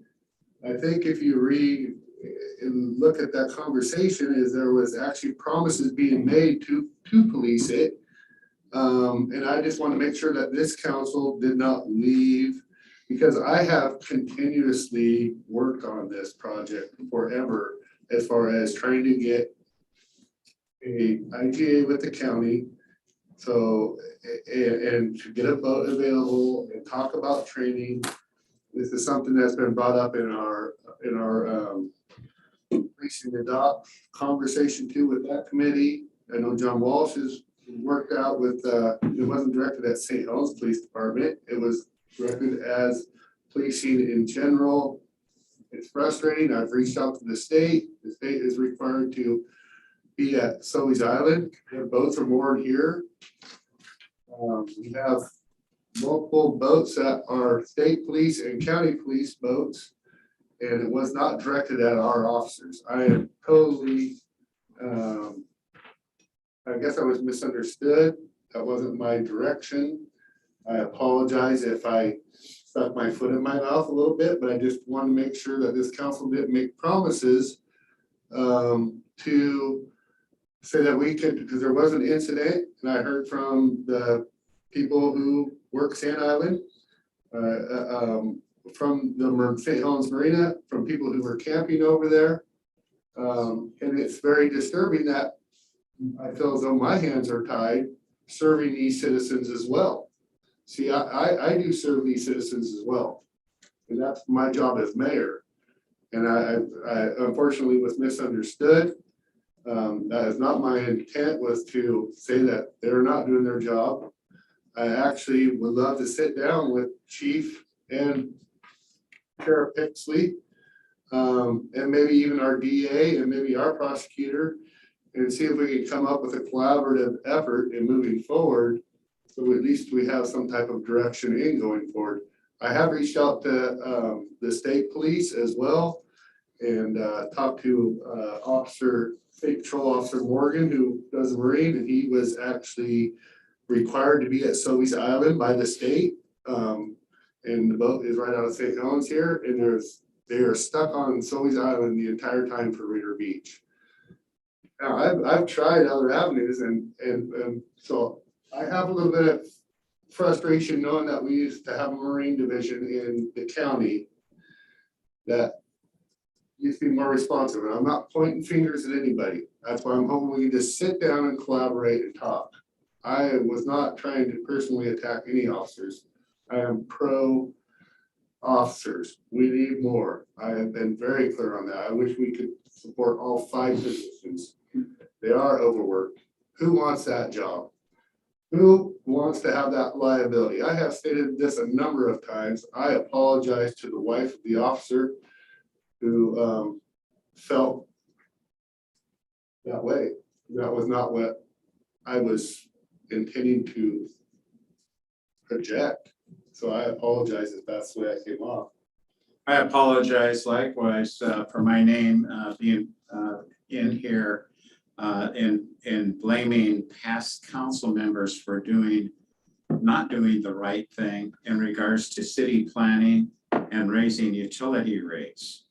I think if you read and look at that conversation, is there was actually promises being made to police it. And I just want to make sure that this council did not leave, because I have continuously worked on this project forever as far as trying to get a IGA with the county. So, and to get a boat available and talk about training. This is something that's been brought up in our recent adopt conversation too with that committee. I know John Walsh has worked out with, it wasn't directed at St. Helens Police Department. It was directed as policing in general. It's frustrating. I've reached out to the state. The state is required to be at Sowies Island. Their boats are moored here. We have multiple boats that are state police and county police boats, and it was not directed at our officers. I am totally, I guess I was misunderstood. That wasn't my direction. I apologize if I stuck my foot in my mouth a little bit, but I just want to make sure that this council didn't make promises to say that we could, because there was an incident, and I heard from the people who work Sand Island, from the St. Helens Marina, from people who were camping over there. And it's very disturbing that I feel as though my hands are tied serving these citizens as well. See, I do serve these citizens as well. And that's my job as mayor. And I unfortunately was misunderstood. That is not my intent, was to say that they're not doing their job. I actually would love to sit down with Chief and Sheriff Pixley, and maybe even our DA and maybe our prosecutor, and see if we can come up with a collaborative effort in moving forward. So at least we have some type of direction in going forward. I have reached out to the state police as well, and talked to State Patrol Officer Morgan, who does the Marine, and he was actually required to be at Sowies Island by the state. And the boat is right out of St. Helens here, and they are stuck on Sowies Island the entire time for Reeder Beach. Now, I've tried other avenues, and so I have a little bit of frustration knowing that we used to have a Marine division in the county that needs to be more responsive, and I'm not pointing fingers at anybody. That's why I'm hoping we can just sit down and collaborate and talk. I was not trying to personally attack any officers. I am pro officers. We need more. I have been very clear on that. I wish we could support all 5 positions. They are overworked. Who wants that job? Who wants to have that liability? I have stated this a number of times. I apologize to the wife of the officer who felt that way. That was not what I was intending to project. So I apologize if that's the way I came off. I apologize likewise for my name being in here in blaming past council members for not doing the right thing in regards to city planning and raising utility rates.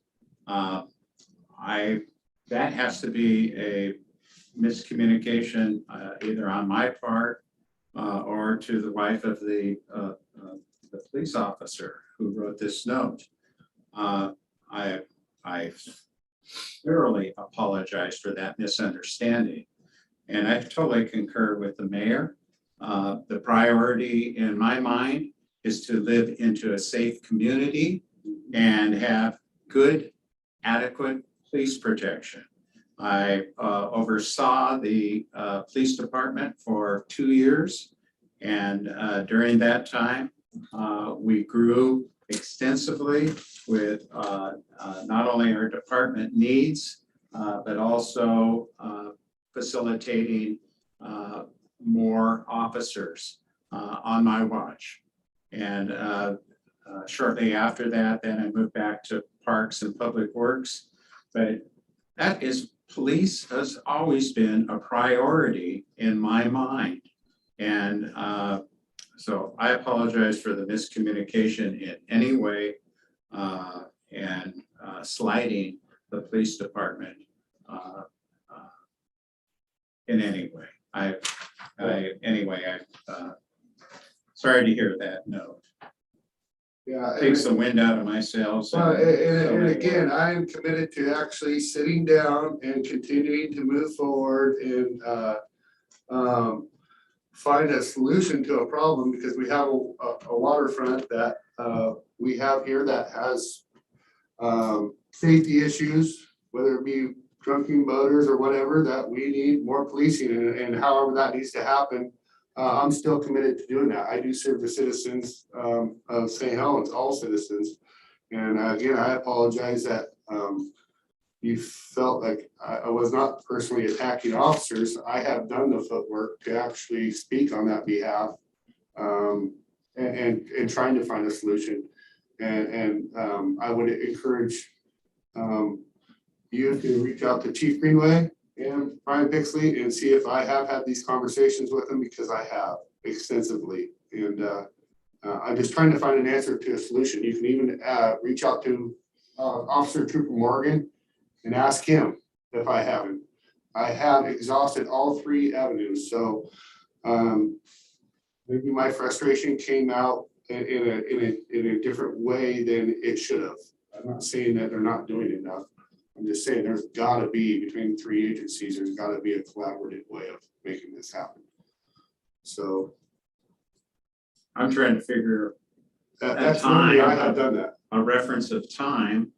That has to be a miscommunication either on my part or to the wife of the police officer who wrote this note. I thoroughly apologize for that misunderstanding. And I totally concur with the mayor. The priority in my mind is to live into a safe community and have good, adequate police protection. I oversaw the police department for 2 years. And during that time, we grew extensively with not only our department needs, but also facilitating more officers on my watch. And shortly after that, then I moved back to Parks and Public Works. But police has always been a priority in my mind. And so I apologize for the miscommunication in any way and slighting the police department in any way. Sorry to hear that note. Yeah. Takes the wind out of my sails. And again, I am committed to actually sitting down and continuing to move forward and find a solution to a problem, because we have a waterfront that we have here that has safety issues, whether it be drunken boaters or whatever, that we need more policing, and however that needs to happen. I'm still committed to doing that. I do serve the citizens of St. Helens, all citizens. And again, I apologize that you felt like I was not personally attacking officers. I have done the footwork to actually speak on that behalf and trying to find a solution. And I would encourage you to reach out to Chief Greenway and Brian Pixley and see if I have had these conversations with them, because I have extensively. And I'm just trying to find an answer to a solution. You can even reach out to Officer Trooper Morgan and ask him if I haven't. I have exhausted all 3 avenues. So maybe my frustration came out in a different way than it should have. I'm not saying that they're not doing enough. I'm just saying there's gotta be, between 3 agencies, there's gotta be a collaborative way of making this happen. So I'm trying to figure that's I have done that. a reference of time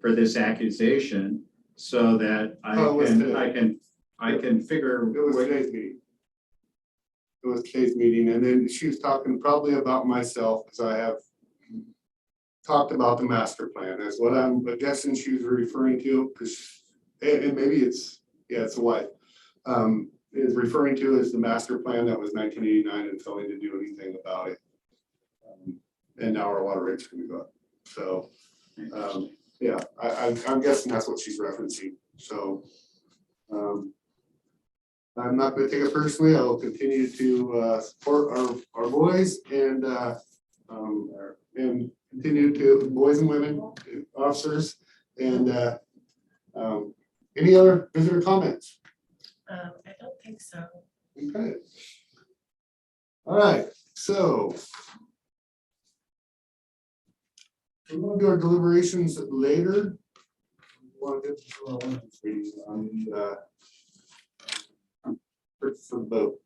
for this accusation so that I can figure. It was today's meeting. It was today's meeting, and then she was talking probably about myself, because I have talked about the master plan. That's what I'm guessing she was referring to, because and maybe it's the wife is referring to as the master plan that was 1989 and failing to do anything about it. And now our water rate's going to go up. So yeah, I'm guessing that's what she's referencing. So I'm not going to take it personally. I will continue to support our boys and continue to boys and women officers. And any other visitor comments? I don't think so. Okay. All right. So we're going to do our deliberations later. Want to do on the purchase of the boat.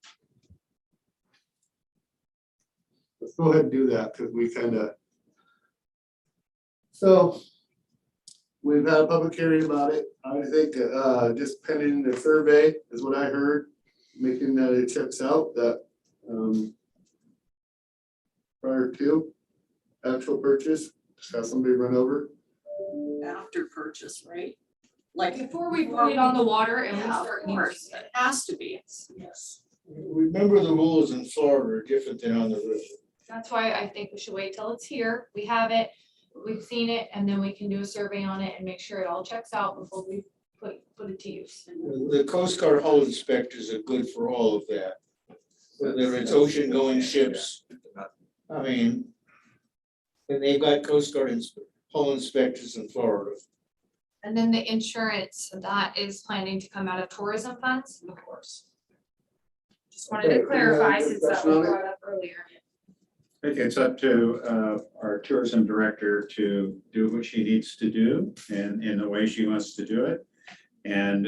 Let's go ahead and do that because we kind of. So we've had a public hearing about it. I think just pending the survey is what I heard, making that it checks out that prior to actual purchase, just have somebody run over. After purchase, right? Like Before we put it on the water and we Yeah, start of course, using it. it has to be, yes. Remember, the rules in Florida are different than on the river. That's why I think we should wait till it's here. We have it, we've seen it, and then we can do a survey on it and make sure it all checks out before we put it to use. The Coast Guard hull inspectors are good for all of that. Whether it's ocean going ships, I mean, and they've got Coast Guard hull inspectors in Florida. And then the insurance, that is planning to come out of tourism funds? Of course. Just wanted to clarify since that was brought up earlier. I think it's up to our tourism director to do what she needs to do and in the way she wants to do it. And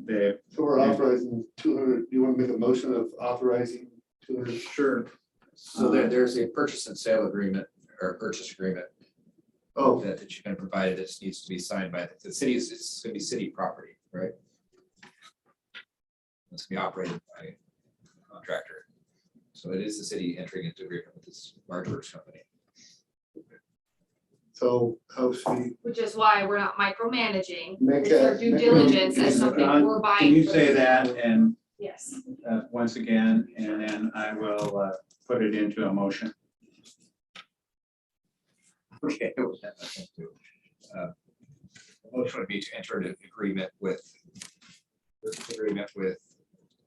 they. So we're authorizing 200, you want to make a motion of authorizing 200? Sure. So there's a purchase and sale agreement or purchase agreement. Oh. That you can provide, it needs to be signed by the city, it's gonna be city property, right? It's gonna be operated by a contractor. So it is the city entering into agreement with this large works company. So how should we? Which is why we're not micromanaging. Make It's our a- due make a- diligence as something we're buying. Can you for say the- that and Yes. once again, and then I will put it into a motion. Okay. The motion would be to enter an agreement with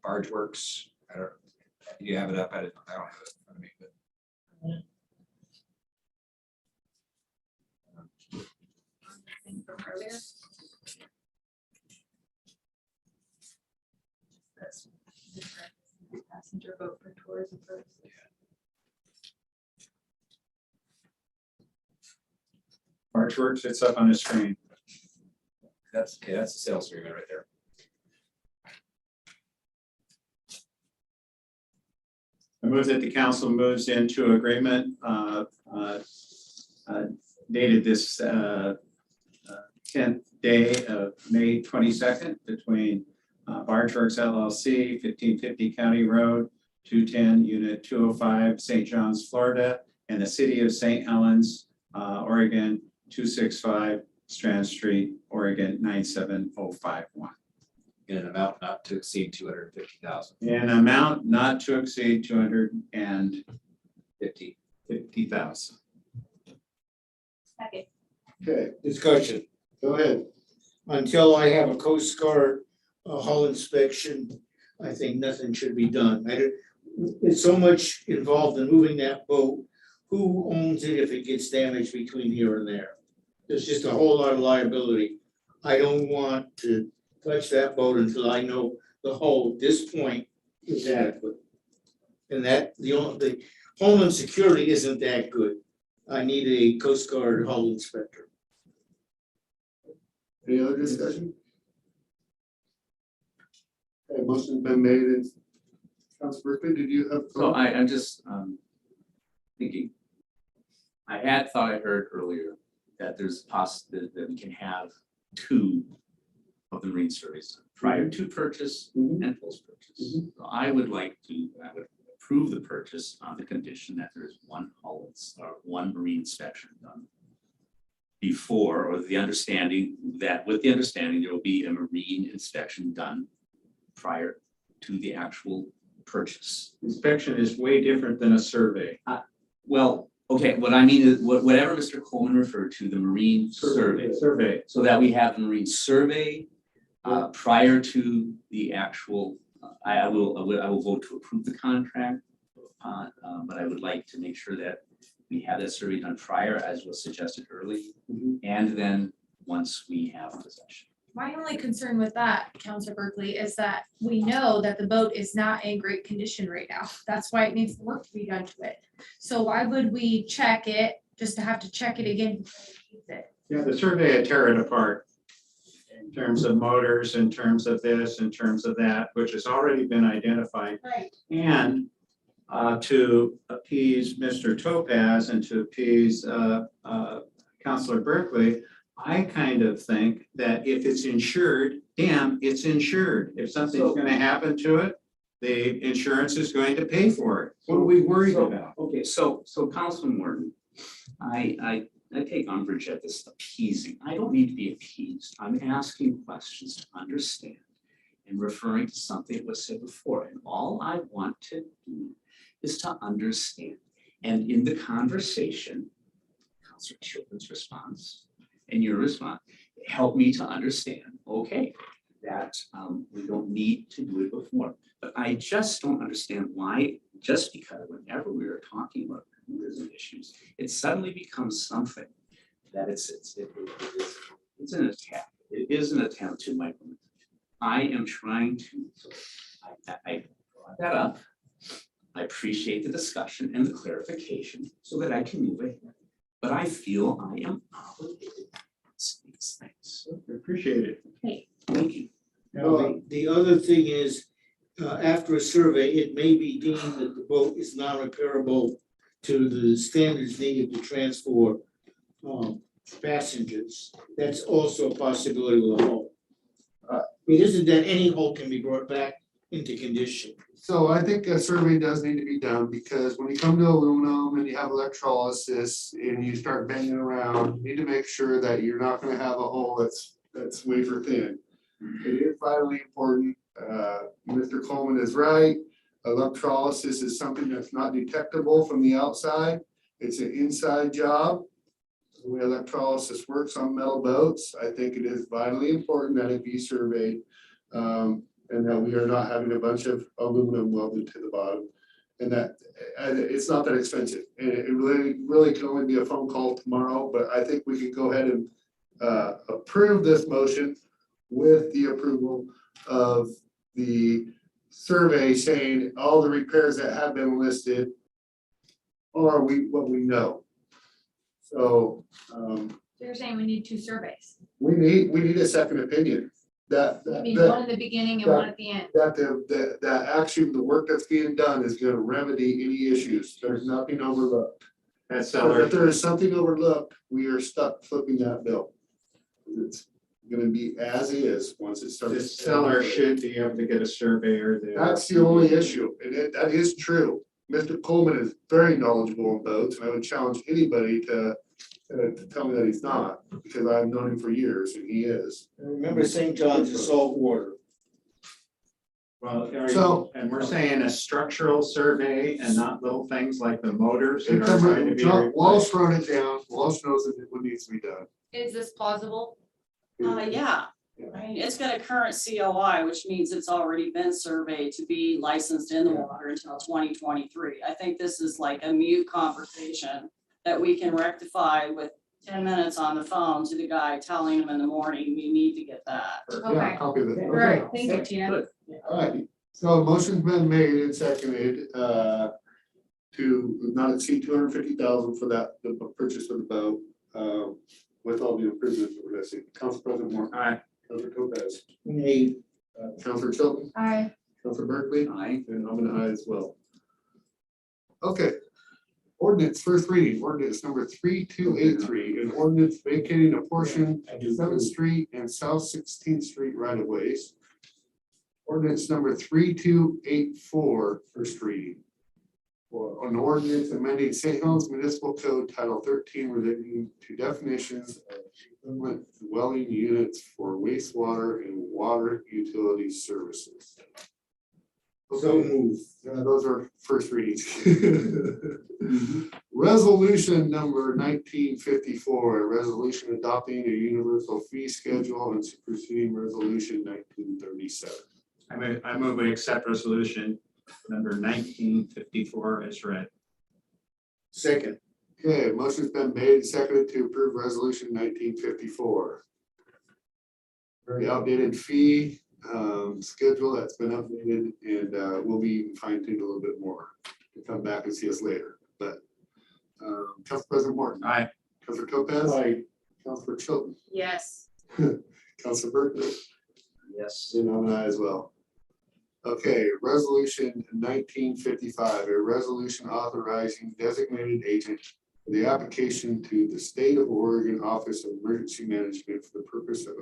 Barge Works. I don't, you have it up, I don't have it in front of me, but. Thing from earlier. That's passenger boat for tourism purposes. Archworks, it's up on the screen. That's okay, that's the sales agreement right there. I move that the council moves into agreement dated this 10th day of May 22nd between Barge Works LLC, 1550 County Road, 210, Unit 205, St. John's, Florida, and the City of St. Helens, Oregon, 265 Strand Street, Oregon, 97051. In an amount not to exceed 250,000. An amount not to exceed 250,000. Second. Okay, Discussion. go ahead. Until I have a Coast Guard hull inspection, I think nothing should be done. It's so much involved in moving that boat. Who owns it if it gets damaged between here and there? There's just a whole lot of liability. I don't want to touch that boat until I know the hull at this point is adequate. And that the Homeland Security isn't that good. I need a Coast Guard hull inspector. Any other discussion? Okay, motion's been made and Council Berkeley, did you have? So I'm just thinking. I had thought I heard earlier that there's possibility that we can have 2 of the marine surveys done prior to purchase and post purchase. So I would approve the purchase on the condition that there is one marine inspection done before, or with the understanding there will be a marine inspection done prior to the actual purchase. Inspection is way different than a survey. Well, okay, what I mean is whatever Mr. Coleman referred to, the marine survey. Survey. So that we have the marine survey prior to the actual, I will vote to approve the contract. But I would like to make sure that we have that survey done prior, as was suggested earlier. And then once we have possession. My only concern with that, Counselor Berkeley, is that we know that the boat is not in great condition right now. That's why it needs work to be done to it. So why would we check it just to have to check it again before we use it? Yeah, the survey had tear it apart. in terms of motors, in terms of this, in terms of that, which has already been identified. Right. And to appease Mr. Topaz and to appease Counselor Berkeley, I kind of think that if it's insured, damn, it's insured. If something's gonna happen to it, the insurance is going to pay for it. What are we worried about? Okay, so Councilman Morton, I take umbrage at this appeasing. I don't need to be appeased. I'm asking questions to understand and referring to something that was said before. And all I want to do is to understand. And in the conversation, Councilor Chilton's response and your response help me to understand, okay, that we don't need to do it before. But I just don't understand why, just because whenever we are talking about tourism issues, it suddenly becomes something that it's an attack. It is an attempt to micromanage. I am trying to, I brought that up. I appreciate the discussion and the clarification so that I can move ahead. But I feel I am obligated to ask these things. I appreciate it. Okay, thank you. Now, the other thing is, after a survey, it may be deemed that the boat is not repairable to the standards needed to transport passengers. That's also a possibility with a hull. It isn't that any hull can be brought back into condition. So I think a survey does need to be done, because when you come to aluminum and you have electrolysis and you start banging around, you need to make sure that you're not gonna have a hole that's wafer thin. It is vitally important. Mr. Coleman is right. Electrolysis is something that's not detectable from the outside. It's an inside job. The way electrolysis works on metal boats, I think it is vitally important that it be surveyed. And that we are not having a bunch of aluminum welded to the bottom. And that it's not that expensive. And it really can only be a phone call tomorrow, but I think we can go ahead and approve this motion with the approval of the survey saying all the repairs that have been listed are what we know. So You're saying we need 2 surveys. we need a second opinion. I mean, one in the beginning and one at the end. That actually the work that's being done is gonna remedy any issues. There's nothing overlooked. That's If there is something overlooked, we are stuck flipping that bill. It's gonna be as is once it starts. The seller should be able to get a surveyor there. That's the only issue, and that is true. Mr. Coleman is very knowledgeable on boats, and I would challenge anybody to tell me that he's not, because I've known him for years, and he is. And remember, St. John's is salt water. Well, So- and we're saying a structural survey and not little things like the motors that are going to be. Walsh wrote it down. Walsh knows that what needs to be done. Is this plausible? Yeah, I mean, it's got a current COI, which means it's already been surveyed to be licensed in the water until 2023. I think this is like a mute conversation that we can rectify with 10 minutes on the phone to the guy telling him in the morning, we need to get that. Yeah, copy of it. All right, thank you, Tina. All right, so a motion's been made and seconded, to not exceed 250,000 for that, the purchase of the boat, with all the improvements that we're gonna see. Council President Moore. Aye. Councilor Topaz. Nay. Councilor Chilton. Aye. Councilor Berkeley. Aye. And I'm an aye as well. Okay. Ordinance, first reading, ordinance number 3283, an ordinance vacating a portion of 7th Street and South 16th Street right of ways. Ordinance number 3284, first reading. For an ordinance amending St. Helens Municipal Code Title 13 relating to definitions of equivalent dwelling units for wastewater and water utility services. So moved. Those are first readings. Resolution number 1954, a resolution adopting a universal fee schedule and superseding resolution 1937. I move we accept resolution number 1954 as read. Second. Okay, motion's been made and seconded to approve resolution 1954. Very outdated fee schedule that's been updated, and will be fine-tuned a little bit more. We'll come back and see us later, but Council President Morton. Aye. Councilor Topaz. Aye. Councilor Chilton. Yes. Councilor Berkeley, Yes. and I'm an aye as well. Okay, resolution 1955, a resolution authorizing designated agent for the application to the State of Oregon Office of Emergency Management for the purpose of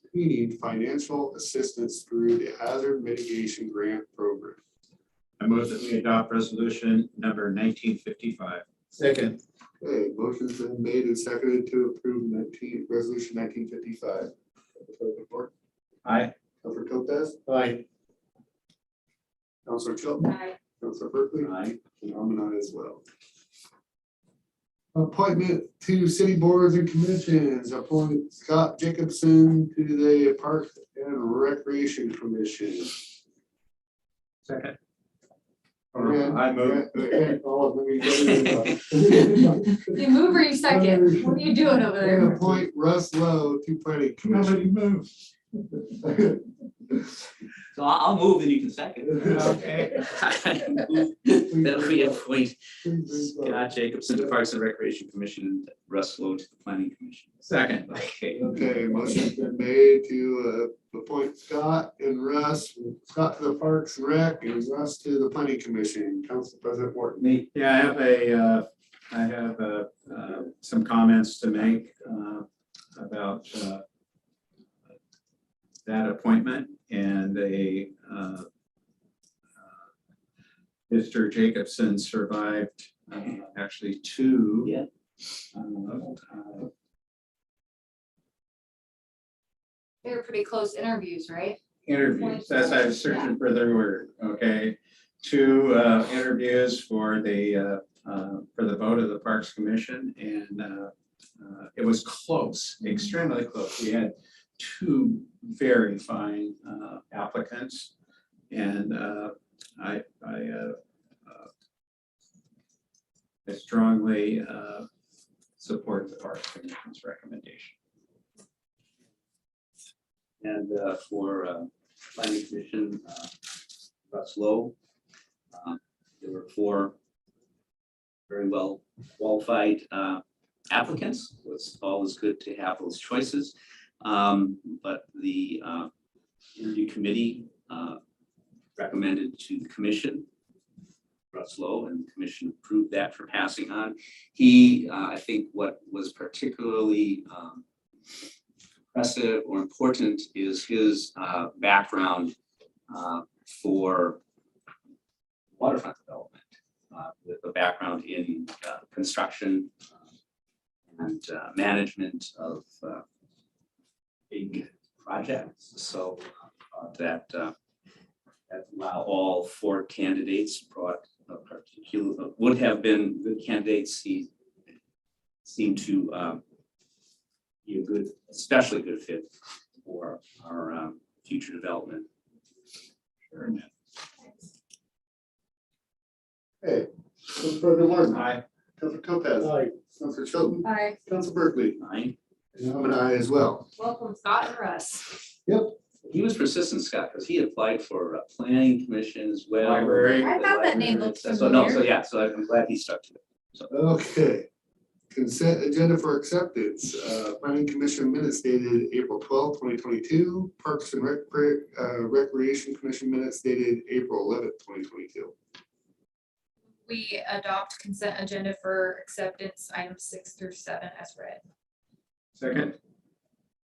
obtaining financial assistance through the Hazard Mitigation Grant Program. I move that we adopt resolution number 1955. Second. Okay, motion's been made and seconded to approve resolution 1955. Aye. Councilor Topaz, Aye. Councilor Chilton, Aye. Councilor Berkeley, Aye. and I'm an aye as well. Appointment to city boards and commissions, appoint Scott Jacobson to the Park and Recreation Commission. Second. And- I move. and all of them. You move or you second? What are you doing over And there? appoint Russ Lowe to planning commission. move. So I'll move and you can second. Okay. That'll be a point. Please vote. Scott Jacobson to Parks and Recreation Commission, and Russ Lowe to the Planning Commission. Second. Okay. Okay, motion's been made to appoint Scott and Russ, Scott to the Parks and Rec and Russ to the Planning Commission. Council President Morton. Yeah, I have some comments to make about that appointment and Mr. Jacobson survived actually two. Yeah. They were pretty close interviews, right? Interviews, as I was searching for the word, okay. Two interviews for the vote of the Parks Commission, and it was close, extremely close. We had two very fine applicants, and I strongly support the Parks Commission's recommendation. And for Planning Commission, Russ Lowe, there were four very well qualified applicants. It's always good to have those choices. But the interview committee recommended to the commission Russ Lowe, and the commission approved that for passing on. He, I think what was particularly impressive or important is his background for waterfront development, with a background in construction and management of big projects. So that while all four candidates brought a particular, would have been good candidates, he seemed to be a good, especially good fit for our future development. Sure. Hey, Council President Morton. Aye. Councilor Topaz. Aye. Councilor Chilton. Aye. Councilor Berkeley. Aye. And I'm an aye as well. Welcome, Scott and Russ. He was persistent, Scott, because he applied for planning commission as well. Library. I thought that name looked So no, familiar. so yeah, so I'm glad he stuck to it. Okay. Consent agenda for acceptance. Planning Commission minutes dated April 12th, 2022. Parks and Recreation Commission minutes dated April 11th, 2022. We adopt consent agenda for acceptance, items 6 through 7 as read. Second.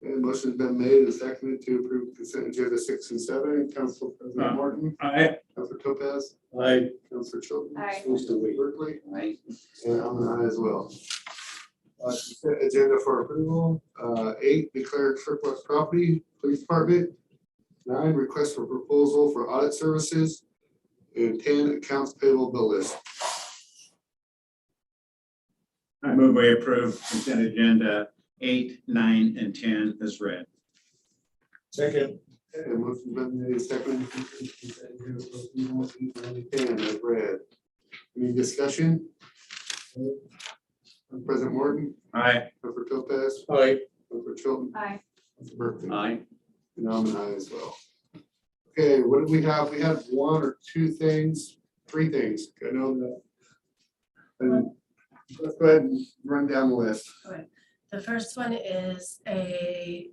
And motion's been made and seconded to approve consent agenda 6 and 7. Council President Morton. Aye. Councilor Topaz. Aye. Councilor Chilton. Aye. Councilor Berkeley. Right? And I'm an aye as well. Consent agenda for approval. 8, declare surplus property, police department. 9, request for proposal for audit services. And 10, accounts payable bill list. I move we approve consent agenda 8, 9, and 10 as read. Second. And motion's been made second. And I've read. Any discussion? President Morton, Aye. Councilor Topaz, Aye. Councilor Chilton, Aye. Councilor Berkeley. Aye. And I'm an aye as well. Okay, what did we have? We had 1 or 2 things, 3 things. I know that. And let's go ahead and run down the list. The first one is a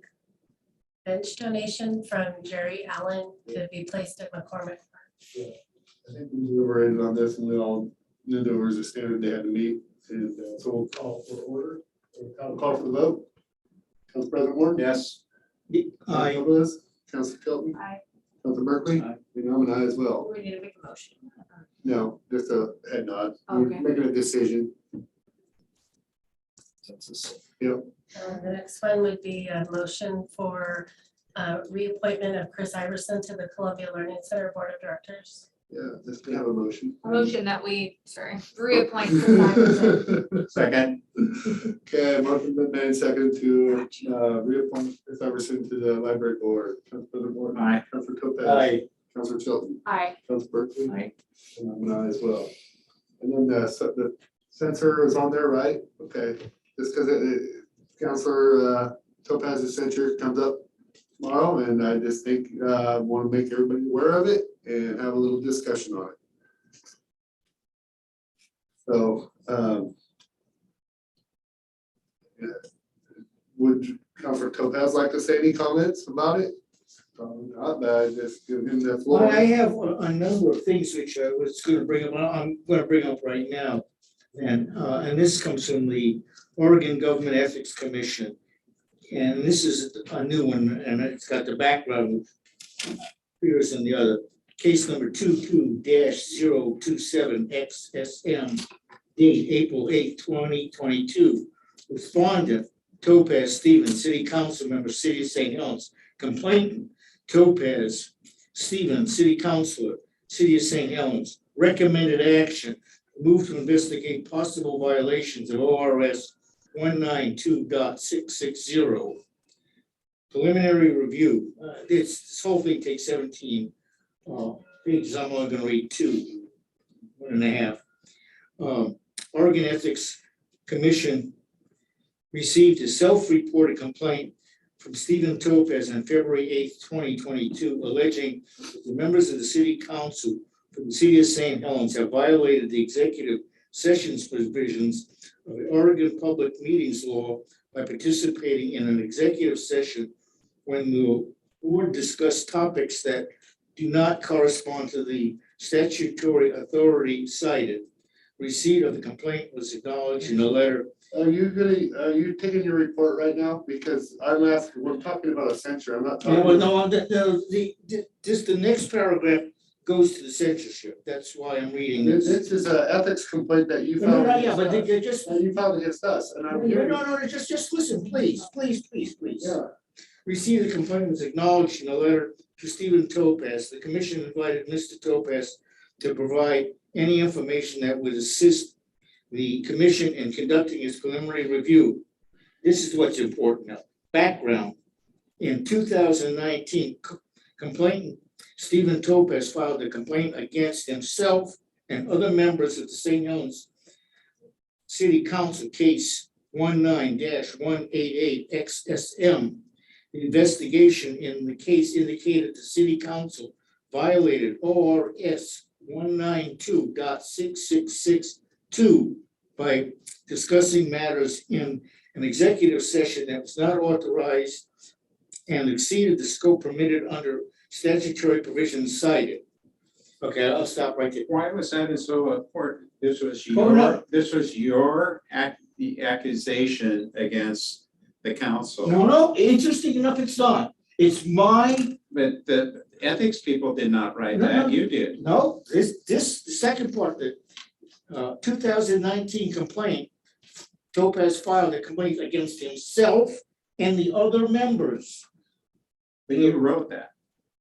bench donation from Jerry Allen to be placed at McCormick. I think we deliberated on this and we all knew there was a standard they had to meet. And so we'll call for order. Call for the vote. Council President Ward? Yes. Aye. Council Shelton? Aye. Council Berkeley? Aye. And I'm an aye as well. We need to make a motion. No, just a head nod. We're Okay. making a decision. Yep. The next one would be a motion for reappointment of Chris Iverson to the Columbia Learning Center Board of Directors. Yeah, this can have a motion. A motion that we, reappoint Chris Iverson. Second. Okay, motion been made second to reappoint Chris Everson to the library board. Council President Ward? Aye. Council Topaz? Aye. Council Shelton? Aye. Council Berkeley? Aye. And I'm an aye as well. And then the censor is on there, right? Okay, just because Councilor Topaz's censure comes up tomorrow, and I just think want to make everybody aware of it and have a little discussion on it. So yeah. Would Councilor Topaz like to say any comments about it? Probably not, but I just give him the floor. Well, I have a number of things which I was gonna bring up, I'm gonna bring up right now. And this comes from the Oregon Government Ethics Commission. And this is a new one, and it's got the background of Pierce and the other. Case number 22-027 XSM, date April 8, 2022. Respondent, Topaz Stevens, City Council Member, City of St. Helens. Complainant, Topaz Stevens, City Councilor, City of St. Helens. Recommended action, move to investigate possible violations of ORS 192.660. Preliminary review. This whole thing takes 17 pages. I'm only going to read 1.5. Oregon Ethics Commission received a self-reported complaint from Stephen Topaz on February 8th, 2022, alleging that the members of the City Council from the City of St. Helens have violated the executive sessions provisions of the Oregon Public Meetings Law by participating in an executive session when the board discussed topics that do not correspond to the statutory authority cited. Receipt of the complaint was acknowledged in a letter. Are you taking your report right now? Because I'm asking, we're talking about a censure. I'm not talking. Yeah, well, no, the next paragraph goes to the censorship. That's why I'm reading this. This is an ethics complaint that you No, filed. no, yeah, but they just. And you filed against us, and I'm No, hearing. no, just listen, please. Yeah. Receipt of the complaint was acknowledged in a letter to Stephen Topaz. The commission invited Mr. Topaz to provide any information that would assist the commission in conducting its preliminary review. This is what's important now. Background. In 2019, complainant Stephen Topaz filed a complaint against himself and other members of the St. Helens City Council, case 19-188 XSM. The investigation in the case indicated the City Council violated ORS 192.6662 by discussing matters in an executive session that was not authorized and exceeded the scope permitted under statutory provisions cited. Okay, I'll stop right there. Why was that so important? This was Oh, no. the accusation against the council. No, interesting enough, it's not. It's my. But the ethics people did not write No, that, no. you did. No, the second part, the 2019 complaint, Topaz filed a complaint against himself and the other members. But you wrote that.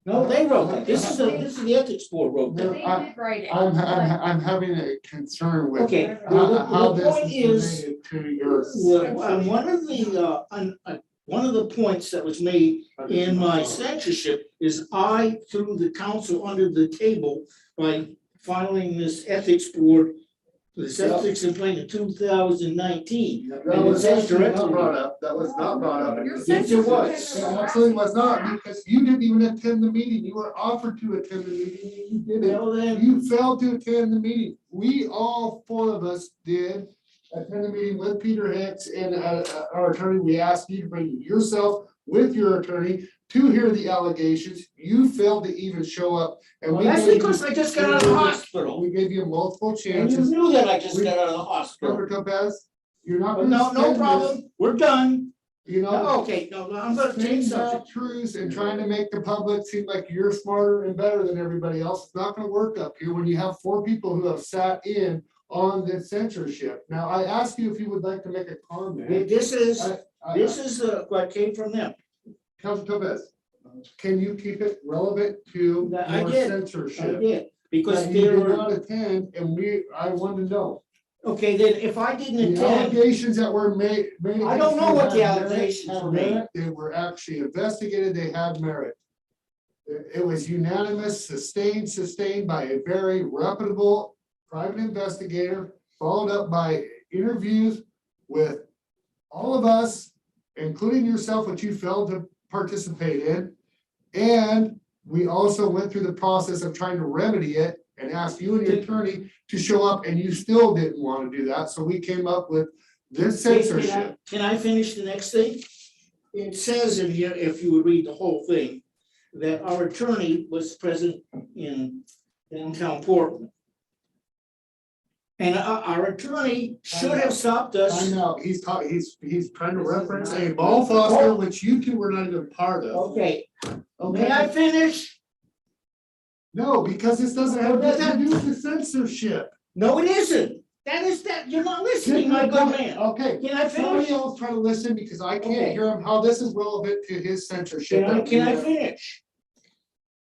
No, they wrote that. This is the ethics board wrote They that. did write it. I'm having a concern with Okay, how the this point is is, related to your. one of the points that was made in my censorship is I threw the council under the table by filing this ethics board, this ethics complaint in 2019. That And it was says actually not directly. brought up. That was not brought up. Your Yes, it It was. absolutely was not, because you didn't even attend the meeting. You were offered to attend the meeting and you didn't. Well, then, You failed to attend the meeting. We, all four of us did attend the meeting with Peter Hicks and our attorney. We asked you to bring yourself with your attorney to hear the allegations. You failed to even show up. And Well, we that's gave because you- I just got out of the hospital. We gave you multiple And you chances. knew that I just We- got out of the hospital. Governor Topaz, you're not. But gonna no spend problem. We're done. this, You know. No, okay, no, I'm gonna change Saying subject. half truths and trying to make the public seem like you're smarter and better than everybody else. It's not gonna work up here when you have 4 people who have sat in on the censorship. Now, I asked you if you would like to make a comment. This is I- what came from them. Council Topaz, can you keep it relevant to I your did. censorship? I did, because That you there did were, not attend, and I want to know. okay, then if I didn't The attend, allegations that were made. I don't know what the had merit, allegations had were made. merit, They were actually investigated, they had merit. It was unanimous, sustained by a very reputable private investigator, followed up by interviews with all of us, including yourself, which you failed to participate in. And we also went through the process of trying to remedy it and asked you and your attorney to show up, and you still didn't want to do that. So we came up with this censorship. Can I finish the next thing? It says in here, if you would read the whole thing, that our attorney was present in downtown Portland. And our attorney should have stopped I us. know, he's trying to reference a ball foster, which you two were not even part of. Okay, Okay. may I finish? No, because this doesn't have to do with the censorship. No, it isn't. You're not listening, my good man. Okay. Can I Somebody finish? else try to listen, because I can't Okay. hear him, how this is relevant to his censorship. Can I finish?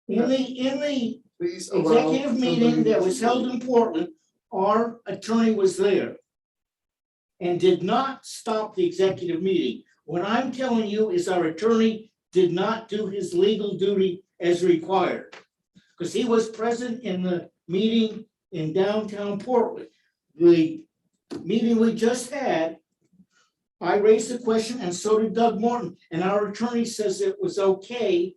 In the Please allow executive meeting somebody that to was held in Portland, our attorney was there and did not stop the executive meeting. What I'm telling you is our attorney did not do his legal duty as required. Because he was present in the meeting in downtown Portland. The meeting we just had, I raised the question and so did Doug Morton, and our attorney says it was okay.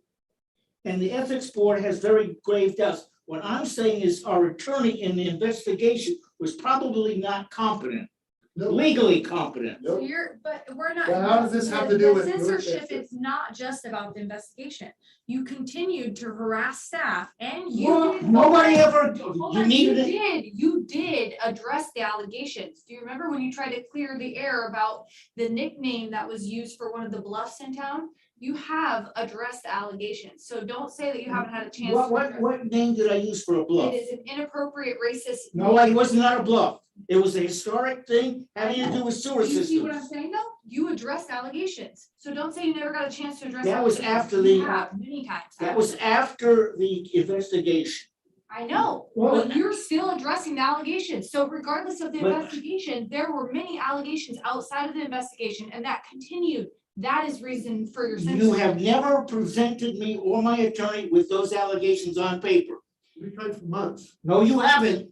And the ethics board has very grave doubts. What I'm saying is our attorney in the investigation was probably not competent, legally competent. So but we're not. Well, how does this have to do the with your Censorship censorship? is not just about the investigation. You continued to harass staff and you. Well, did- nobody ever, Hold you on, needed it. you did address the allegations. Do you remember when you tried to clear the air about the nickname that was used for one of the bluffs in town? You have addressed the allegations, so don't say that you haven't had a chance. to address- What name did I use for a bluff? It is an inappropriate racist. No, it was not a bluff. It was a historic thing having to do with sewer Do you see what I'm systems. saying though? You addressed allegations, so don't say you never got a chance to address. That was allegations. after You the- have many times. That was after the investigation. I know, Well- but you're still addressing the allegations, so regardless of the But- investigation, there were many allegations outside of the investigation, and that continued. That is reason for your You censorship. have never presented me or my attorney with those allegations on paper. We tried for months. No, you haven't.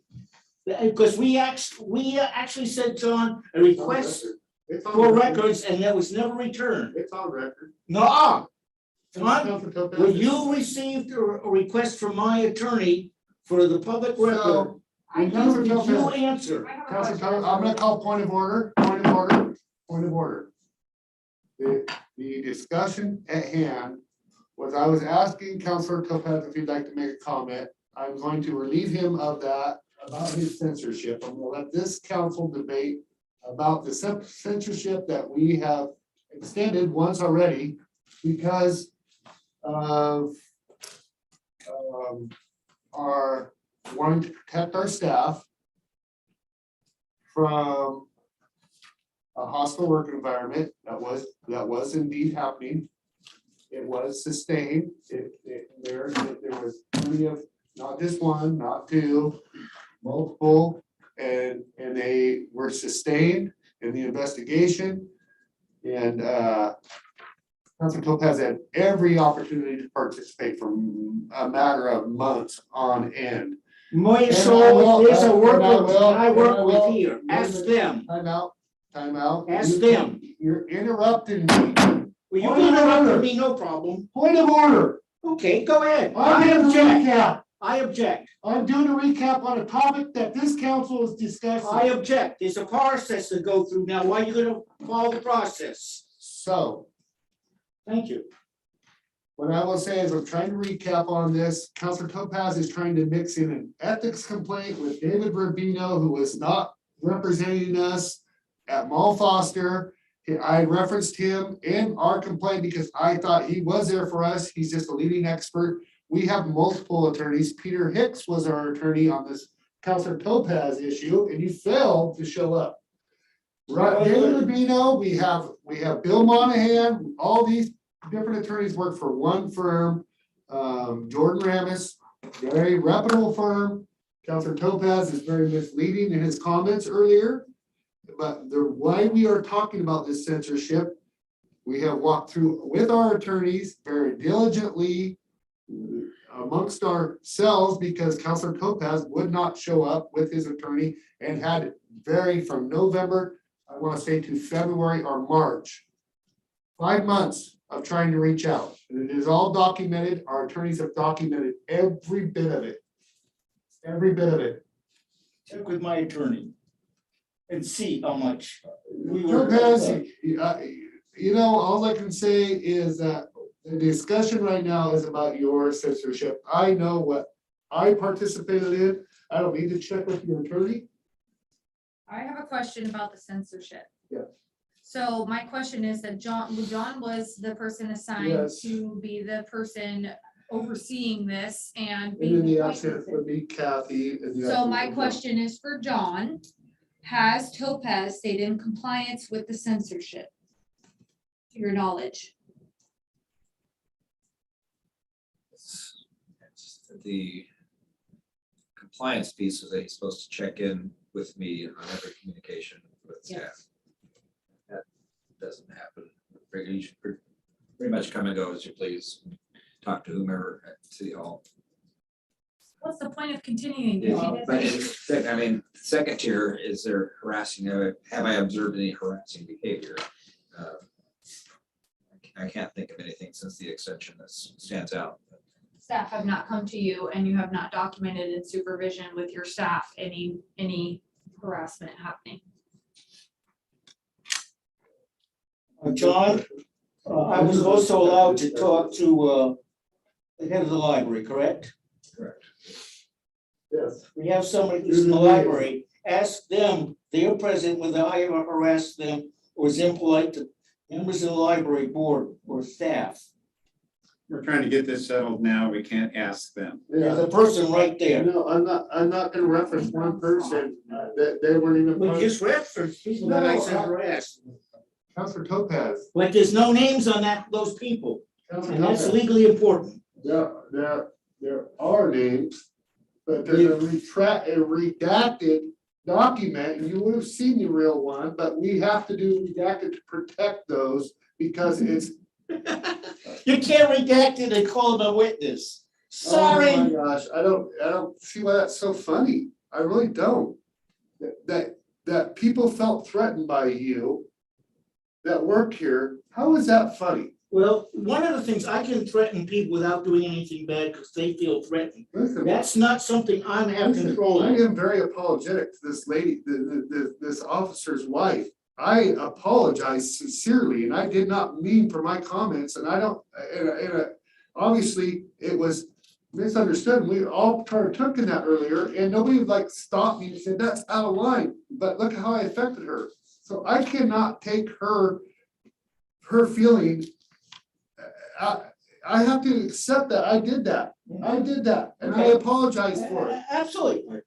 Because we actually sent John a request It's on for record. records and that was never returned. It's on record. No. John, Council Topaz, when you received a request from my attorney for the public record, So, I Council did you Topaz, answer? I have a Council question. Topaz, I'm gonna call point of order. The discussion at hand was I was asking Councilor Topaz if he'd like to make a comment. I'm going to relieve him of that about his censorship. I'm gonna let this council debate about the censorship that we have extended once already because of our wanting to protect our staff from a hostile work environment that was indeed happening. It was sustained. There was plenty of, not just one, not two, multiple, and they were sustained in the investigation. And Councilor Topaz had every opportunity to participate for a matter of months on end. Moya And I Soul will- is a and worker I will- that I and work I with will- here. Ask them. Time out. Ask them. You're interrupting me. Well, you Point of interrupted order. me, no problem. Point of order. Okay, go ahead. I'm I doing a object. recap. I object. I'm doing a recap on a topic that this council is discussing. I object. There's a process to go through now. Why are you gonna follow the process? So, Thank you. What I will say is I'm trying to recap on this. Counselor Topaz is trying to mix in an ethics complaint with David Rubino, who was not representing us at Mall Foster. I referenced him in our complaint because I thought he was there for us. He's just a leading expert. We have multiple attorneys. Peter Hicks was our attorney on this Counselor Topaz issue, and he failed to show up. Right, David Rubino, we have Bill Monahan, all these different attorneys work for one firm. Jordan Ramis, very reputable firm. Counselor Topaz is very misleading in his comments earlier. But the why we are talking about this censorship, we have walked through with our attorneys very diligently amongst ourselves because Counselor Topaz would not show up with his attorney and had from November, I want to say to February or March. 5 months of trying to reach out. And it is all documented. Our attorneys have documented every bit of it. Every bit of it. Check with my attorney and see how much we were. Topaz, you know, all I can say is that the discussion right now is about your censorship. I know what I participated in. I don't need to check with your attorney. I have a question about the censorship. Yeah. So my question is that John was the person assigned Yes. to be the person overseeing this and And being in the the point absence person. would be Kathy. And the So absence my of question is for John. Has Topaz stayed in compliance with the censorship? To your knowledge? The compliance piece is that he's supposed to check in with me on every communication with staff. That doesn't happen. You should pretty much come and go as you please. Talk to whomever at City Hall. What's the point of continuing? But I mean, second tier, is there harassing, have I observed any harassing behavior? I can't think of anything since the extension that stands out. Staff have not come to you and you have not documented in supervision with your staff any harassment happening. John, I was also allowed to talk to the head of the library, correct? Correct. Yes. We have somebody who's in the library, ask them, they're present whether I ever harassed them or was impolite to members of the library board or staff. We're trying to get this settled now. We can't ask them. There's a person right there. No, I'm not gonna reference one person that they weren't even. We just referenced people that I said harassed. Counselor Topaz. But there's no names on those people, Counselor and that's Topaz. legally important. There are names, but there's a redacted document, and you would have seen the real one, but we have to do redacted to protect those because it's. You can't redact it and call them a witness. Sorry. Oh my gosh, I don't see why that's so funny. I really don't. That people felt threatened by you that work here. How is that funny? Well, one of the things, I can threaten people without doing anything bad because they feel threatened. Listen, That's not something I'm have control I of. am very apologetic to this lady, this officer's wife. I apologize sincerely, and I did not mean for my comments, and I don't, obviously, it was misunderstood. We all took in that earlier, and nobody like stopped me and said, that's out of line, but look how I affected her. So I cannot take her feeling. I have to accept that I did that, and I apologize for it. Absolutely.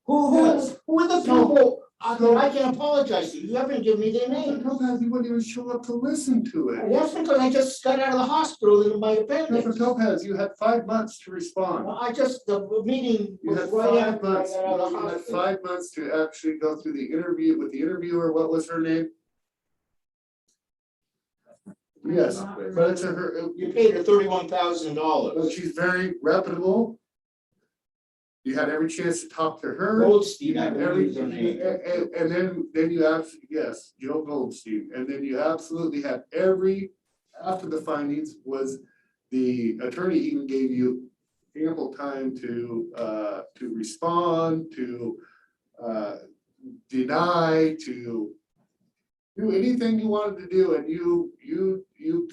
Who are the people that I can apologize to? You haven't given me their name. Topaz, you wouldn't even show up to listen to it. That's because I just got out of the hospital in my appendix. Mr. Topaz, you had 5 months to respond. The meeting You was had right 5 after I months, got out of the you had hospital. 5 months to actually go through the interview with the interviewer. What was her name? Yes, but it's her. You paid her $31,000. But she's very reputable. You had every chance to talk to her. Goldstein, I You had believe is her name. And then you have, yes, Joe Goldstein, and then you absolutely had after the findings was the attorney even gave you ample time to respond, to deny, to do anything you wanted to do, and you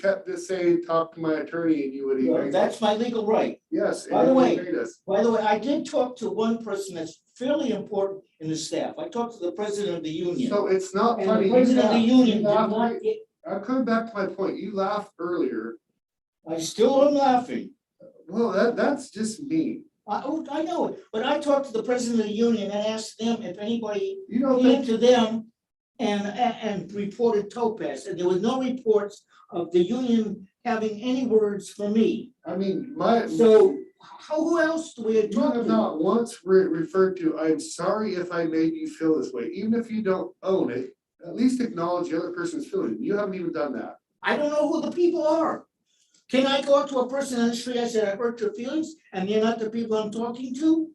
kept this saying, talk to my attorney, and you would. Well, that's my legal right. Yes. By and the you way, evade us. I did talk to one person that's fairly important in the staff. I talked to the president of the union. So it's not And funny. the president of the You union did laughed. not get, I'm coming back to my point. You laughed earlier. I still am laughing. Well, that's just me. I know it, but I talked to the president of the union and asked them if anybody You don't came think, to them and reported Topaz, and there was no reports of the union having any words for me. I mean, So who else do we you talk have to? not once referred to, I'm sorry if I made you feel this way, even if you don't own it, at least acknowledge the other person's feeling. You haven't even done that. I don't know who the people are. Can I go up to a person on the street, I said, I hurt your feelings, and they're not the people I'm talking to?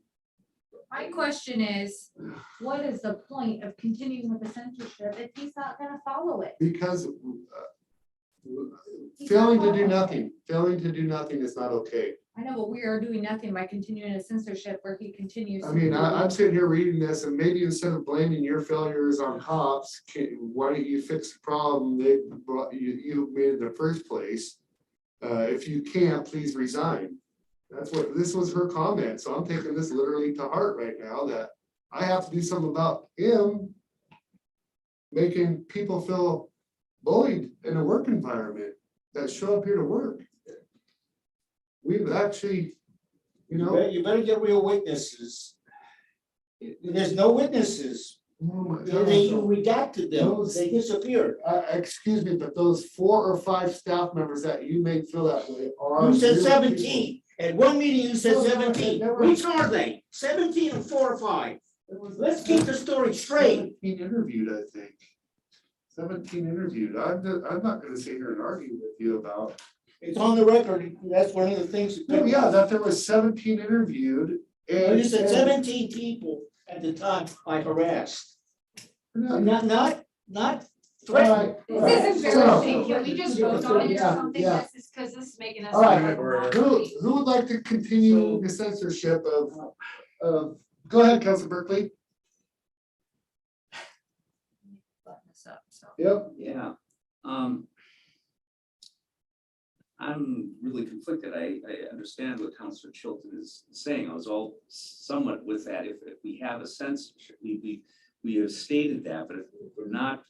My question is, what is the point of continuing with the censorship if he's not gonna follow it? Because failing to do nothing is not okay. I know, but we are doing nothing by continuing a censorship where he continues. I to mean, do- I'm sitting here reading this, and maybe instead of blaming your failures on cops, why don't you fix the problem you made in the first place? If you can't, please resign. This was her comment, so I'm taking this literally to heart right now, that I have to do something about him making people feel bullied in a work environment that show up here to work. We've actually, You better get real witnesses. There's no witnesses. They redacted them, they disappeared. Excuse me, but those 4 or 5 staff members that you made feel that way are. You said real 17. At one meeting, you said No, no, 17. never- Which are they? 17 and 4 or 5? Let's keep the story straight. 17 interviewed, I think. 17 interviewed. I'm not gonna sit here and argue with you about. It's on the record. That's one of the things. No, yeah, that there was 17 interviewed. No, And you said 17 people at the time I harassed. Not threatened. This is embarrassing. Can we just vote on it or Yeah, something? yeah. This is, because this is making us. All right, look who would like to continue the censorship of, go ahead, Council Berkeley. Yep. Yeah. I'm really conflicted. I understand what Councilor Chilton is saying. I was all somewhat with that. If we have a censorship, we have stated that, but if we're not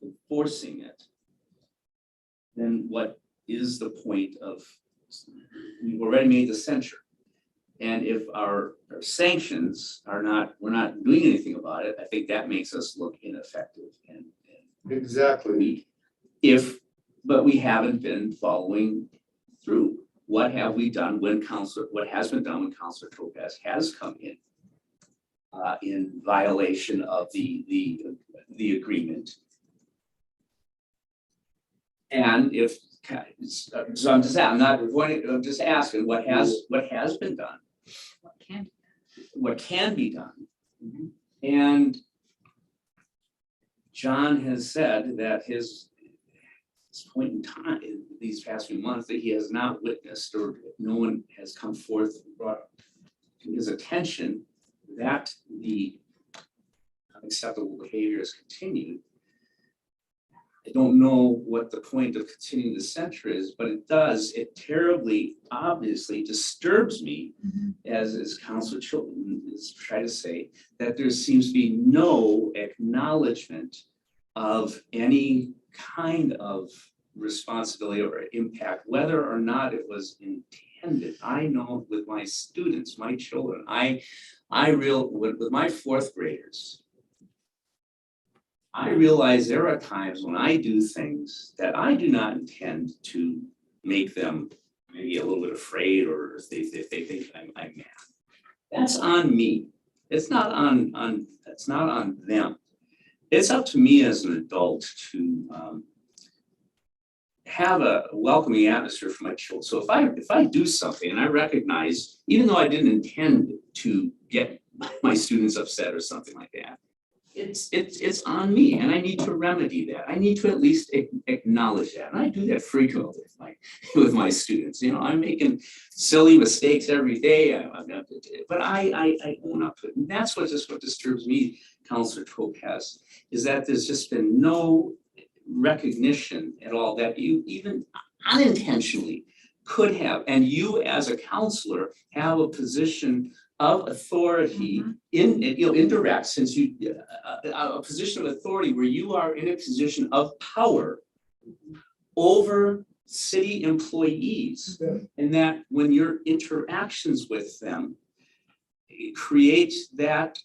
enforcing it, then what is the point of, we've already made the censure. And if our sanctions are not, we're not doing anything about it, I think that makes us look ineffective and exactly. But we haven't been following through. What have we done when what has been done when Councilor Topaz has come in violation of the agreement? And if, so I'm just asking, what has been done? What can be done? And John has said that his point in time, in these past few months, that he has not witnessed, or no one has come forth and brought to his attention that the unacceptable behavior has continued. I don't know what the point of continuing the censure is, but it terribly, obviously disturbs me, as Councilor Chilton is trying to say, that there seems to be no acknowledgement of any kind of responsibility or impact, whether or not it was intended. I know with my students, my children, with my 4th graders, I realize there are times when I do things that I do not intend to make them maybe a little bit afraid, or if they think I'm mad. That's on me. It's not on them. It's up to me as an adult to have a welcoming atmosphere for my children. So if I do something and I recognize, even though I didn't intend to get my students upset or something like that, it's on me, and I need to remedy that. I need to at least acknowledge that, and I do that frequently with my students. You know, I'm making silly mistakes every day, but I own up to it, and that's what disturbs me, Counselor Topaz, is that there's just been no recognition at all that you even unintentionally could have, and you as a counselor have a position of authority indirect, since you a position of authority where you are in a position of power over city employees, and that when your interactions with them create that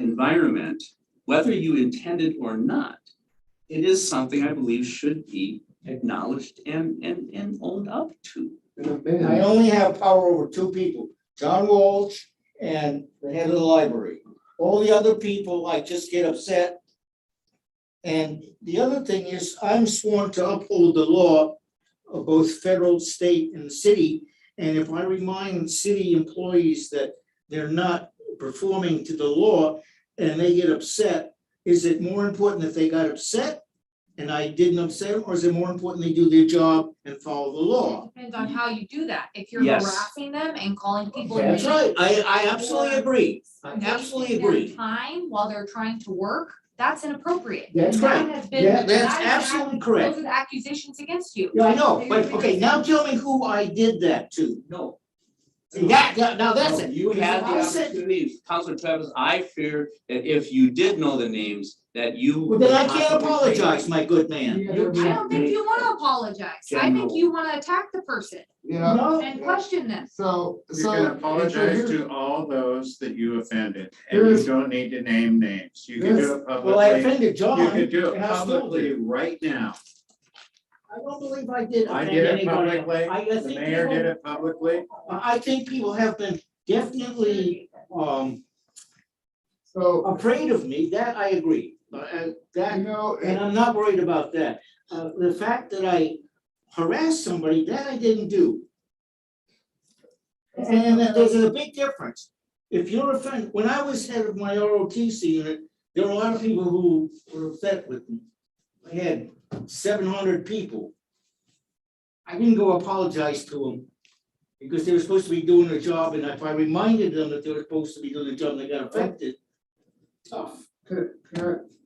environment, whether you intended or not, it is something I believe should be acknowledged and owned up to. I only have power over two people, John Walsh and the head of the library. All the other people, I just get upset. And the other thing is, I'm sworn to uphold the law of both federal, state, and city. And if I remind city employees that they're not performing to the law and they get upset, is it more important if they got upset and I didn't upset them, or is it more important they do their job and follow the law? Depends on how you do that. If you're Yes. harassing them and calling people. That's names, right, I absolutely agree, I absolutely wasting their agree. time while they're trying to work, that's inappropriate. That's And that right. has been- Yeah, that's that is absolutely correct. Those are the accusations against you. Yeah, I know, but okay, now tell me who I did that to. No. Yeah, now that's it. You had the I said- opportunity, Counselor Travis, I fear that if you did know the names, that you. Well, then I would can't possibly apologize, my good man. You I don't think you wanna apologize. I think General. you wanna attack the person Yeah. No, and question them. So. You can apologize to all those that you offended, and you Here's- don't need to name names. You can do it well, I publicly. offended John. You can do it and I still publicly do. right now. I don't believe I did I offend did it anybody. publicly, I the think mayor people- did it publicly. I think people have been definitely So, afraid of me, that I agree. That, you know, and I'm not worried about that. The fact that I harassed somebody, that I didn't do. And there's a big difference. If you're offended, when I was head of my ROTC unit, there were a lot of people who were upset with me. I had 700 people. I didn't go apologize to them because they were supposed to be doing their job, and if I reminded them that they were supposed to be doing their job, and they got affected, tough.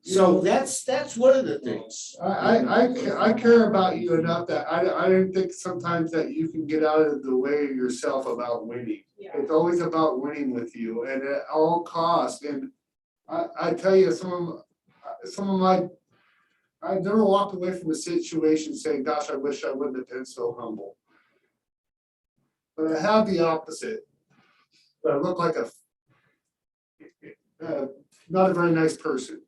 So that's one of the things. I care about you enough that I don't think sometimes that you can get out of the way of yourself about winning. It's always about winning with you and at all costs. And I tell you, some of my, I've never walked away from a situation saying, gosh, I wish I wouldn't have been so humble. But I have the opposite. But I look like not a very nice person.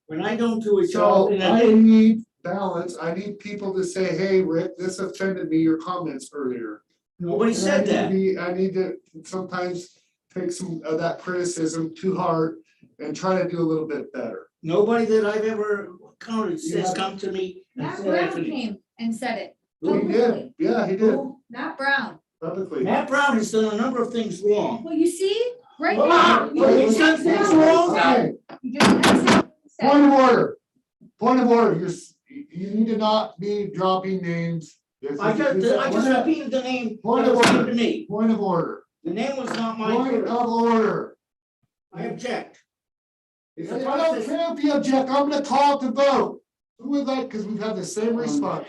When I don't do a So job, and I need balance. I need people to say, hey, Rick, this offended me, your comments earlier. nobody And said that. I need to sometimes take some of that criticism to heart and try to do a little bit better. Nobody that I've ever encountered says come to me and Matt say that to Brown me. came and said it. He did, yeah, he did, Matt Brown. publicly. Matt Brown has done a number of things wrong. Well, you see, right Ah, now. well, he's done things wrong. Okay, You just said- point of order, point of order, you need to not be dropping names. I just repeated the name Point that of was given order, to me. point of order, The name was not mine. point first. of order. I object. It's I a don't process. care if you object, I'm gonna call it to vote. Who would like, because we've had the same response.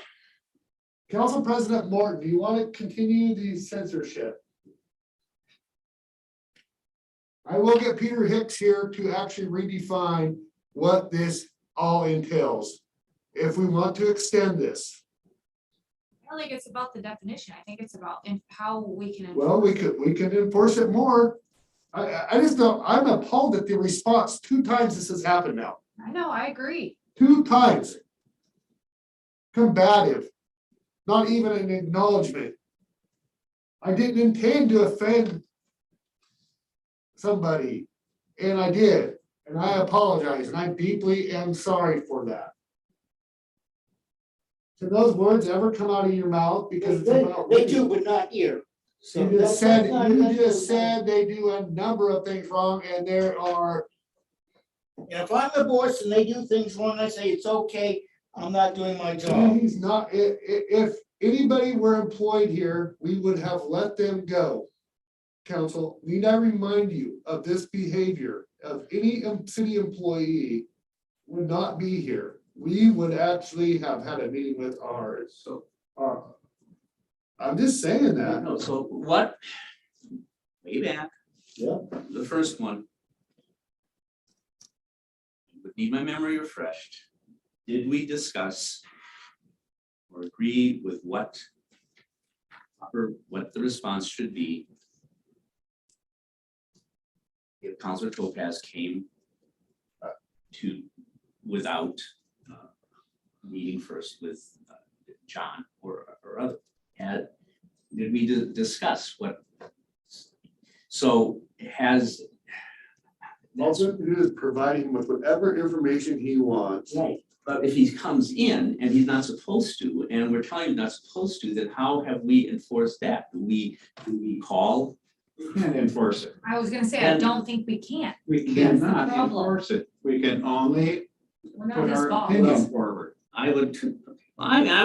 Council President Morton, do you want to continue the censorship? I will get Peter Hicks here to actually redefine what this all entails. If we want to extend this, I don't think it's about the definition. I think it's about how we can. well, we can enforce it more. I just don't, I'm appalled at the response. 2 times this has happened now. I know, I agree. 2 times. Combative, not even an acknowledgement. I didn't intend to offend somebody, and I did, and I apologize, and I deeply am sorry for that. Can those words ever come out of your mouth? Because it's about They do, but not here. So you that's just said, not- you that's just not- said they do a number of things wrong, and there are And if I'm the boss and they do things wrong, I say, it's okay, I'm not doing my No, job. he's not. If anybody were employed here, we would have let them go. Council, need I remind you of this behavior of any city employee would not be here. We would actually have had a meeting with ours. So, I'm just saying that. No, so what? Way back. Yeah. The first one. Would need my memory refreshed. Did we discuss or agree with what the response should be if Councilor Topaz came to without meeting first with John or other? Did we discuss what? So has. All we have to do is provide him with whatever information he wants. Right. But if he comes in and he's not supposed to, and we're telling him not supposed to, then how have we enforced that? Do we call? We can't enforce it. I was gonna say, I don't think we can. We That's the cannot problem. enforce it. We can only We're not put his our boss. opinion forward. I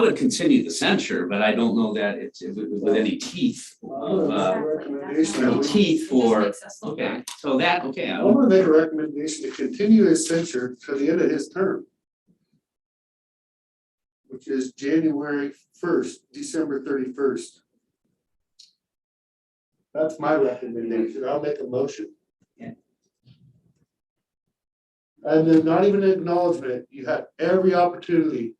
would continue the censure, but I don't know that it's with any teeth. Any teeth for, okay, so that, okay. I want to make a recommendation to continue his censure to the end of his term, which is January 1st, December 31st. That's my recommendation. I'll make a motion. Yeah. And then not even an acknowledgement. You had every opportunity.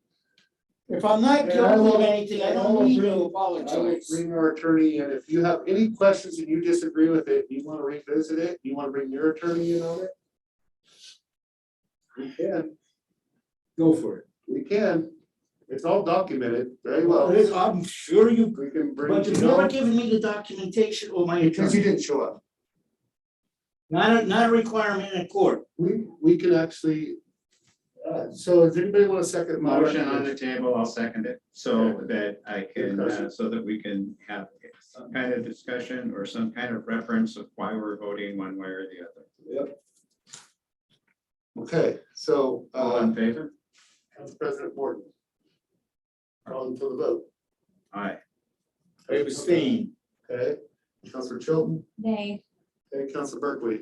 If I'm not guilty of anything, I don't need to apologize. Bring our attorney in. If you have any questions and you disagree with it, you want to revisit it, you want to bring your attorney in on it? We can. Go for it. We can. It's all documented very well. It is, I'm sure you, We can bring. but you've never given me the documentation or my Because you attorney. didn't show up. Not a requirement in court. We can actually, so does anybody want to second my Motion on the recommendation? table, I'll second it, so that I can, so that we can have some kind of discussion or some kind of reference of why we're voting one way or the other. Yep. Okay, so, All in favor? Council President Morton. Calling for the vote. Aye. I abstain. Okay, Councilor Chilton, Nay. okay, Councilor Berkeley.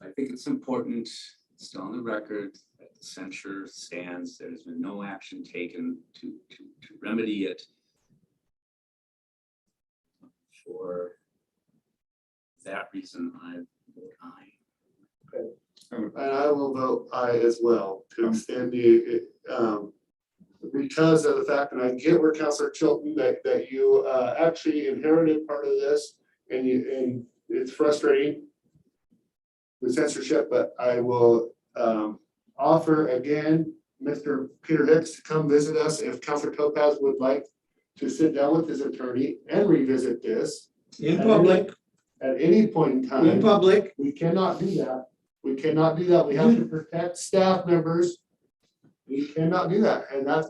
I think it's important, still on the record, that the censure stands. There's been no action taken to remedy it. For that reason, I vote aye. Okay. And I will vote aye as well to extend the, because of the fact that I get where Councilor Chilton, that you actually inherited part of this and it's frustrating, the censorship, but I will offer again, Mr. Peter Hicks to come visit us if Councilor Topaz would like to sit down with his attorney and revisit this. In public. At any point in time. In public. We cannot do that. We cannot do that. We have to protect staff members. We cannot do that. And that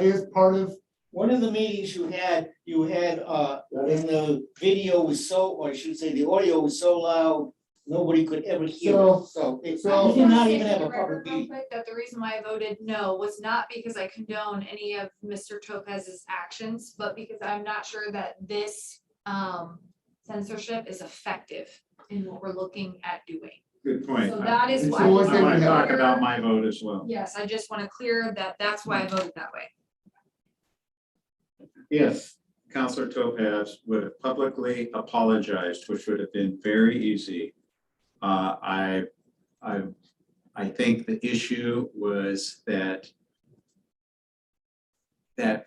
is part of. One of the meetings you had, and the video was so, or I should say, the audio was so loud, nobody could ever hear it. So we did not even have a public meeting. That the reason why I voted no was not because I condone any of Mr. Topaz's actions, but because I'm not sure that this censorship is effective in what we're looking at doing. Good point. So that is why. I want to talk about my vote as well. Yes, I just want to clear that that's why I voted that way. If Councilor Topaz would have publicly apologized, which would have been very easy, I think the issue was that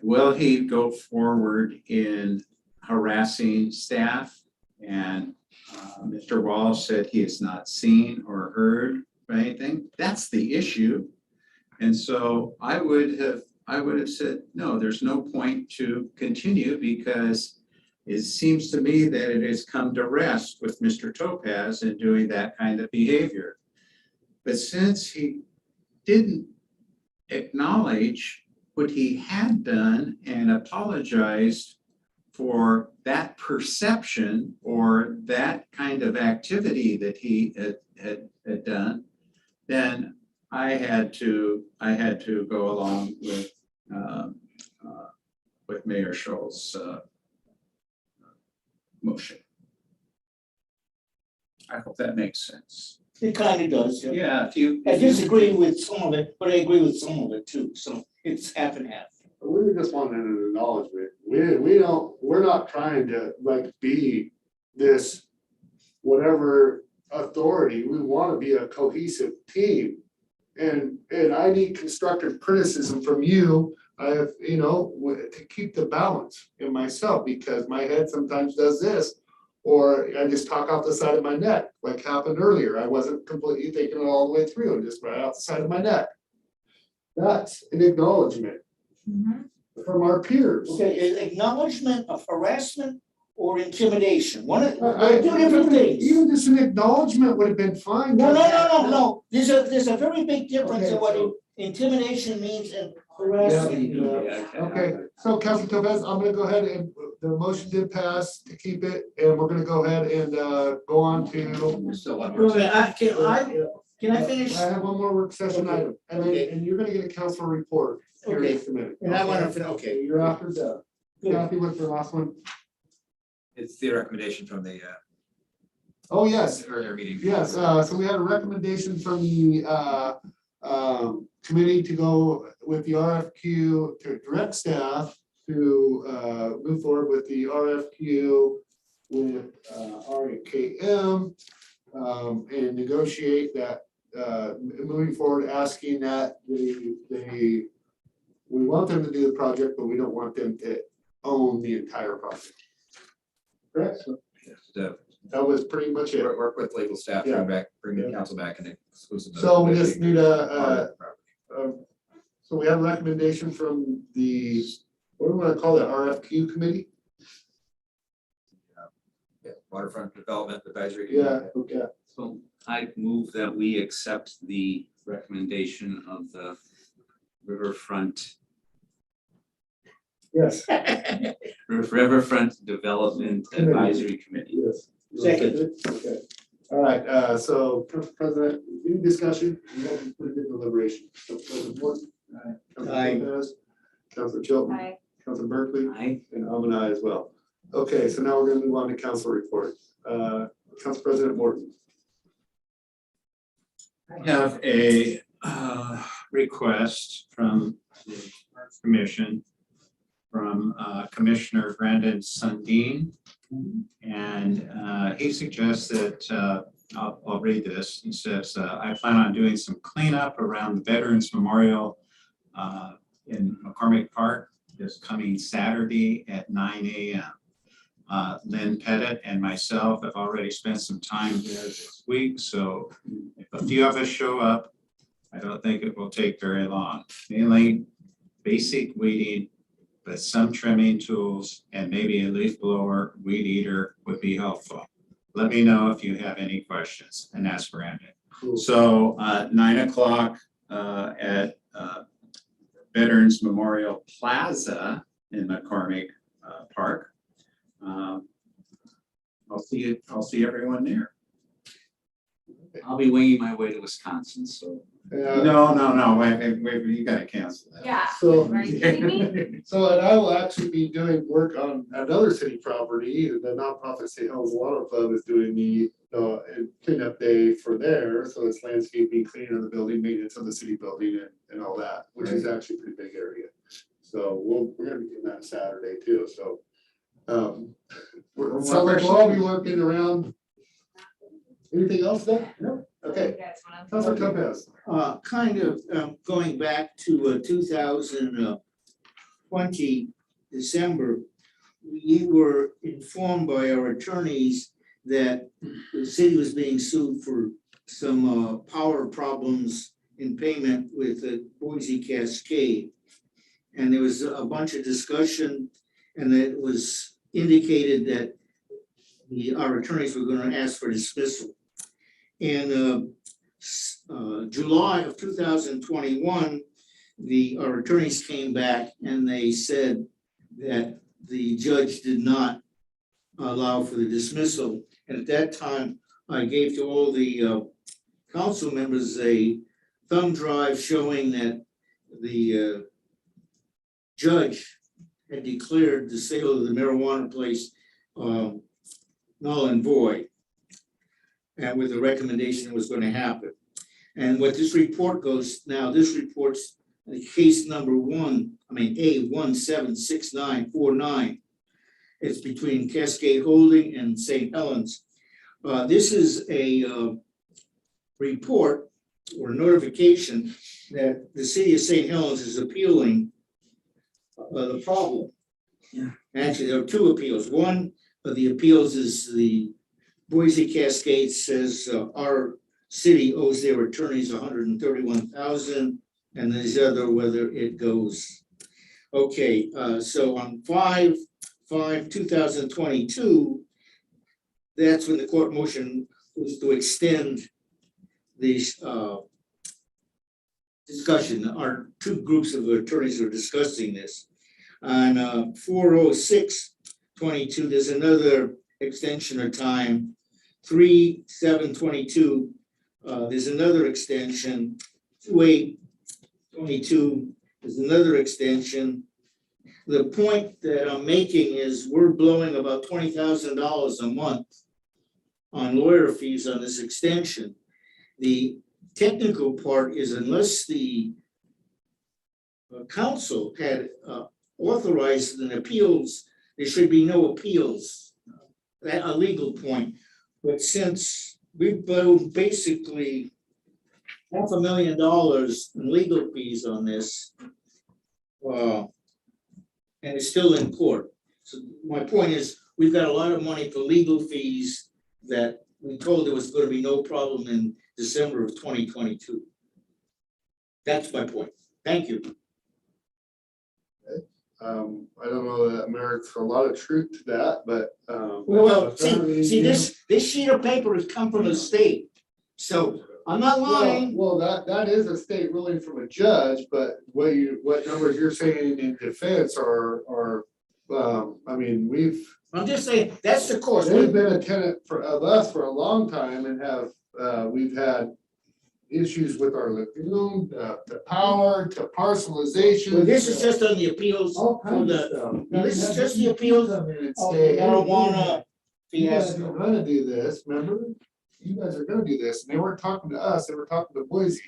will he go forward in harassing staff? And Mr. Walsh said he has not seen or heard anything. That's the issue. And so I would have said, no, there's no point to continue because it seems to me that it has come to rest with Mr. Topaz in doing that kind of behavior. But since he didn't acknowledge what he had done and apologized for that perception or that kind of activity that he had done, then I had to go along with Mayor Scholl's motion. I hope that makes sense. It kind of does, yeah. Yeah, if you. I disagree with some of it, but I agree with some of it too, so it's half and half. We just wanted an acknowledgement. We're not trying to like be this whatever authority. We want to be a cohesive team. And I need constructive criticism from you. I have, to keep the balance in myself because my head sometimes does this. Or I just talk off the side of my neck, like happened earlier. I wasn't completely thinking it all the way through and just right out the side of my neck. That's an acknowledgement from our peers. Okay, acknowledgement of harassment or intimidation, two different things. Even just an acknowledgement would have been fine. No. There's a very big difference in what intimidation means and harassment. Okay, so Councilor Topaz, I'm gonna go ahead and the motion did pass to keep it, and we're gonna go ahead and go on to. Can I finish? I have one more work session item, and then, and you're gonna get a council report here in just a minute. And I want to, okay. You're after that. Kathy, what's the last one? It's the recommendation from the Oh, yes. earlier meeting. Yes, so we had a recommendation from the committee to go with the RFQ to direct staff to move forward with the RFQ with RKM and negotiate that moving forward, asking that we want them to do the project, but we don't want them to own the entire project. Correct? That was pretty much it. Work with legal staff, bring the council back and exclusive. So we just need so we have a recommendation from the, what do we want to call that, RFQ committee? Waterfront Development Advisory. Yeah, okay. So I move that we accept the recommendation of the Riverfront. Yes. Riverfront Development Advisory Committee. Yes. Second. Okay. All right, so Council President, any discussion? We had pretty good deliberation. Council President Morton. Aye. Councilor Chilton. Aye. Councilor Berkeley. Aye. And I'm an aye as well. Okay, so now we're gonna move on to council reports. Council President Morton. I have a request from the commission from Commissioner Brandon Sundin. And he suggests that, I'll read this. He says, I plan on doing some cleanup around the Veterans Memorial in McCormick Park this coming Saturday at 9 a.m. Lynn Pettit and myself have already spent some time there this week. So if a few of us show up, I don't think it will take very long. Mainly basic weeding, but some trimming tools and maybe a leaf blower, weed eater would be helpful. Let me know if you have any questions, and that's Brandon. Cool. So 9 o'clock at Veterans Memorial Plaza in McCormick Park. I'll see everyone there. I'll be winging my way to Wisconsin, so. No, wait, you gotta cancel that. Yeah. So, Are you kidding me? so and I will actually be doing work on another city property. The nonprofit St. Helens Water Club is doing the cleanup day for there. So it's landscaping, cleaning of the building, maintenance of the city building and all that, which is actually a pretty big area. So we're gonna be doing that Saturday too. So sounds like we'll all be working around. Anything else then? No. Okay. Councilor Topaz. Kind of going back to 2020 December, we were informed by our attorneys that the city was being sued for some power problems in payment with the Boise Cascade. And there was a bunch of discussion, and it was indicated that our attorneys were going to ask for dismissal. In July of 2021, our attorneys came back and they said that the judge did not allow for the dismissal. And at that time, I gave to all the council members a thumb drive showing that the judge had declared the sale of the marijuana place null and void, and with the recommendation that was going to happen. And what this report goes, now this report's case number A176949. It's between Cascade Holding and St. Helens. This is a report or notification that the city of St. Helens is appealing the problem. Actually, there are two appeals. One of the appeals is the Boise Cascade says our city owes their attorneys $131,000, and there's other whether it goes. Okay, so on 5/5/2022, that's when the court motion was to extend these discussion. Our two groups of attorneys are discussing this. On 4/06/22, there's another extension of time. 3/7/22, there's another extension. 2/8/22, there's another extension. The point that I'm making is we're blowing about $20,000 a month on lawyer fees on this extension. The technical part is unless the council had authorized an appeals, there should be no appeals. That's a legal point. But since we've blown basically $500,000 in legal fees on this, and it's still in court. So my point is, we've got a lot of money for legal fees that we told there was going to be no problem in December of 2022. That's my point. Thank you. I don't know that merits a lot of truth to that, but. Well, see, this sheet of paper has come from the state, so I'm not lying. Well, that is a state ruling from a judge, but what numbers you're saying in defense are, I mean, I'm just saying, that's the course. They've been a tenant of us for a long time and we've had issues with our lagoon, the power, to parcelization. Well, this is just on the appeals. All kinds of stuff. This is just the appeals of marijuana. You guys are gonna do this, remember? You guys are gonna do this, and they weren't talking to us, they were talking to Boise.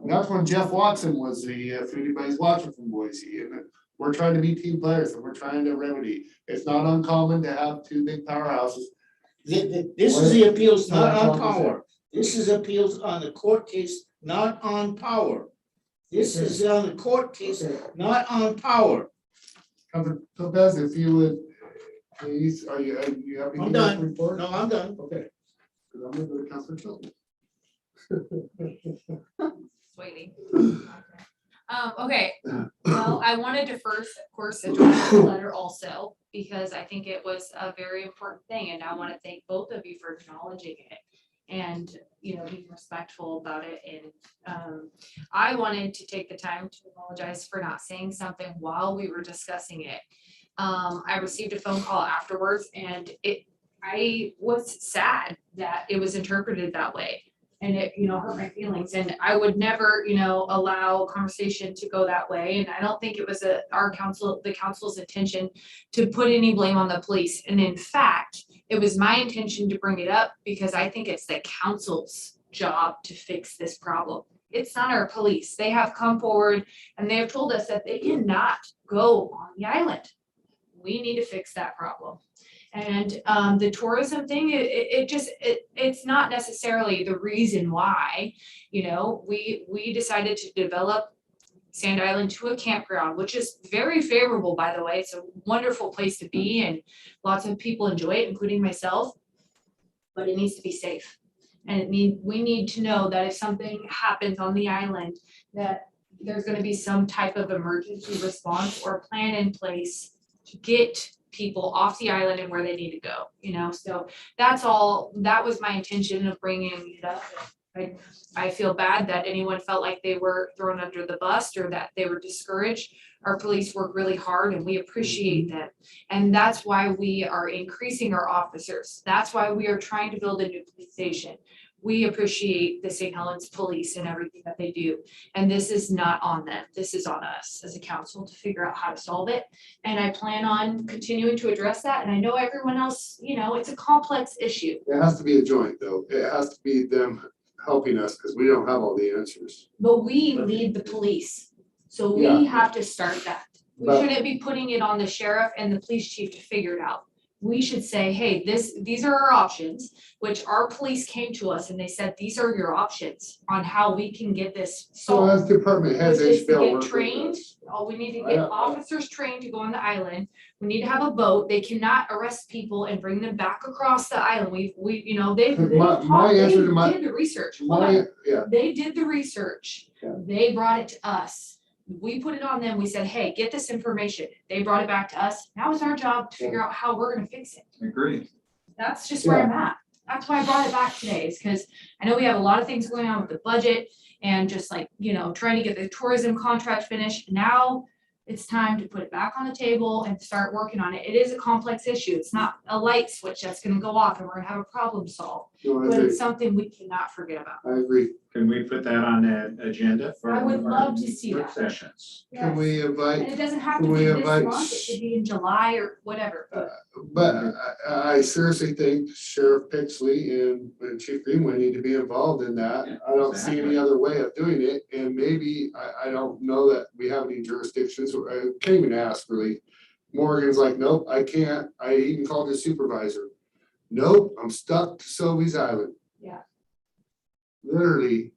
And that's when Jeff Watson was if anybody's watching from Boise, and we're trying to be team players, and we're trying to remedy. It's not uncommon to have two big powerhouses. This is the appeals, not on power. This is appeals on the court case, not on power. This is on the court case, not on power. Lopez, if you would, please, are you happy? I'm done. No, I'm done. Okay. Because I'm gonna go to Councilor Tilton. Waiting. Okay, well, I wanted to first, of course, address the letter also, because I think it was a very important thing, and I want to thank both of you for acknowledging it and, being respectful about it. And I wanted to take the time to apologize for not saying something while we were discussing it. I received a phone call afterwards, and I was sad that it was interpreted that way. And it, hurt my feelings, and I would never, allow conversation to go that way. And I don't think it was the council's intention to put any blame on the police. And in fact, it was my intention to bring it up because I think it's the council's job to fix this problem. It's not our police. They have come forward and they have told us that they cannot go on the island. We need to fix that problem. And the tourism thing, it's not necessarily the reason why, we decided to develop Sand Island to a campground, which is very favorable, by the way. It's a wonderful place to be and lots of people enjoy it, including myself, but it needs to be safe. And we need to know that if something happens on the island, that there's going to be some type of emergency response or plan in place to get people off the island and where they need to go, so that's all. That was my intention of bringing it up. I feel bad that anyone felt like they were thrown under the bus or that they were discouraged. Our police work really hard and we appreciate them. And that's why we are increasing our officers. That's why we are trying to build a new police station. We appreciate the St. Helens Police and everything that they do. And this is not on them. This is on us as a council to figure out how to solve it. And I plan on continuing to address that. And I know everyone else, it's a complex issue. It has to be a joint though. It has to be them helping us because we don't have all the answers. But we lead the police, so Yeah. we have to start that. We But- shouldn't be putting it on the sheriff and the police chief to figure it out. We should say, hey, these are our options, which our police came to us and they said, these are your options on how we can get this So solved. as department heads, Which they is should to be able to get work with trained, us. we need to I get know. officers trained to go on the island. We need to have a boat. They cannot arrest people and bring them back across the island. They My answer to my- did the research. Hold on. Yeah, They did the research. Yeah. They brought it to us. We put it on them. We said, hey, get this information. They brought it back to us. Now it's our job to figure out how we're gonna fix it. Agreed. That's just where I'm at. That's why I brought it back today, is because I know we have a lot of things going on with the budget and just like, trying to get the tourism contract finished. Now it's time to put it back on the table and start working on it. It is a complex issue. It's not a light switch that's gonna go off and we're gonna have a problem solved. no, I But agree. it's something we cannot forget about. I agree. Can we put that on the agenda for? I would our love to see work that. Sessions. Can we And invite, it doesn't have to can be we this invite month, it could be in July or whatever. but I seriously think Sheriff Pixley and Chief Greenway need to be involved in that. I don't see any other way of doing it. And maybe, I don't know that we have any jurisdictions, or I can't even ask really. Morgan's like, nope, I can't. I even called his supervisor. Nope, I'm stuck to Sylvie's Island. Yeah. Literally,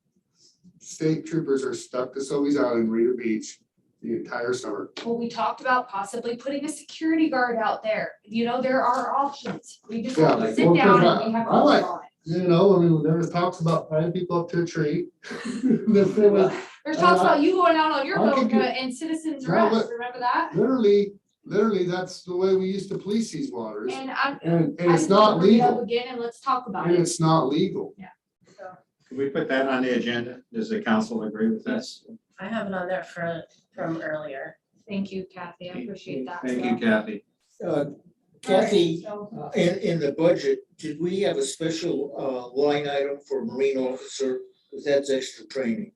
state troopers are stuck to Sylvie's Island, Reeder Beach, the entire summer. Well, we talked about possibly putting a security guard out there. There are options. We just Yeah, have to sit well, down because and we have to I like- work on it. There was talks about tying people up to a tree. The thing was, There's talks about you going out on your I boat could do- and citizens No, arrest, but- remember that? Literally, that's the way we used to police these waters. And And I it's just not wanna bring it up legal, again and let's talk about and it. it's not legal. So, Can we put that on the agenda? Does the council agree with this? I have it on there from earlier. thank you, Kathy. I appreciate that. Thank you, Kathy. Kathy, in the budget, did we have a special line item for marine officer? Because that's extra training.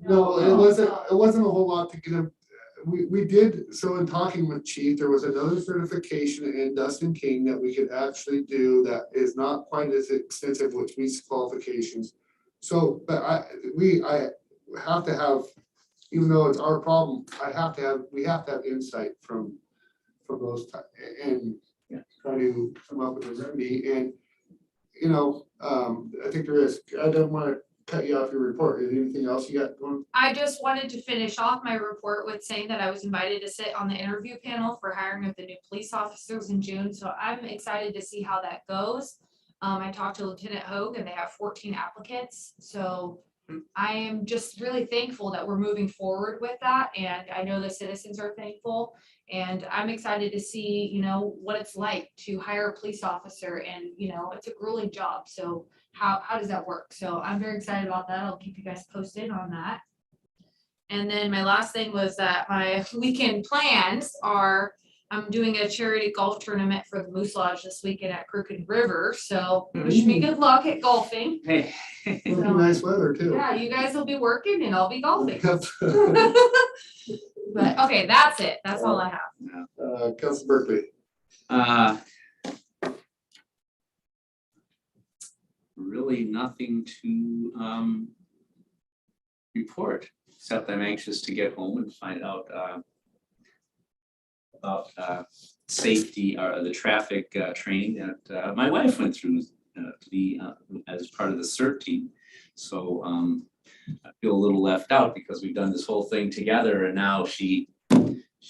No, it wasn't a whole lot to get them. We did, so in talking with Chief, there was another certification in Dustin King that we could actually do that is not quite as extensive, which meets qualifications. So, but I have to have, even though it's our problem, we have to have insight from those and try to come up with a remedy. And, I think there is, I don't want to cut you off your report. Is there anything else you got going? I just wanted to finish off my report with saying that I was invited to sit on the interview panel for hiring of the new police officers in June. So I'm excited to see how that goes. I talked to Lieutenant Hogue and they have 14 applicants. So I am just really thankful that we're moving forward with that. And I know the citizens are thankful. And I'm excited to see, what it's like to hire a police officer and, it's a grueling job. So how does that work? So I'm very excited about that. I'll keep you guys posted on that. And then my last thing was that my weekend plans are, I'm doing a charity golf tournament for the Moose Lodge this weekend at Crooked River. So wish me good luck at golfing. Hey. It'll be nice weather too. Yeah, you guys will be working and I'll be golfing. But okay, that's it. That's all I have. Council Berkeley. Really nothing to report, except I'm anxious to get home and find out about safety or the traffic training that my wife went through to be as part of the CERT team. So I feel a little left out because we've done this whole thing together and now she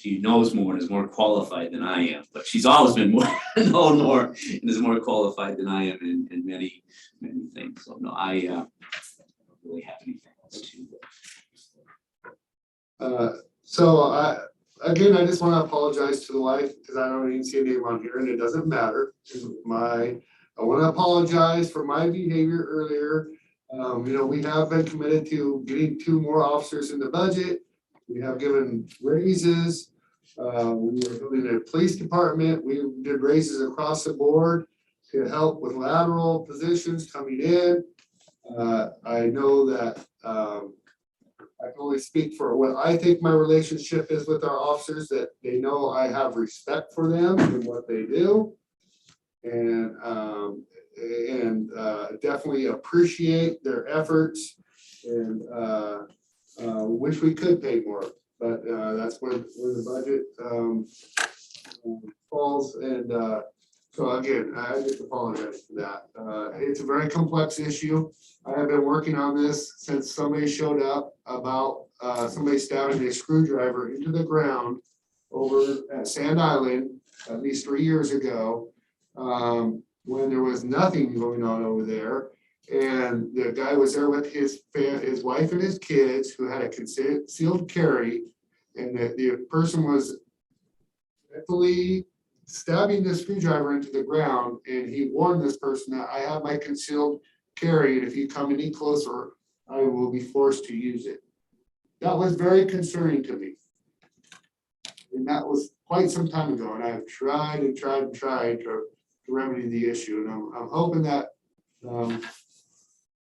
knows more and is more qualified than I am, but she's always been known more and is more qualified than I am in many things. So no, I don't really have anything else to. So again, I just want to apologize to the wife because I don't even see a name on here and it doesn't matter. I want to apologize for my behavior earlier. We have been committed to getting 2 more officers in the budget. We have given raises. We are building a police department. We did raises across the board to help with lateral positions coming in. I know that I can only speak for what I think my relationship is with our officers, that they know I have respect for them and what they do. And definitely appreciate their efforts and wish we could pay more, but that's where the budget falls. And so again, I just apologize for that. It's a very complex issue. I have been working on this since somebody showed up about somebody stabbing a screwdriver into the ground over at Sand Island at least 3 years ago, when there was nothing going on over there. And the guy was there with his wife and his kids, who had a concealed carry, and the person was literally stabbing the screwdriver into the ground, and he warned this person that I have my concealed carry, and if you come any closer, I will be forced to use it. That was very concerning to me. And that was quite some time ago, and I've tried to remedy the issue, and I'm hoping that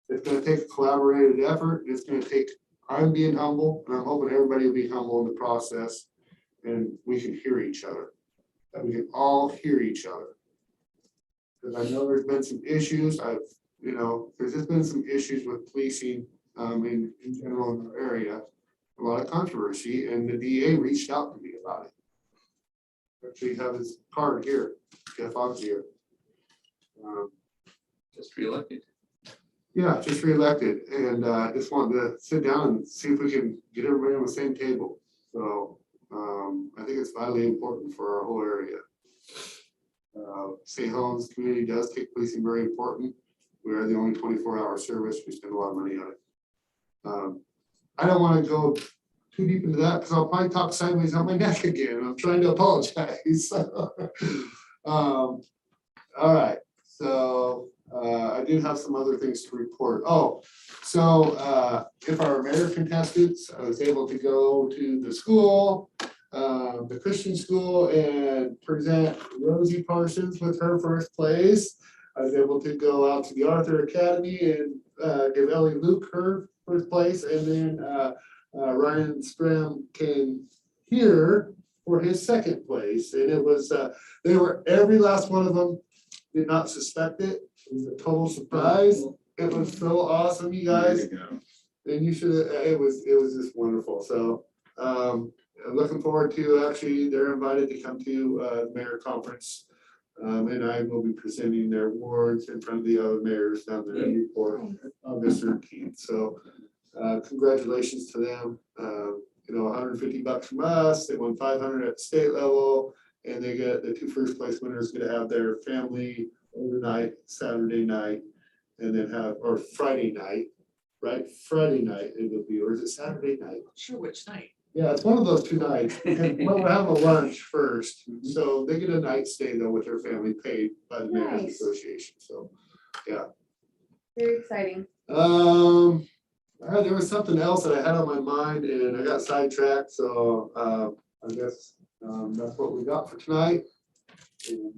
it's gonna take a collaborated effort. It's gonna take, I'm being humble, and I'm hoping everybody will be humble in the process, and we can hear each other, that we can all hear each other. Because I know there's been some issues, there's just been some issues with policing in general in our area, a lot of controversy, and the DA reached out to me about it. Actually have his card here, Jeff Oggier. Just reelected. Yeah, just reelected, and just wanted to sit down and see if we can get everybody on the same table. So I think it's vitally important for our whole area. St. Helens community does take policing very important. We are the only 24-hour service. We spend a lot of money on it. I don't want to go too deep into that because I'll probably talk sideways on my neck again. I'm trying to apologize. All right, so I did have some other things to report. Oh, so if our mayor contestants, I was able to go to the school, the Christian school, and present Rosie Parsons with her first place. I was able to go out to the Arthur Academy and give Ellie Luke her first place, and then Ryan Stram came here for his second place, and it was every last one of them did not suspect it. It was a total surprise. It was so awesome, you guys. And you should. It was just wonderful. So I'm looking forward to, actually they're invited to come to the mayor conference, and I will be presenting their awards in front of the other mayors down there in Newport on August 13th. So congratulations to them. $150 from us. They won 500 at the state level, and they get the 2 first place winners going to have their family overnight Saturday night, and then or Friday night, right? Friday night it will be, or is it Saturday night? Sure, which night? Yeah, it's one of those 2 nights. Well, we'll have a lunch first, so they get a night stay though with their family, paid by the Mayor's Nice. Association. So, yeah. Very exciting. There was something else that I had on my mind and I got sidetracked, so I guess that's what we got for tonight. And